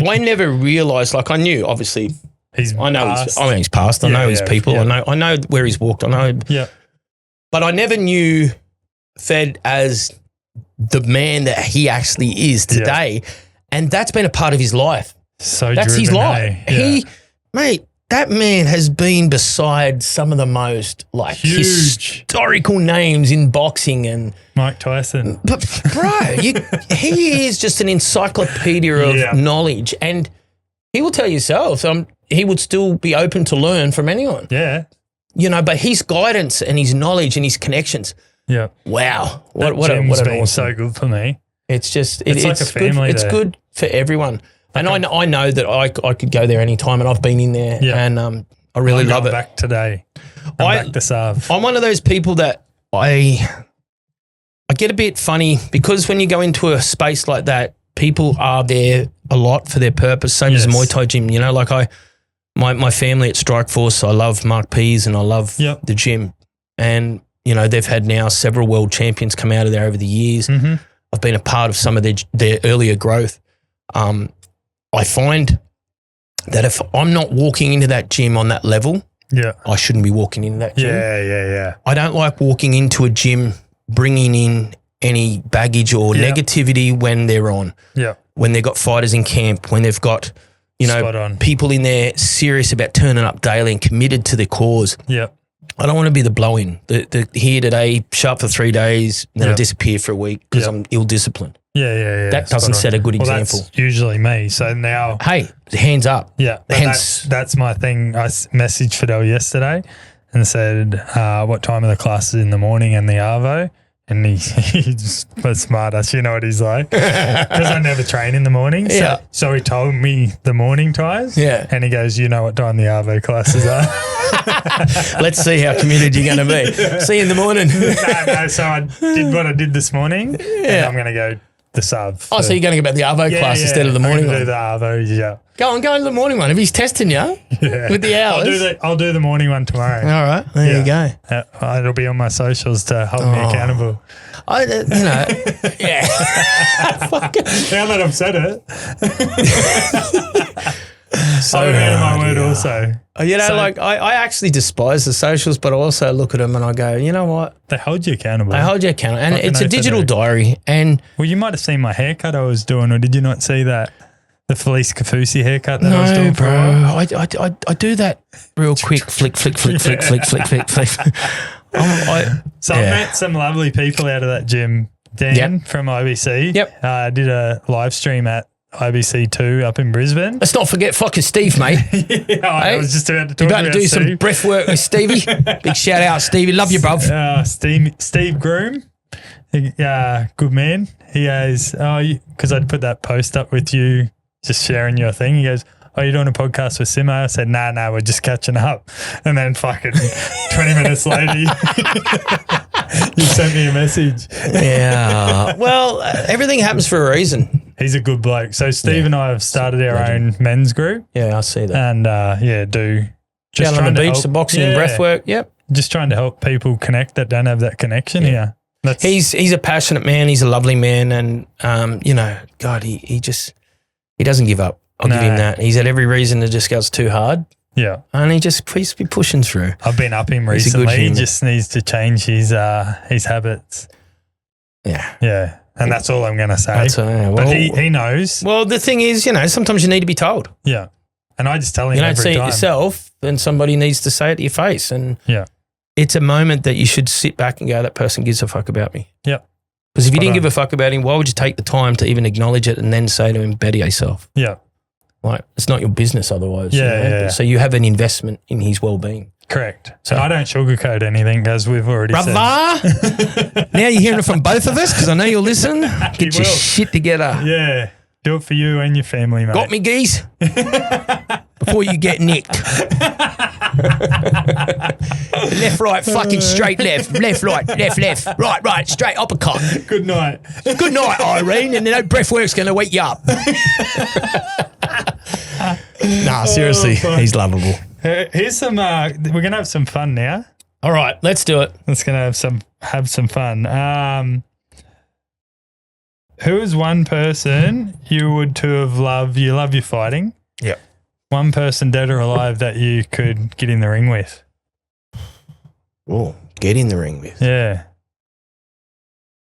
I never realised, like I knew, obviously, he's passed. I know his people. Yeah. I know where he's walked. I know. Yeah. But I never knew Fed as the man that he actually is today. Yeah. And that's been a part of his life. That's his life. Yeah. Mate, that man has been beside some of the most historical names in boxing and Mike Tyson. But bro, he is just an encyclopedia of knowledge, and he will tell you himself. He would still be open to learn from anyone. Yeah. But his guidance and his knowledge and his connections. Yeah. Wow. What an awesome. So good for me. It's just, it's like a family. It's good for everyone. And I know that I could go there anytime, and I've been in there and I really love it. Back today. I'm back to serve. I'm one of those people that I get a bit funny because when you go into a space like that, people are there a lot for their purpose, same as a Muay Thai gym. Like my family at Strikeforce, I love Mark Pease and I love the gym. And, they've had now several world champions come out of there over the years. Mm-hmm. I've been a part of some of their earlier growth. I find that if I'm not walking into that gym on that level, I shouldn't be walking into that gym. Yeah. I don't like walking into a gym bringing in any baggage or negativity when they're on. Yeah. When they've got fighters in camp, when they've got, people in there serious about turning up daily and committed to their cause. Yeah. I don't want to be the blow-in. The here today, sharp for 3 days, then I disappear for a week because I'm ill-disciplined. Yeah. That doesn't set a good example. That's usually me. So now... Hey, hands up. Yeah. That's my thing. I messaged Fidel yesterday and said, what time are the classes in the morning and the Arvo? And he just was smart ass, you know what he's like. Because I never train in the morning. So he told me the morning times. Yeah. And he goes, you know what time the Arvo classes are? Let's see how committed you're going to be. See you in the morning. No. So I did what I did this morning. And I'm going to go the sub. So you're going to go about the Arvo class instead of the morning one? I'm going to do the Arvo, Go into the morning one. If he's testing you with the hours. I'll do the morning one tomorrow. All right. There you go. It'll be on my socials to hold me accountable. Now that I've said it. So I'm a man of my hard, word yeah. also. You know, So- like I actually despise the socials, but I also look at them and I go, you know what? They hold you accountable. I hold you accountable. And Fucking it's a oath they digital do. diary. And Well, you might have seen my haircut I was doing, or did you not see that? The Felice Kafusi haircut that I was no, doing for a while? bro, I do that real quick. Flick. So I met some lovely people out of that gym. Dan from IBC. Yep. Did a live stream at IBC 2 up in Brisbane. Let's not forget fucking Steve, mate. I was just about to talk You're about to about do some Steve. breath work with Stevie. Big shout out, Stevie. Love you, bruv. Steve Groom. Good man. He goes, because I'd put that post up with you, just sharing your thing. He goes, you're doing a podcast with Simo? I said, nah, we're just catching up. And then fucking 20 minutes later, you sent me a message. Yeah. Well, everything happens for a reason. He's a good bloke. So Steve and I have started our own men's group. Yeah, I see that. And do just Down on trying the to beach, help, the boxing and breath work. Yep. just trying to help people connect that don't have that connection here. He's a passionate man. He's a lovely man, and God, he doesn't give up. I'll give him that. He's had every reason to just go, it's too hard. Yeah, and he just please be pushing through. I've been up him recently. He just needs to change his habits. Yeah, and that's all I'm going to say. But he knows. Well, the thing is, sometimes you need to be told. Yeah, and I just tell him you don't every see time. it yourself, then somebody needs to say it to your face, and it's a moment that you should sit back and go, that person gives a fuck about me. Yeah. Because if you didn't give a fuck about him, why would you take the time to even acknowledge it and then say to him, better yourself? Yeah. Like, it's not your business otherwise. Yeah. So you have an investment in his well-being. Correct. So I don't sugarcoat anything, as we've already said. Now you're hearing it from both of us because I know you'll listen. Get your shit together. Yeah. Do it for you and your family, mate. Got me, geese? Before you get nicked. Left, right, fucking straight, left, right, left, right, straight, uppercut. Good night. Good night, Irene. And breath work's going to wake you up. Nah, seriously, he's lovable. Here's some. We're gonna have some fun now. All right, let's do it. Let's gonna have some fun. Who is one person you would to have loved? You love your fighting. Yeah. One person, dead or alive, that you could get in the ring with. Oh, get in the ring with. Yeah.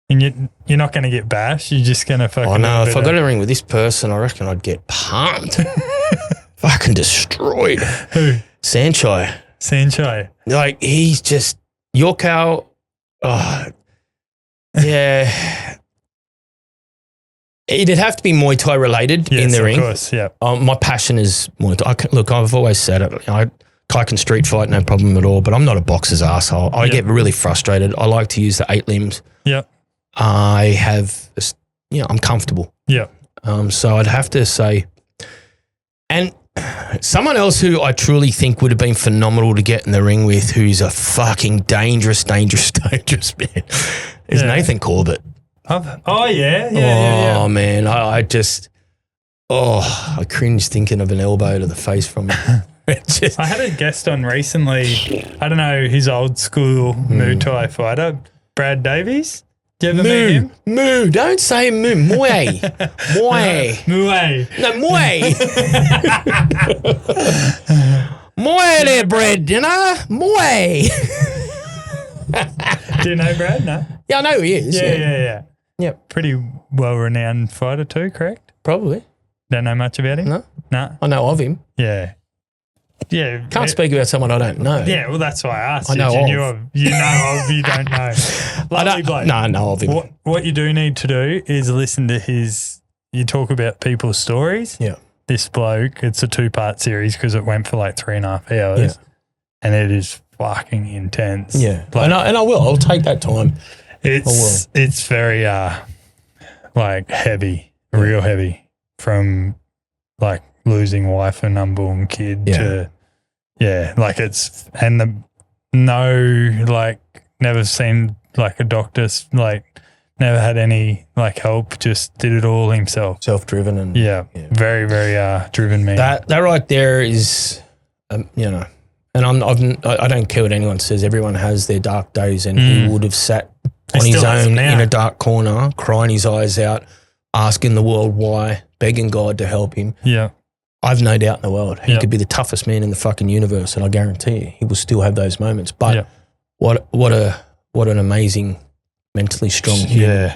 And you're not going to get bashed. You're just going to fucking. Oh no! If I got in the ring with this person, I reckon I'd get pumped. Fucking destroyed. Who? Sancho. Like, he's just Yorko. Oh, yeah. It'd have to be Muay Thai related in the ring. Of course, yeah. My passion is Muay Thai. Look, I've always said it. I can street fight, no problem at all, but I'm not a boxer's asshole. I get really frustrated. I like to use the 8 limbs. Yeah. I have, I'm comfortable. Yeah. So I'd have to say, and someone else who I truly think would have been phenomenal to get in the ring with, who's a fucking dangerous man, is Nathan Corbett. Oh, yeah. Oh, man. I cringe thinking of an elbow to the face from him. I had a guest on recently. I don't know, his old school Muay Thai fighter, Brad Davies. Did you ever meet him? Moo. Don't say moo. Muay. Muay. No, Muay. Muay there, Brad, Muay. Do you know Brad? No? Yeah, I know who he is. Yeah. Yep. Pretty well-renowned fighter too, correct? Probably. Don't know much about him? No. I know of him. Yeah. Yeah. Can't speak about someone I don't know. Yeah, well, that's why I asked. I know you don't know. Lovely bloke. No, I know of him. What you do need to do is listen to you talk about people's stories. Yeah. This bloke, it's a 2-part series because it went for like 3.5 hours. Yeah. And it is fucking intense. Yeah. And I will. I'll take that time. It's very heavy, real heavy, from like losing wife and unborn kid to never seen like a doctor, never had any help, just did it all himself. Self-driven and very, very driven man. That right there is, and I don't care what anyone says. Everyone has their dark days, and he would have sat on his own in a dark corner, crying his eyes out, asking the world why, begging God to help him. Yeah. I've no doubt in the world. He Yep. could be the toughest man in the fucking universe, and I guarantee you he will still have those moments. But Yep. what an amazing, mentally strong human.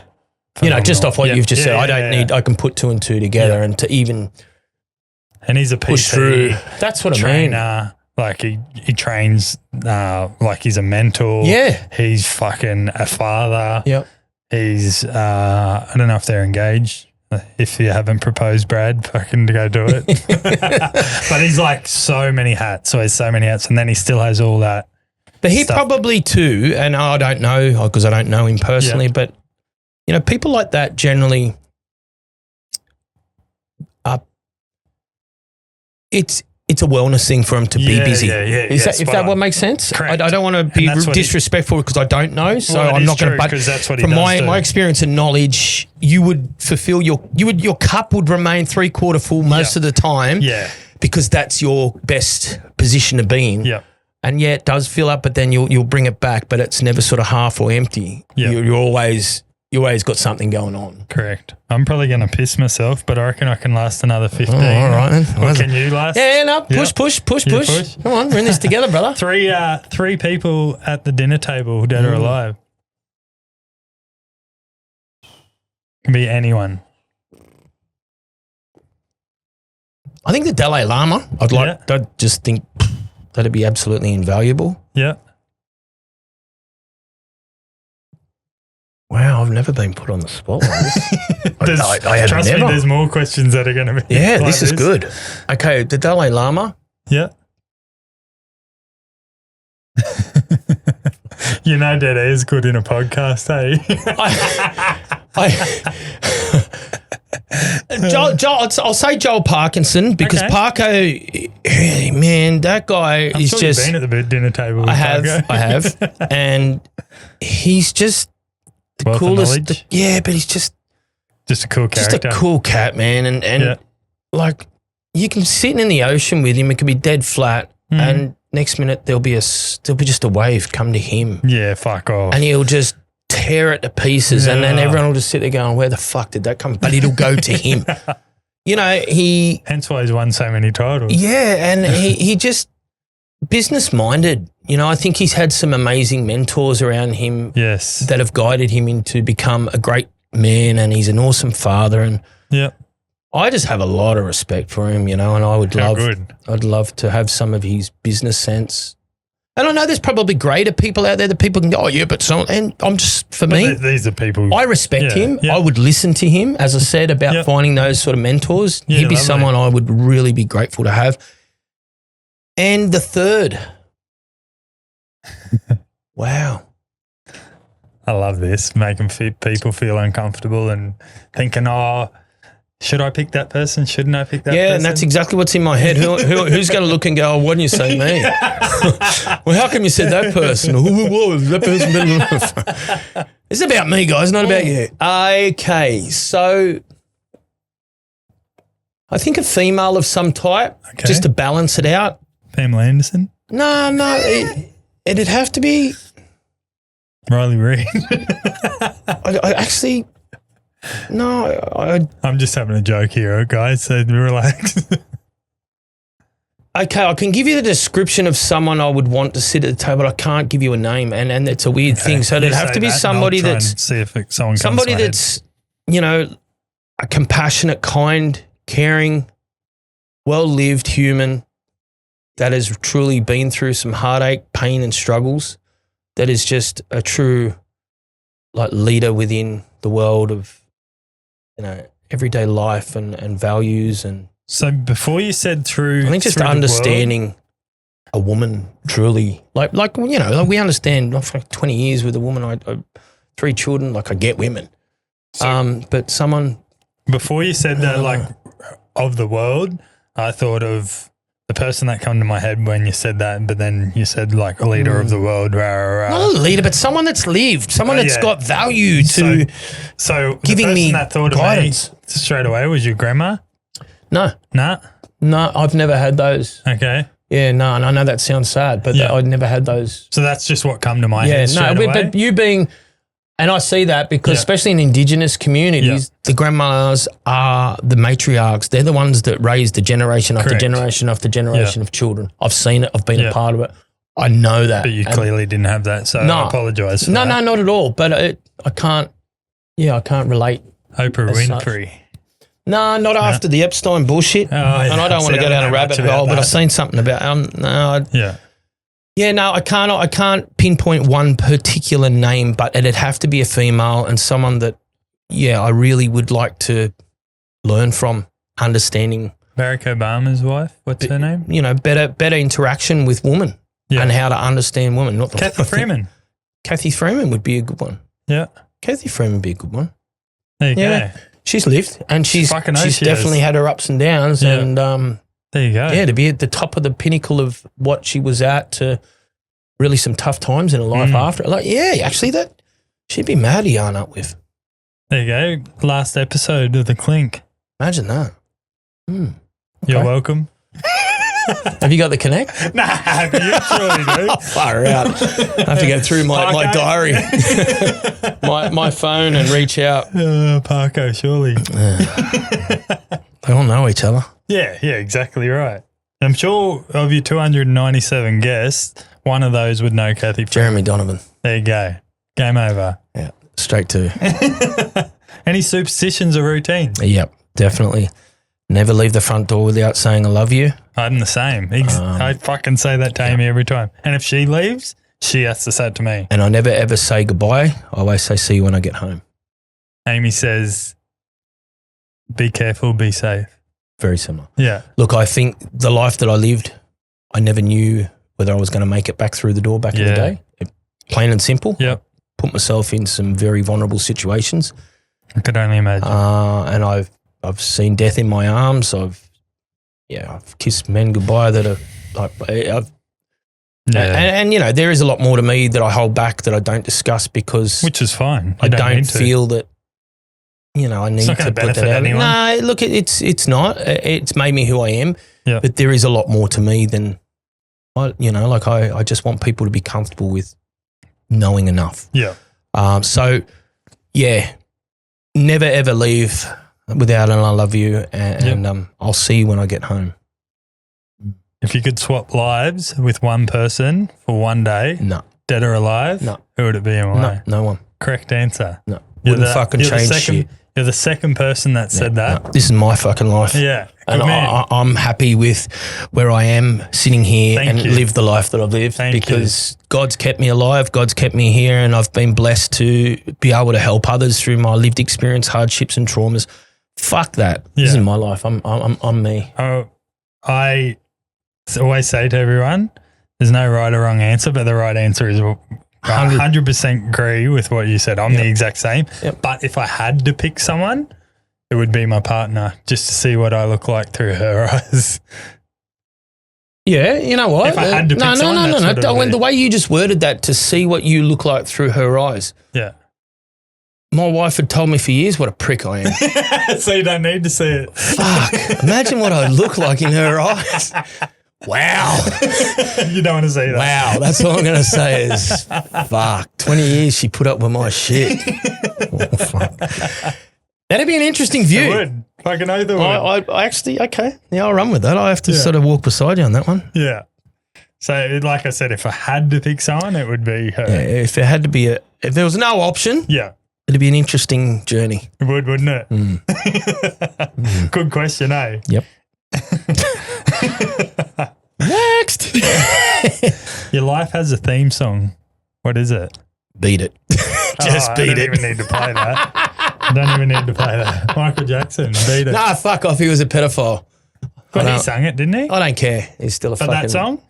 Yeah. Just off what Yeah. you've just said, Yeah, I don't need. I can put two and two together, and to even And he's a push PT through. That's what I mean. trainer. Like he trains like he's a mentor. Yeah. He's fucking a father. Yep. He's I don't know if they're engaged. If you haven't proposed, Brad, fucking go do it. But he's like so many hats. So he has so many hats, and then he still has all that. But he stuff. probably too, and I don't know because I don't know him personally, but people like that generally it's a wellness thing for him to be busy. Is that what makes sense? I don't want to be disrespectful because I don't know, so I'm not going to. But that's what he from does my experience and knowledge, you would fulfill your cup would remain 3/4 full most of the time. Yeah. Because that's your best position to be in. Yeah. And yeah, it does fill up, but then you'll bring it back, but it's never sort of half or empty. Yeah. You always got something going on. Correct. I'm probably going to piss myself, but I reckon I can last another 15. Oh, all right then. Or can you last? Yeah, no, push. You push? Come on, we're in this together, brother. Three people at the dinner table, dead or alive. Can be anyone. I think the Dalai Lama, I just think that'd be absolutely invaluable. Yeah. Wow, I've never been put on the spot like this. I have trust never. me, there's more questions that are going to be. Yeah, like this is good. Okay, the Dalai Lama. Yeah. That is good in a podcast, eh? I'll say Joel Parkinson because Parko, man, that guy I'm is sure just. You've been at the dinner table with I Parko. have, and he's just the Wealth of coolest. knowledge. But he's just a cool character. just a cool cat, man, and like you can sit in the ocean with him. It could be dead flat, and next minute there'll be just a wave come to him. Yeah, fuck off. And he'll just tear it to pieces, and then everyone will just sit there going, "Where the fuck did that come?" But it'll go to him. Hence why he's won so many titles. Yeah, and he just business minded. I think he's had some amazing mentors around him. Yes. That have guided him into become a great man, and he's an awesome father. And I just have a lot of respect for him. And I'd love to have some of his business sense. And I know there's probably greater people out there that people can go, oh yeah, but so, and I'm just, for me, these are people. I respect him. Yeah. I would listen to him, as I said, about finding those sort of mentors. Yeah, He'd be lovely. someone I would really be grateful to have. And the third, wow. I love this, making people feel uncomfortable and thinking, oh, should I pick that person? Shouldn't I pick that person? Yeah, and that's exactly what's in my head. Who's going to look and go, oh, why didn't you say me? Well, how come you said that person? Whoa, that person. It's about me, guys, not about you. Okay, so I think a female of some type, just to balance it out. Pamela Anderson? No, it'd have to be. Riley Reid? I actually, no. I'm just having a joke here, guys, so relax. Okay, I can give you the description of someone I would want to sit at the table. I can't give you a name, and it's a weird thing. So it'd have to be somebody that's see if someone somebody that's a compassionate, kind, caring, well-lived human that has truly been through some heartache, pain, and struggles. That is just a true leader within the world of everyday life and values and. So before you said through, I think just understanding a woman truly, like we understand. For 20 years with a woman, I 3 children. I get women, but someone before you said that, of the world, I thought of the person that came to my head when you said that. But then you said a leader of the world, not a leader, but someone that's lived, someone that's got value to. So giving the person me that thought guidance. of me straight away was your grandma. No, I've never had those. Okay. Yeah, no, and I know that sounds sad, but I'd never had those. So that's just what come to my head straight away? But you being And I see that because especially in Indigenous communities, the grandmas are the matriarchs. They're the ones that raise the generation after generation after generation of children. I've seen it. I've been a part of it. I know that. But you clearly didn't have that, so I apologise for that. No, not at all. But I can't relate. Oprah Winfrey. No, not after the Epstein bullshit. And I don't want to go down a rabbit hole, but I've seen something about I can't pinpoint one particular name, but it'd have to be a female and someone that, I really would like to learn from, understanding. Barack Obama's wife, what's her name? Better interaction with women and how to understand women. Not Kathy Freeman. Kathy Freeman would be a good one. Yeah. Kathy Freeman would be a good one. There you go. She's lived and she's definitely had her ups and downs and there you go. Yeah, to be at the top of the pinnacle of what she was at to really some tough times in her life after. Like, actually she'd be mad to yarn up with. There you go. Last episode of the Clink. Imagine that. Okay. You're welcome. Have you got the connect? Nah, you surely do. Far out. I have to go through my diary, my phone and reach out. Parko, surely. They all know each other. Yeah, exactly right. I'm sure of your 297 guests, one of those would know Kathy Freeman. Jeremy Donovan. There you go. Game over. Yeah, straight to. Any superstitions or routines? Yep, definitely. Never leave the front door without saying I love you. I'm the same. I fucking say that to Amy every time. And if she leaves, she has to say it to me. And I never ever say goodbye. I always say see you when I get home. Amy says, be careful, be safe. Very similar. Yeah. Look, I think the life that I lived, I never knew whether I was going to make it back through the door back in the day. Plain and simple. Yep. Put myself in some very vulnerable situations. I could only imagine. And I've seen death in my arms. I've kissed men goodbye that are like and there is a lot more to me that I hold back that I don't discuss because which is fine. I don't feel that I need to put that out. No, look, it's not. It's made me who I am. Yeah. But there is a lot more to me than I just want people to be comfortable with knowing enough. Yeah. Never ever leave without an I love you and I'll see you when I get home. If you could swap lives with one person for one day, dead or alive, who would it be and why? No one. Correct answer. No. Wouldn't fucking change shit. You're the second person that said that. No, this is my fucking life. Yeah. And I'm happy with where I am sitting here live the life that I've lived because God's kept me alive. God's kept me here and I've been blessed to be able to help others through my lived experience, hardships and traumas. Fuck that. This is my life. I'm me. Oh, I always say to everyone, there's no right or wrong answer, but the right answer is 100% agree with what you said. I'm the exact same. Yep. But if I had to pick someone, it would be my partner just to see what I look like through her eyes. Yeah, you know what? If I had to pick someone, no. The way you just worded that, to see what you look like through her eyes. Yeah. My wife had told me for years what a prick I am. So you don't need to see it. Fuck. Imagine what I look like in her eyes. Wow. You don't want to say that. Wow. That's all I'm going to say is, fuck. 20 years she put up with my shit. Oh, fuck. That'd be an interesting view. It would. Fucking oath it would. I actually, okay. Yeah, I'll run with that. I have to sort of walk beside you on that one. Yeah. So, like I said, if I had to pick someone, it would be her. Yeah, if there had to be if there was no option, it'd be an interesting journey. It would, wouldn't it? Good question, eh? Yep. Next. Your life has a theme song. What is it? Beat It. Just beat it. I don't even need to play that. Michael Jackson, Beat It. Nah, fuck off. He was a pedophile. But he sang it, didn't he? I don't care. He's still a fucking... that song?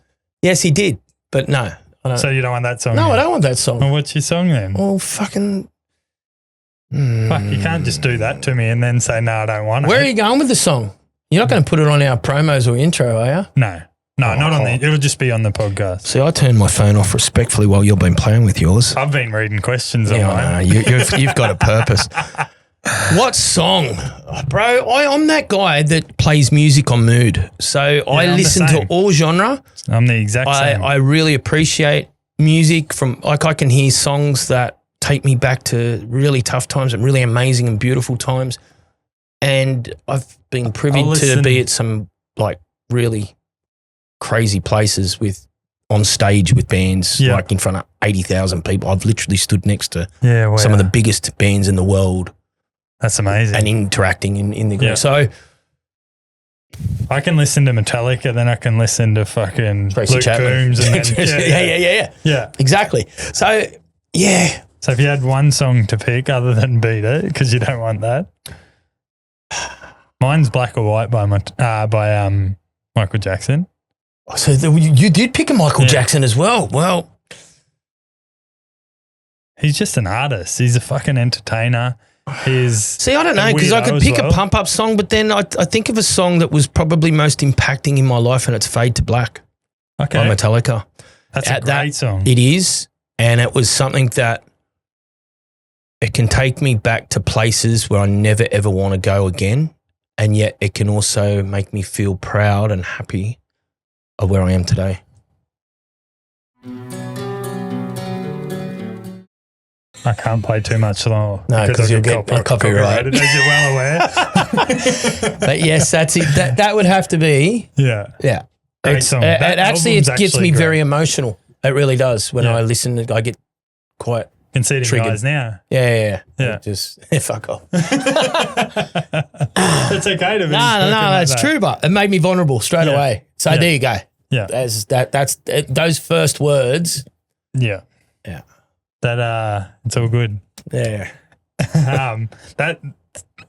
Yes, he did. But no. I don't. So you don't want that song? No, then? I don't want that song. Well, what's your song then? Oh, fucking... Fuck, you can't just do that to me and then say, no, I don't want it. Where are you going with the song? You're not going to put it on our promos or intro, are you? No, not on the... It'll just be on the podcast. See, I turned my phone off respectfully while you've been playing with yours. I've been reading questions on mine. You've got a purpose. What song? Bro, I'm that guy that plays music on mood. So I listen to all genre. I'm the exact same. I really appreciate music from... Like, I can hear songs that take me back to really tough times and really amazing and beautiful times. And I've been privy to be at some like really crazy places on stage with bands, like in front of 80,000 people. I've literally stood next to some of the biggest bands in the world. That's amazing. And interacting in the group. Yeah. So I can listen to Metallica, then I can listen to fucking Luke Coombs. And then, yeah. Exactly. So, yeah. So if you had one song to pick other than Beat It, because you don't want that, mine's Black or White by Michael Jackson. So you did pick a Michael Jackson as well. Well, he's just an artist. He's a fucking entertainer. See, I don't know, because I could pick a pump-up song, but then I think of a song that was probably most impacting in my life, and it's Fade to Black by Metallica. That's a great song. It is, and it was something that it can take me back to places where I never, ever want to go again, and yet it can also make me feel proud and happy of where I am today. I can't play too much long. No, because you'll get copyrighted, as you're well aware. But yes, that's it. That would have to be. Yeah. Great song. It gets me great. very emotional. It really does. When I listen, I get quite can see the triggered. guys now. Yeah. Just fuck off. It's okay to be. No, it's true, but it made me vulnerable straight away. So there you go. Yeah. That's those first words. Yeah. That it's all good. Yeah.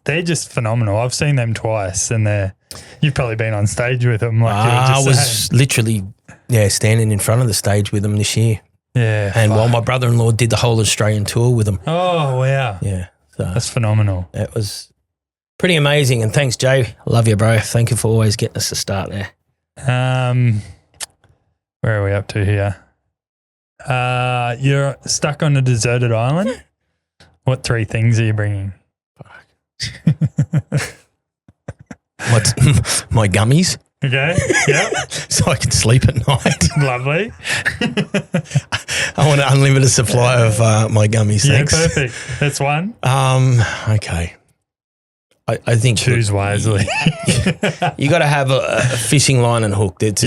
They're just phenomenal. I've seen them twice, and you've probably been on stage with them. I was literally standing in front of the stage with them this year. Yeah. And while my brother-in-law did the whole Australian tour with them. Oh wow. Yeah. So that's phenomenal. It was pretty amazing. And thanks, Jay. Love you, bro. Thank you for always getting us to start there. Where are we up to here? You're stuck on a deserted island. What 3 things are you bringing? My gummies. Okay. Yeah. So I can sleep at night. Lovely. I want an unlimited supply of my gummies. Yeah, thanks. perfect. That's one. Okay. I think choose wisely. You got to have a fishing line and hook. It's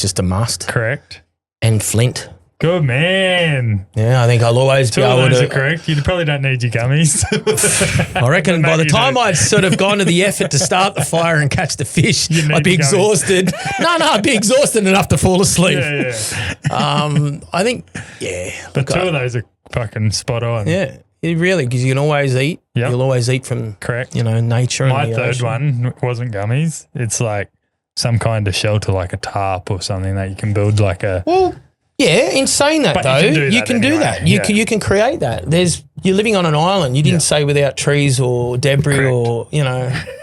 just a must. Correct. And flint. Good man. Yeah, I think I'll always be able to. 2 of those are correct. You probably don't need your gummies. I reckon by the time I'd sort of gone to the effort to start the fire and catch the fish, I'd be exhausted. I'd be exhausted enough to fall asleep. Yeah. I think, But 2 of those are fucking spot on. Yeah, really, because you can always eat. Yep. You'll always eat from, correct. Nature. My and the third ocean. one wasn't gummies. It's like some kind of shelter, like a tarp or something that you can build like a. Well, yeah, in saying that, though, you can do that. You can create that. You're living on an island. You didn't say without trees or debris. Correct. Or,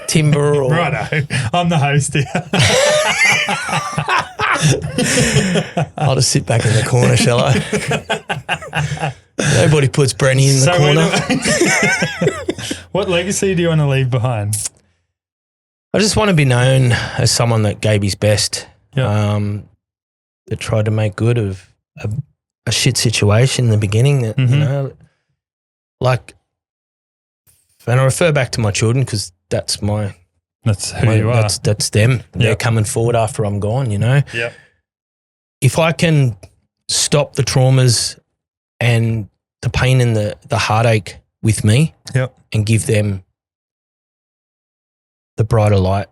timber or. Righto. I'm the host here. I'll just sit back in the corner, shall I? Nobody puts Brenny in the corner. What legacy do you want to leave behind? I just want to be known as someone that gave his best. Yep. That tried to make good of a shit situation in the beginning that, and I refer back to my children because that's you are. That's them. Yep. They're coming forward after I'm gone, Yep. If I can stop the traumas and the pain and the heartache with me and give them the brighter light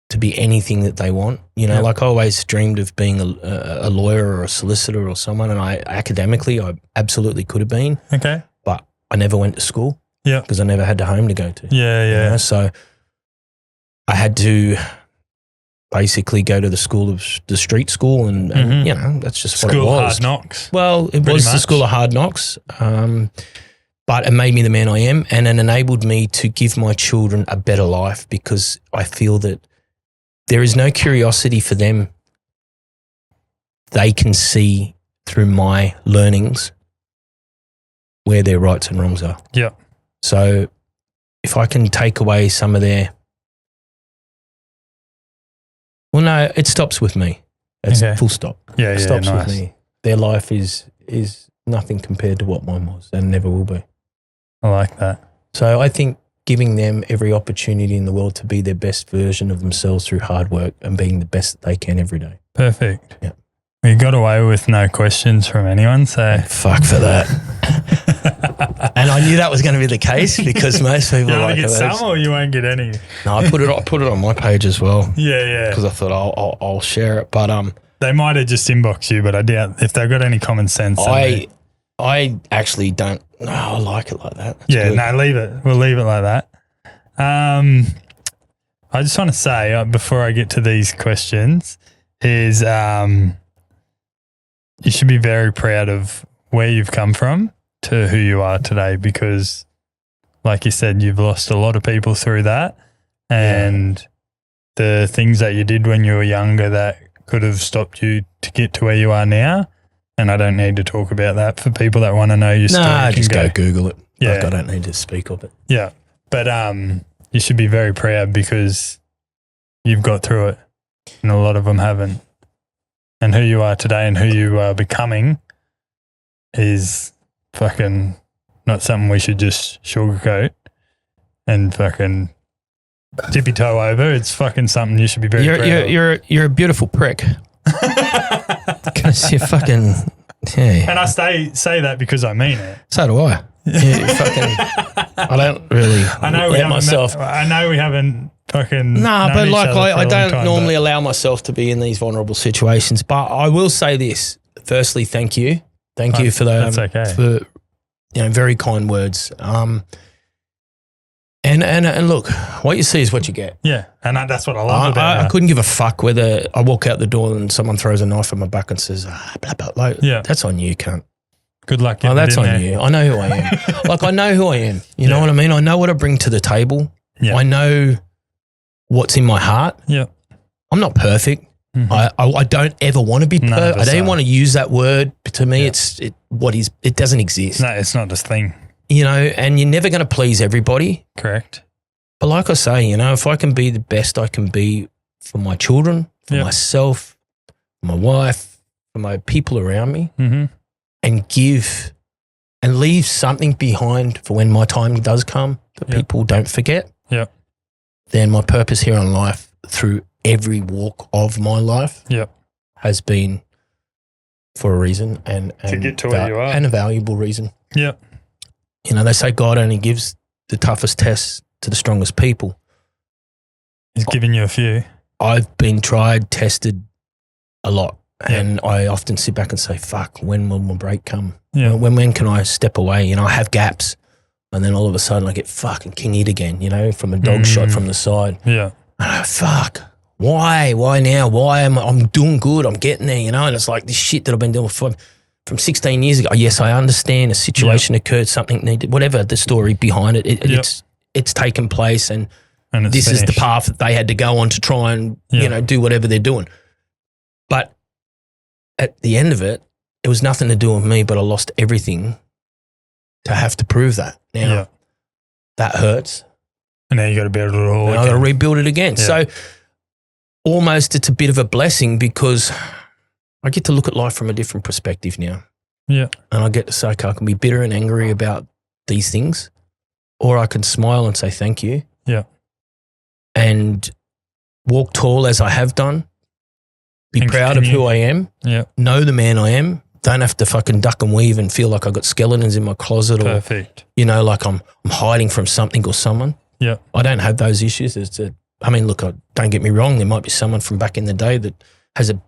to be anything that they want. Like I always dreamed of being a lawyer or a solicitor or someone, and I absolutely could have been. Okay. But I never went to school. Yeah. Because I never had a home to go to. Yeah. So I had to basically go to the street school and that's just what it was. School of hard knocks. Well, it was the school of hard knocks. But it made me the man I am, and it enabled me to give my children a better life because I feel that there is no curiosity for them. They can see through my learnings where their rights and wrongs are. Yeah. So if I can take away some of their, well, no, it stops with me. It's full stop. Yeah, it stops nice. with me. Their life is nothing compared to what mine was and never will be. I like that. So I think giving them every opportunity in the world to be their best version of themselves through hard work and being the best that they can every day. Perfect. Yeah. We got away with no questions from anyone, so fuck for that. And I knew that was going to be the case because most people you like get some or you won't get any. No, I put it on my page as well. Yeah. Because I thought I'll share it, but they might have just inboxed you, but I doubt if they've got any common sense. I actually don't. No, I like it like that. That's yeah, good. no, leave it. We'll leave it like that. I just want to say before I get to these questions is you should be very proud of where you've come from to who you are today because, like you said, you've lost a lot of people through that and the things that you did when you were younger that could have stopped you to get to where you are now. And I don't need to talk about that for people that want to know your story. No, just go Google it. Yeah. Like, I don't need to speak of it. Yeah. But you should be very proud because you've got through it and a lot of them haven't. And who you are today and who you are becoming is fucking not something we should just sugarcoat and fucking tippy toe over. It's fucking something you should be very proud of. You're a beautiful prick. Because you're fucking, yeah. And I say that because I mean it. So do I. I don't really let myself. I know we haven't fucking. But like I don't normally allow. allow myself to be in these vulnerable situations. But I will say this. Firstly, thank you. Thank you for the That's okay. for very kind words. And look, what you see is what you get. Yeah, and that's what I love about it. I couldn't give a fuck whether I walk out the door and someone throws a knife on my back and says, blah, blah, blah. Yeah. That's on you, cunt. Good luck. Oh, that's on you. I know who I am. Like, I know who I am. You know what I mean? I know what I bring to the table. Yeah. I know what's in my heart. Yeah. I'm not perfect. Mm-hmm. I don't ever want to be perfect. I don't even want to use that word. To me, it doesn't exist. No, it's not this thing. You know, and you're never going to please everybody. Correct. But like I say, you know, if I can be the best I can be for my children, for myself, for my wife, for my people around me, and give and leave something behind for when my time does come that people don't forget, then my purpose here on life through every walk of my life has been for a reason and to get to where you are. And a valuable reason. Yeah. You know, they say God only gives the toughest tests to the strongest people. He's given you a few. I've been tried, tested a lot. And I often sit back and say, fuck, when will my break come? Yeah. When can I step away? You know, I have gaps. And then all of a sudden I get fucking king-eared again, you know, from a dog shot from the side. Yeah. And I fuck, why? Why now? Why am I'm doing good? I'm getting there, you know? And it's like this shit that I've been doing from 16 years ago. Yes, I understand a situation occurred, something needed, whatever the story behind it, it's taken place and this finished. is the path that they had to go on to try and, you know, do whatever they're doing. But at the end of it, it was nothing to do with me, but I lost everything to have to prove that. Now, that hurts. And now you got to build it all again. I got to rebuild it again. Yeah. So almost it's a bit of a blessing because I get to look at life from a different perspective now. Yeah. And I get to say, okay, I can be bitter and angry about these things, or I can smile and say thank you. Yeah. And walk tall as I have done. Be proud of who I am. Yeah. Know the man I am. Don't have to fucking duck and weave and feel like I've got skeletons in my closet Perfect. or, you know, like I'm hiding from something or someone. Yeah. I don't have those issues. Look, don't get me wrong. There might be someone from back in the day that has a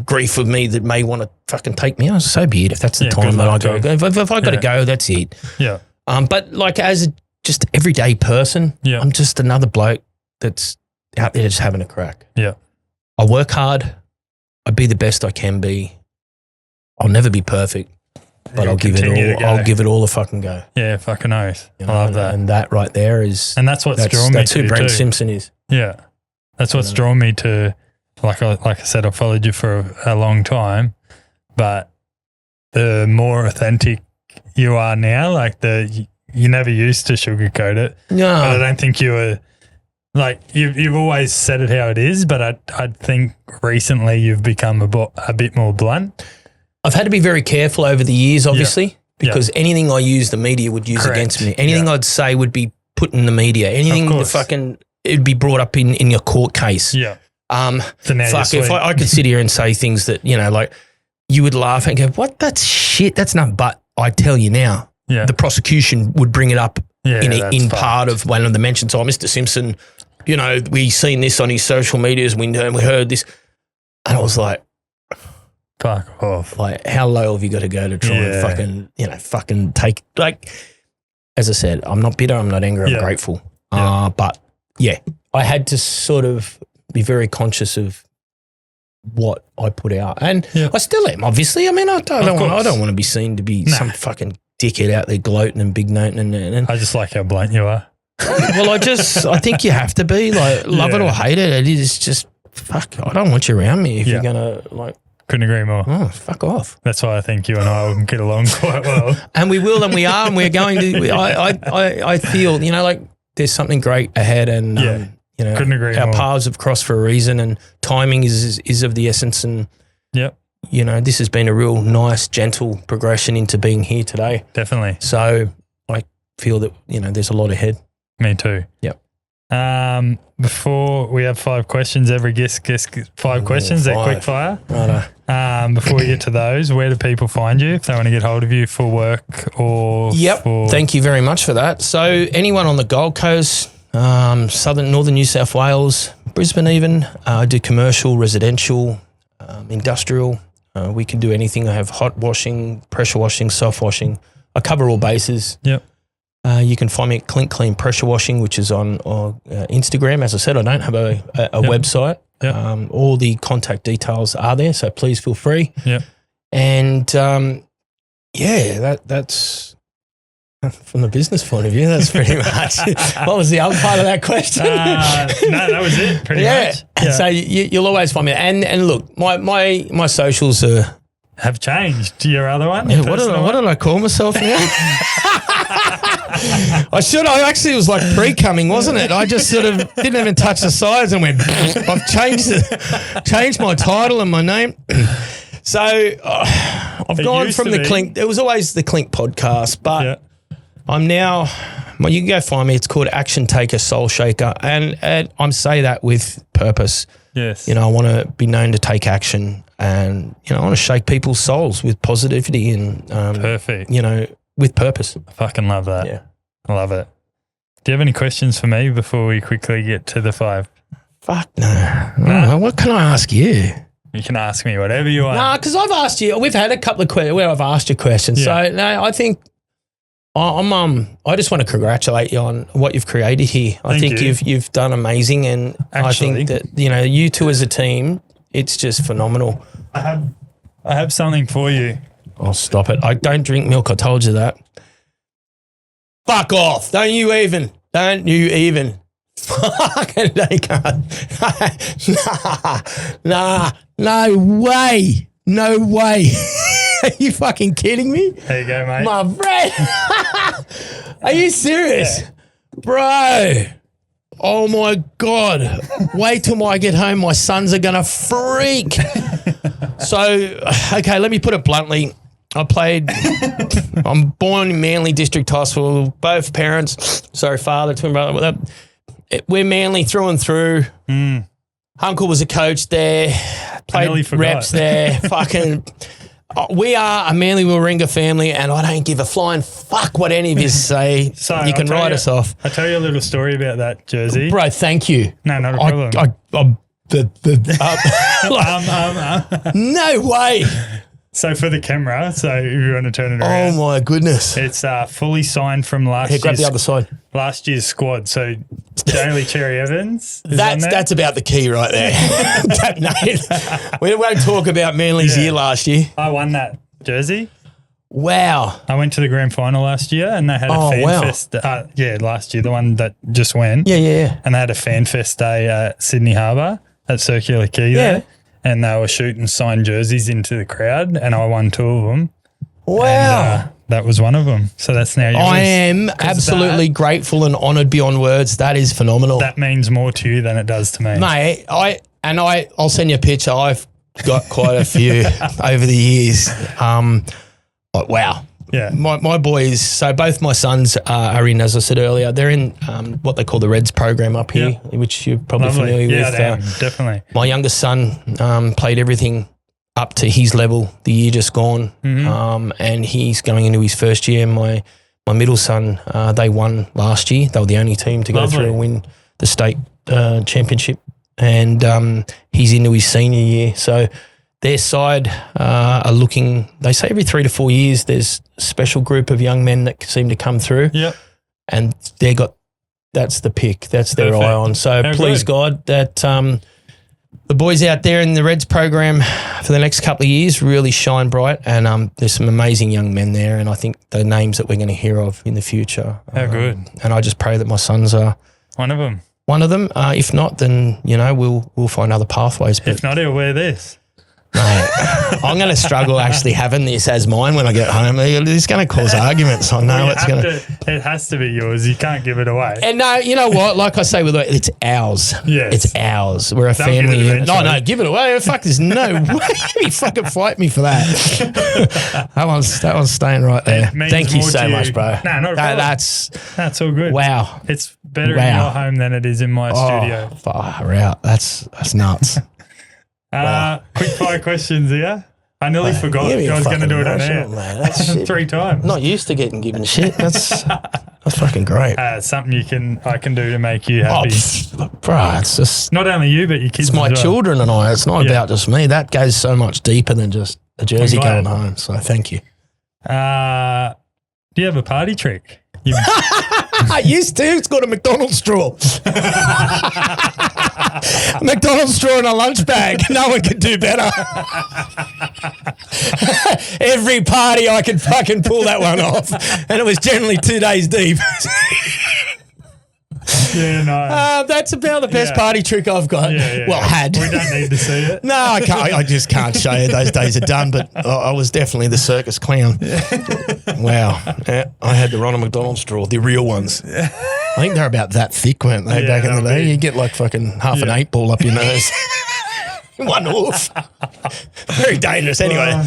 grief with me that may want to fucking take me out. So be it. If that's the time that I go. If I got to go, that's it. Yeah. But like as a just everyday person, I'm just another bloke that's out there just having a crack. Yeah. I work hard. I be the best I can be. I'll never be perfect, but I'll give it all a fucking go. Yeah, fucking oath. You know, I love that. And that right there is, and that's what's drawn me. That's who Brent Simpson is. Yeah, that's what's drawn me to. Like I said, I've followed you for a long time, but the more authentic you are now, like you never used to sugarcoat it. No, but I don't think you were. Like you've always said it how it is, but I think recently you've become a bit more blunt. I've had to be very careful over the years, obviously, because anything I use, the media would use against me. Anything I'd say would be put in the media. Anything it'd be brought up in your court case. Yeah. If I could sit here and say things that, like you would laugh and go, what? That's shit. That's not, but I tell you now, the prosecution would bring it up in part of one of the mentions. Oh, Mr. Simpson, we seen this on his social medias and we heard this. And I was like, fuck off. Like, how low have you got to go to try and fucking take, like, as I said, I'm not bitter, I'm not angry, I'm grateful. But I had to sort of be very conscious of what I put out. And I still am, obviously. I mean, I don't want to be seen to be some fucking dickhead out there gloating and big noting. And I just like how blunt you are. Well, I think you have to be, like, love it or hate it. It is just, fuck, I don't want you around me if you're going to, like. Couldn't agree more. Oh, fuck off. That's why I think you and I will get along quite well. And we will, and we are, and we're going to. I feel, like there's something great ahead, and couldn't agree our more. paths have crossed for a reason, and timing is of the essence. And this has been a real nice, gentle progression into being here today. Definitely. So I feel that there's a lot ahead. Me too. Yep. Before we have 5 questions, every guest gets 5 questions. They're quick fire. Righto. Before we get to those, where do people find you if they want to get hold of you for work or? Thank you very much for that. So anyone on the Gold Coast, northern New South Wales, Brisbane even, I do commercial, residential, industrial. We can do anything. I have hot washing, pressure washing, soft washing. I cover all bases. Yep. You can find me at Clink Clean Pressure Washing, which is on Instagram. As I said, I don't have a website. Yep. All the contact details are there, so please feel free. Yeah. And that's from the business point of view. That's pretty much. What was the other part of that question? No, that was it. Pretty much. Yeah. So you'll always find me. And look, my socials have changed. Your other one? Yeah, what did I call myself now? I actually, it was like pre-coming, wasn't it? I just sort of didn't even touch the sides and went, I've changed my title and my name. So I've gone from the Clink. It was always the Clink podcast, but I'm now, you can go find me. It's called Action Taker Soul Shaker. And I say that with purpose. Yes. I want to be known to take action, and, I want to shake people's souls with positivity and, perfect. With purpose. I fucking love that. Yeah. I love it. Do you have any questions for me before we quickly get to the 5? Fuck no. No. What can I ask you? You can ask me whatever you want. Nah, because I've asked you. We've had a couple of questions where I've asked you questions. Yeah. So no, I think I just want to congratulate you on what you've created here. I think you've done amazing, and actually, I think that you two as a team, it's just phenomenal. I have something for you. Oh, stop it. I don't drink milk. I told you that. Fuck off. Don't you even. Fucking they can't. Nah. No way. No way. Are you fucking kidding me? There you go, mate. My friend. Are you serious? Yeah. Bro. Oh, my God. Wait till I get home. My sons are going to freak. So, okay, let me put it bluntly. I'm born in Manly District Hospital. Both parents, father, twin brother. We're Manly through and through. Uncle was a coach there. Played reps there. Fucking, we are a Manly Warringah family, and I don't give a flying fuck what any of you say. You can write us off. I'll tell you a little story about that jersey. Bro, thank you. No, not a problem. No way. So for the camera, so if you want to turn it around. Oh my goodness. It's fully signed from grab the other side. Last year's squad. So Daly Cherry Evans is on there. That's about the key right there. We won't talk about Manly's year last year. I won that jersey. Wow. I went to the grand final last year, and they had a fan fest. Last year, the one that just went. Yeah. And they had a fan fest day at Sydney Harbour at Circular Quay there. And they were shooting signed jerseys into the crowd, and I won 2 of them. Wow. And, that was one of them. So that's now yours. I am absolutely grateful and honoured beyond words. That is phenomenal. That means more to you than it does to me. Mate, I'll send you a picture. I've got quite a few over the years. Wow. Yeah. My boys, so both my sons are in, as I said earlier, they're in what they call the Reds program up here, which you're probably familiar with. Yeah, definitely. My youngest son played everything up to his level the year just gone, and he's going into his first year. My middle son, they won last year. They were the only team to go through and win the state championship, and he's into his senior year. So their side are looking, they say every 3 to 4 years there's a special group of young men that seem to come through. Yep. And that's the pick. That's their eye on. So please God that the boys out there in the Reds program for the next couple of years really shine bright, and there's some amazing young men there, and I think the names that we're going to hear of in the future. How good. And I just pray that my sons are one of them. If not, then, we'll find other pathways. But if not, he'll wear this. Mate, I'm going to struggle actually having this as mine when I get home. It's going to cause arguments. I know it's going to. It has to be yours. You can't give it away. And no, you know what? Like I say, it's ours. Yes. It's ours. We're a family. No, give it away. Fuck, there's no way you fucking fight me for that. that one's staying right there. Thank you so much, bro. No, not a problem. That's all good. Wow. It's better in your home than it is in my studio. Far out. That's nuts. Wow. Quick fire questions here. I nearly forgot I was going to do it on air. That's 3 times. Not used to getting given shit. That's fucking great. Something I can do to make you happy. Bro, it's just not only you, but your kids. It's my children and I. It's not about just me. That goes so much deeper than just a jersey going home. So thank you. Do you have a party trick? I used to. It's called a McDonald's straw. McDonald's straw in a lunch bag. No one could do better. Every party I could fucking pull that one off. And it was generally 2 days deep. Yeah, no. That's about the best party trick I've got. Well, had. We don't need to see it. No, I can't. I just can't show you. Those days are done. But I was definitely the circus clown. Wow. Yeah, I had the Ronald McDonald straw, the real ones. I think they're about that thick, weren't they, back in the day? You get like fucking half an 8 ball up your nose. One off. Very dangerous. Anyway.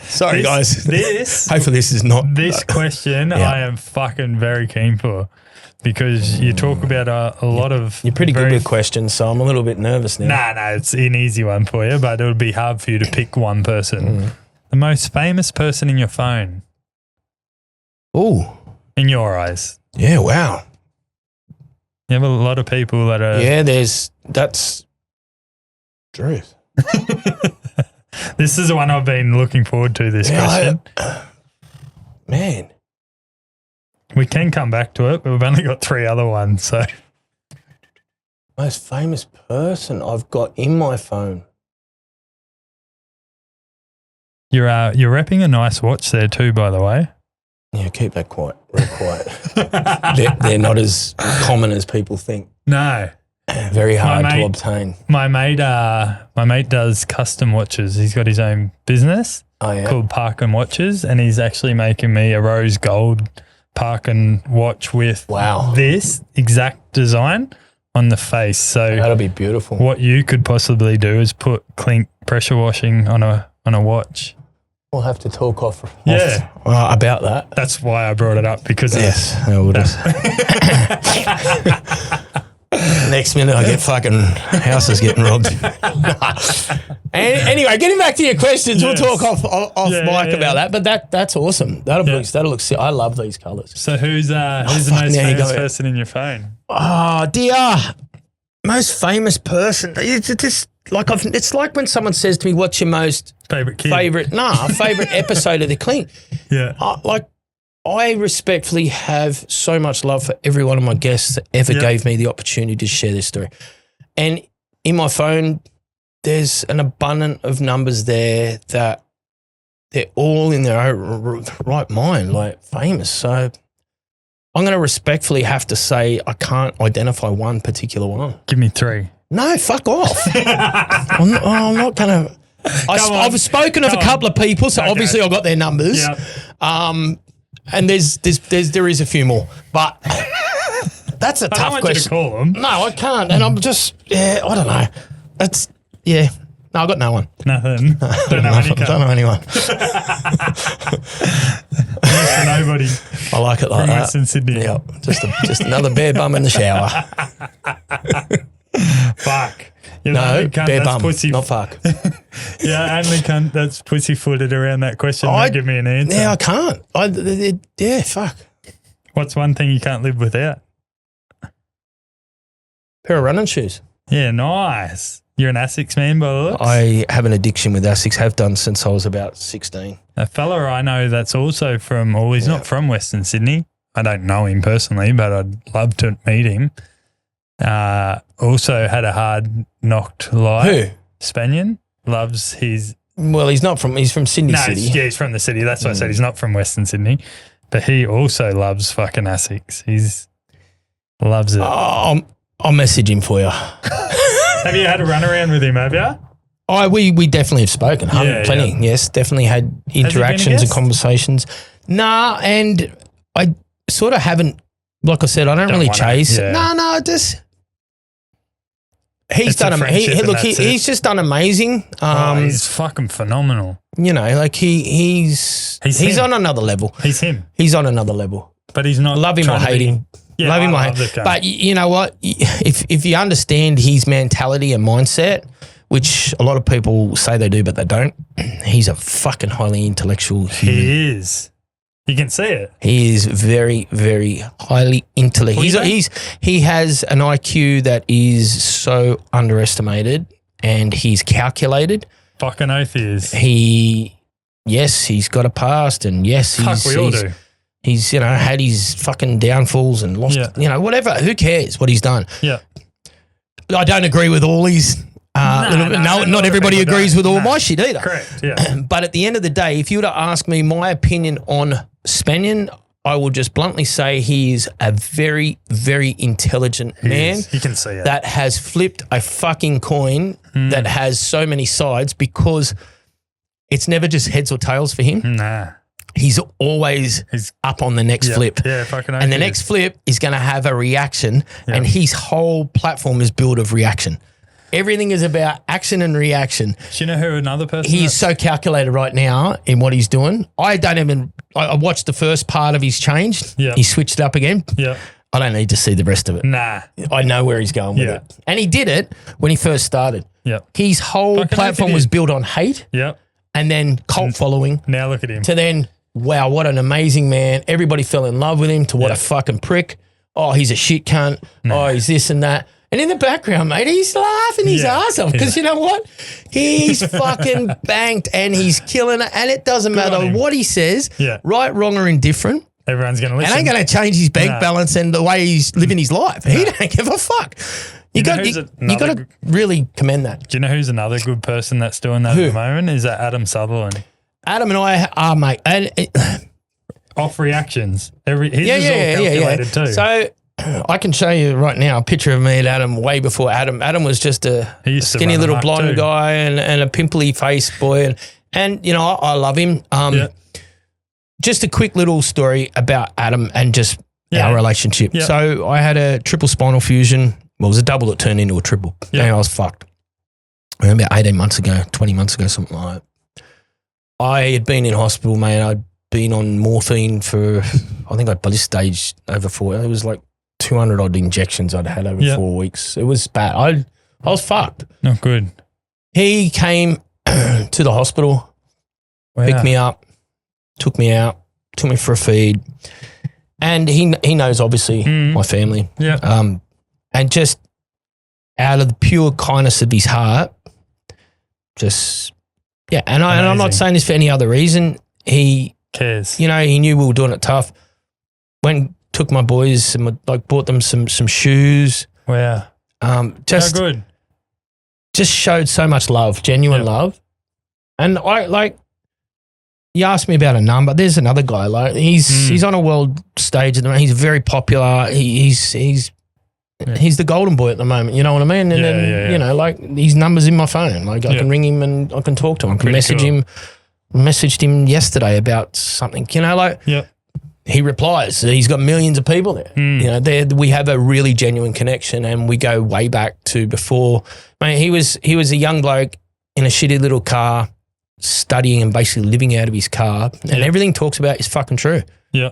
Sorry, guys. Hopefully this is not. This question I am fucking very keen for. Because you talk about a lot of... You're pretty good with questions, so I'm a little bit nervous now. No, it's an easy one for you, but it would be hard for you to pick one person. The most famous person in your phone. Ooh. In your eyes. Yeah, wow. You have a lot of people that are... Yeah, that's truth. This is the one I've been looking forward to, this question. Man. We can come back to it, but we've only got 3 other ones. So, most famous person I've got in my phone. You're repping a nice watch there too, by the way. Yeah, keep that quiet, real quiet. they're not as common as people think. No, very hard to obtain. My mate does custom watches. He's got his own business called Park and Watches, and he's actually making me a rose gold Park and watch with this exact design on the face. So that'll be beautiful. What you could possibly do is put Clink pressure washing on a watch. We'll have to talk off about that. That's why I brought it up, because we'll just next minute I get fucking houses getting robbed. Anyway, getting back to your questions, we'll talk off mic about that. But that's awesome. That'll look sick. I love these colours. So who's the most famous person in your phone? Oh dear, most famous person. It's like when someone says to me, "What's your most favorite episode of the Clink?" Yeah, I respectfully have so much love for every one of my guests that ever gave me the opportunity to share this story. And in my phone, there's an abundance of numbers there that they're all in their own right mind, like famous. So I'm going to respectfully have to say I can't identify one particular one. Give me 3. No, fuck off. I'm not going to. I've spoken of a couple of people, so obviously I've got their numbers. Yep. And there is a few more, but that's a tough question. You to call them. No, I can't, and I'm just I don't know. No, I got no one. Nothing. Don't know any Don't know anyone. Next to nobody. I like it like From that. Western Sydney. Yeah, just another bare bum in the shower. Fuck. You're the No, only cunt bare that's bum, pussy. not fuck. Yeah, only cunt that's pussy-footed around that question. I- Don't give me an answer. Yeah, I can't. Yeah, fuck. What's one thing you can't live without? Pair of running shoes. Yeah, nice. You're an Asics man by the looks. I have an addiction with Asics. Have done since I was about 16. A fella I know that's also from, well, he's not from Western Sydney. I don't know him personally, but I'd love to meet him. Also had a hard knocked life. Who? Spanian. Loves his... Well, he's from Sydney City. Yeah, he's from the city. That's what I said. He's not from Western Sydney. But he also loves fucking Asics. He's loves it. I'll message him for you. Have you had a run around with him, have you? We definitely have spoken. Plenty. Yeah. Yes, definitely had interactions and conversations. Nah, and I sort of haven't, like I said, I don't really wanna, chase. yeah. No, just... He's It's a done. friendship and that's it. He's just done amazing. He's fucking phenomenal. You know, like he's him. on another level. He's him. He's on another level. But he's not... Love him or trying to hate be- him. Yeah, Love him or I hate love the him. cunt. But you know what? If you understand his mentality and mindset, which a lot of people say they do, but they don't, he's a fucking highly intellectual human. He is. You can see it. He is very, very highly intellectual. Well, you He has an IQ that is so underestimated, and he's calculated. Fucking oath he is. He's got a past, and yes, Fuck, we all do. He's, had his fucking downfalls and lost, whatever. Who cares what he's done? Yeah. I don't agree with all his. Not everybody agrees with all my shit either. Correct. Yeah. But at the end of the day, if you were to ask me my opinion on Spanian, I will just bluntly say he is a very, very intelligent man You can see it. that has flipped a fucking coin that has so many sides, because it's never just heads or tails for him. Nah. He's always up on the next flip. Yeah, fucking oath And the he next is. flip is going to have a reaction, and his whole platform is built of reaction. Everything is about action and reaction. Do you know who another person He is so calculated right now in what he's doing. I watched the first part of his change. Yeah. He switched it up again. Yeah. I don't need to see the rest of it. Nah. I know where he's going with Yeah. it. And he did it when he first started. Yeah. His whole Fucking platform oath he was did. built on hate, Yeah. and then cult following, Now look at him. to then, wow, what an amazing man. Everybody fell in love with him, to what a fucking prick. Oh, he's a shit cunt. Oh, he's this and that. And in the background, mate, he's laughing his ass off, because you know what? He's fucking banked, and he's killing it, and it doesn't on matter him. what he says, Yeah. right, wrong, or indifferent. Everyone's going to It listen. ain't going to change his bank balance and the way he's living his life. He don't give a fuck. You know got who's you another got to really commend that. Do you know who's another good person that's doing that Who? at the moment? Is that Adam Sutherland. Adam and I are, mate. And Off reactions. His is all calculated too. So I can show you right now a picture of me and Adam way before Adam. Adam was just a He used to skinny run little amok blonde too. guy and a pimply face boy. And you know, I love him. Just a quick little story about Adam and just our relationship. Yeah. So I had a triple spinal fusion. Well, it was a double that turned into a triple. Yeah. And I was fucked. About 18 months ago, 20 months ago, something like that. I had been in hospital, mate. I'd been on morphine for, I think by this stage, over 4. It was like 200 odd injections I'd had over 4 weeks. It was bad. I was fucked. Not good. He came to the hospital, picked me up, took me out, took me for a feed. And he knows, obviously, my family. Yeah. And just out of the pure kindness of his heart, just, and I'm not saying this for any other reason. He cares. You know, he knew we were doing it tough. Took my boys and bought them some shoes. Wow. Just How good. Just showed so much love, genuine love. And you asked me about a number. There's another guy. He's on a world stage at the moment. He's very popular. He's the golden boy at the moment. You know what I mean? And then you know, his number's in my phone. I can ring him and I can talk to him. I can message him. Messaged him yesterday about something. You know, he replies. He's got millions of people there. You know, we have a really genuine connection, and we go way back to before. I mean, he was a young bloke in a shitty little car, studying and basically living out of his car, and everything talks about is fucking true. Yeah.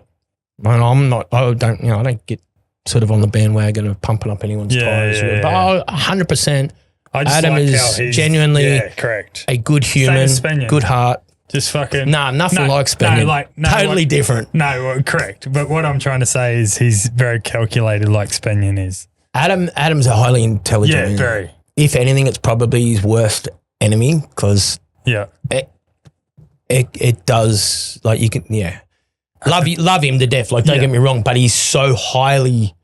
And I don't get sort of on the bandwagon of pumping up anyone's tires. But 100%, Adam is genuinely correct. a good human, good heart. Just fucking nothing like Spaniard. Totally different. No, correct. But what I'm trying to say is he's very calculated, like Spaniard is. Adam's a highly intelligent. Yeah, very. If anything, it's probably his worst enemy because it does like you can love him to death. Like don't get me wrong, but he's so highly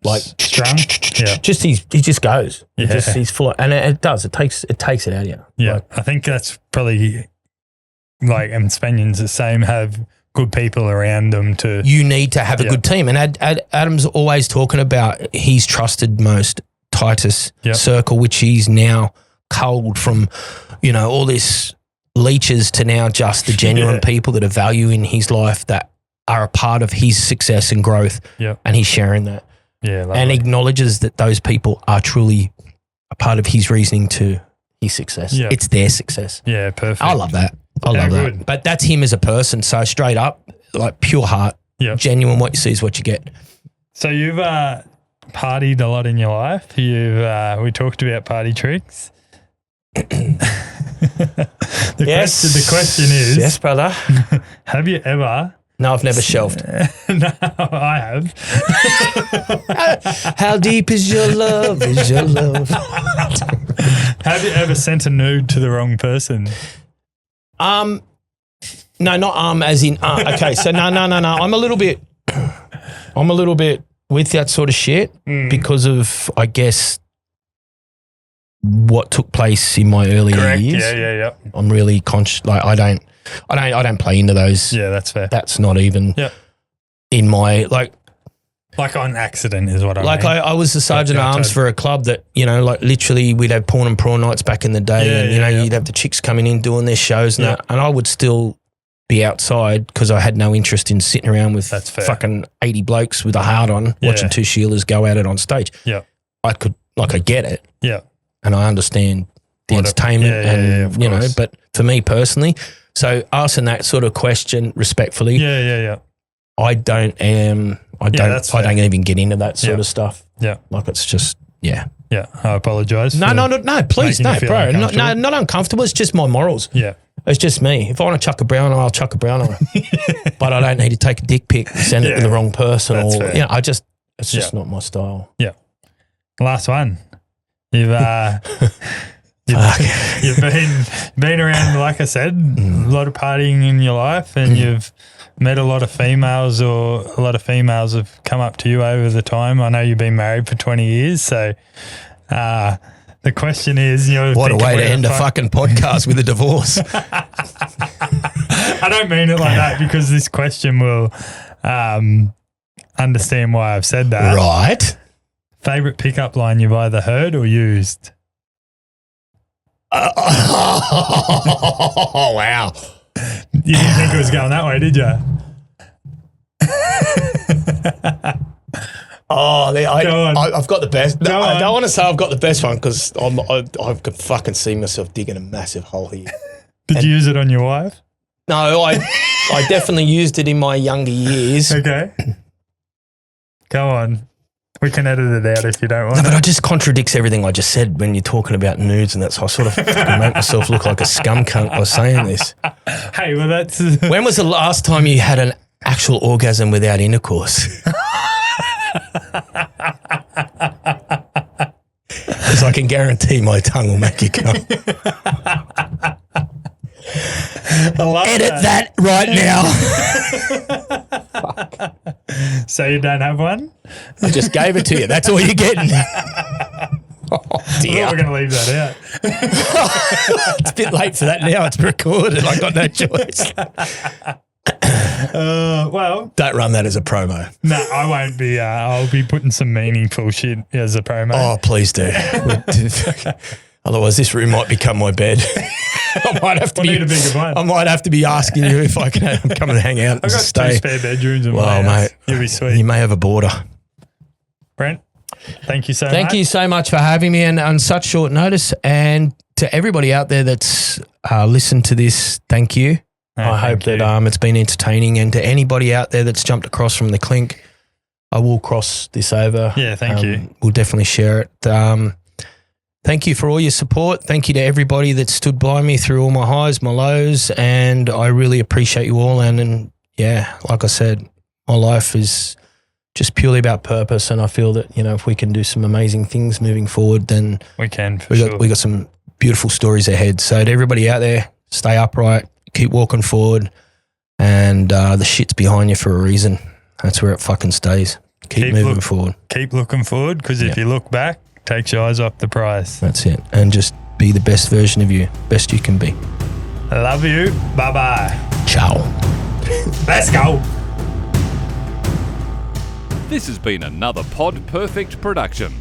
like strung. Just he just goes. He's full, and it does. It takes it out of you. Yeah, like, I think that's probably. Like, and Spaniards the same, have good people around them to... You need to have a good team. And Adam's always talking about he's trusted most tightest circle, which he's now culled from, all this leeches to now just the genuine people that are value in his life that are a part of his success and growth. Yeah. And he's sharing that. Yeah. Lovely. And acknowledges that those people are truly a part of his reasoning to his success. Yeah. It's their success. Yeah, perfect. I love that. I love that. Good. But that's him as a person. So straight up, like pure heart, genuine, what you see is what you get. So you've partied a lot in your life. We talked about party tricks. The question is... Yes, brother. Have you ever... No, I've never shelved. No, I have. How deep is your love? Is your love? Have you ever sent a nude to the wrong person? No, not as in okay. So no. I'm a little bit with that sort of shit because of I guess what took place in my earlier years. Yeah. I'm really conscious. Like I don't play into those. Yeah, that's fair. That's not even in my like on accident is what I mean. I was the sergeant at arms for a club that, like literally we'd have porn and prawn nights back in the day and, you'd have the chicks coming in doing their shows and that, and I would still be outside because I had no interest in sitting around with fucking 80 blokes with a heart on watching two Sheilas go at it on stage. Yeah. I get it. Yeah. And I understand the entertainment and, but for me personally, so asking that sort of question respectfully. Yeah. I don't even get into that sort of stuff. Yeah. Like it's just, Yeah, I apologise. No, please, no, bro. Not uncomfortable. It's just my morals. Yeah. It's just me. If I want to chuck a browner, I'll chuck a browner. But I don't need to take a dick pic and send it to the wrong person. That's or, fair. It's just not my style. Yeah. Last one. You've been around, like I said, a lot of partying in your life, and you've met a lot of females, or a lot of females have come up to you over the time. I know you've been married for 20 years, so the question is, what a way to end a fucking podcast with a divorce. I don't mean it like that, because this question will understand why I've said that. Right. Favorite pickup line you've either heard or used? Oh, wow. You didn't think it was going that way, did you? I've got the best. I don't want to say I've got the best one because I could fucking see myself digging a massive hole here. Did you use it on your wife? No, I definitely used it in my younger years. Okay. Go on. We can edit it out if you don't want. No, but it just contradicts everything I just said when you're talking about nudes and that. So I sort of fucking make myself look like a scum cunt by saying this. Hey, well, that's... When was the last time you had an actual orgasm without intercourse? Because I can guarantee my tongue will make you come. Edit that right now. So you don't have one? I just gave it to you. That's all you're getting. Oh, dear. Well, we're going to leave that out. It's a bit late for that now. It's recorded. I got no choice. Well, don't run that as a promo. No, I won't be. I'll be putting some meaningful shit as a promo. Oh, please do. Otherwise, this room might become my bed. I might have to need a bigger one. I might have to be asking you if I can come and hang out and I've got stay. 2 spare bedrooms in my house. Mate, you'll be sweet. You may have a border. Brent, Thank you so much. Thank you so much for having me and on such short notice. And to everybody out there that's listened to this, thank you. I hope that it's been entertaining. And to anybody out there that's jumped across from the Clink, I will cross this over. Yeah, thank you. We'll definitely share it. Thank you for all your support. Thank you to everybody that stood by me through all my highs, my lows, and I really appreciate you all. And yeah, like I said, my life is just purely about purpose, and I feel that, you know, if we can do some amazing things moving forward, then we can. We got some beautiful stories ahead. So to everybody out there, stay upright, keep walking forward, and the shit's behind you for a reason. That's where it fucking stays. Keep moving forward. Keep looking forward, because if you look back, takes your eyes off the prize. That's it. And just be the best version of you, best you can be. I love you. Bye-bye. Ciao. Let's go. This has been another Pod Perfect production.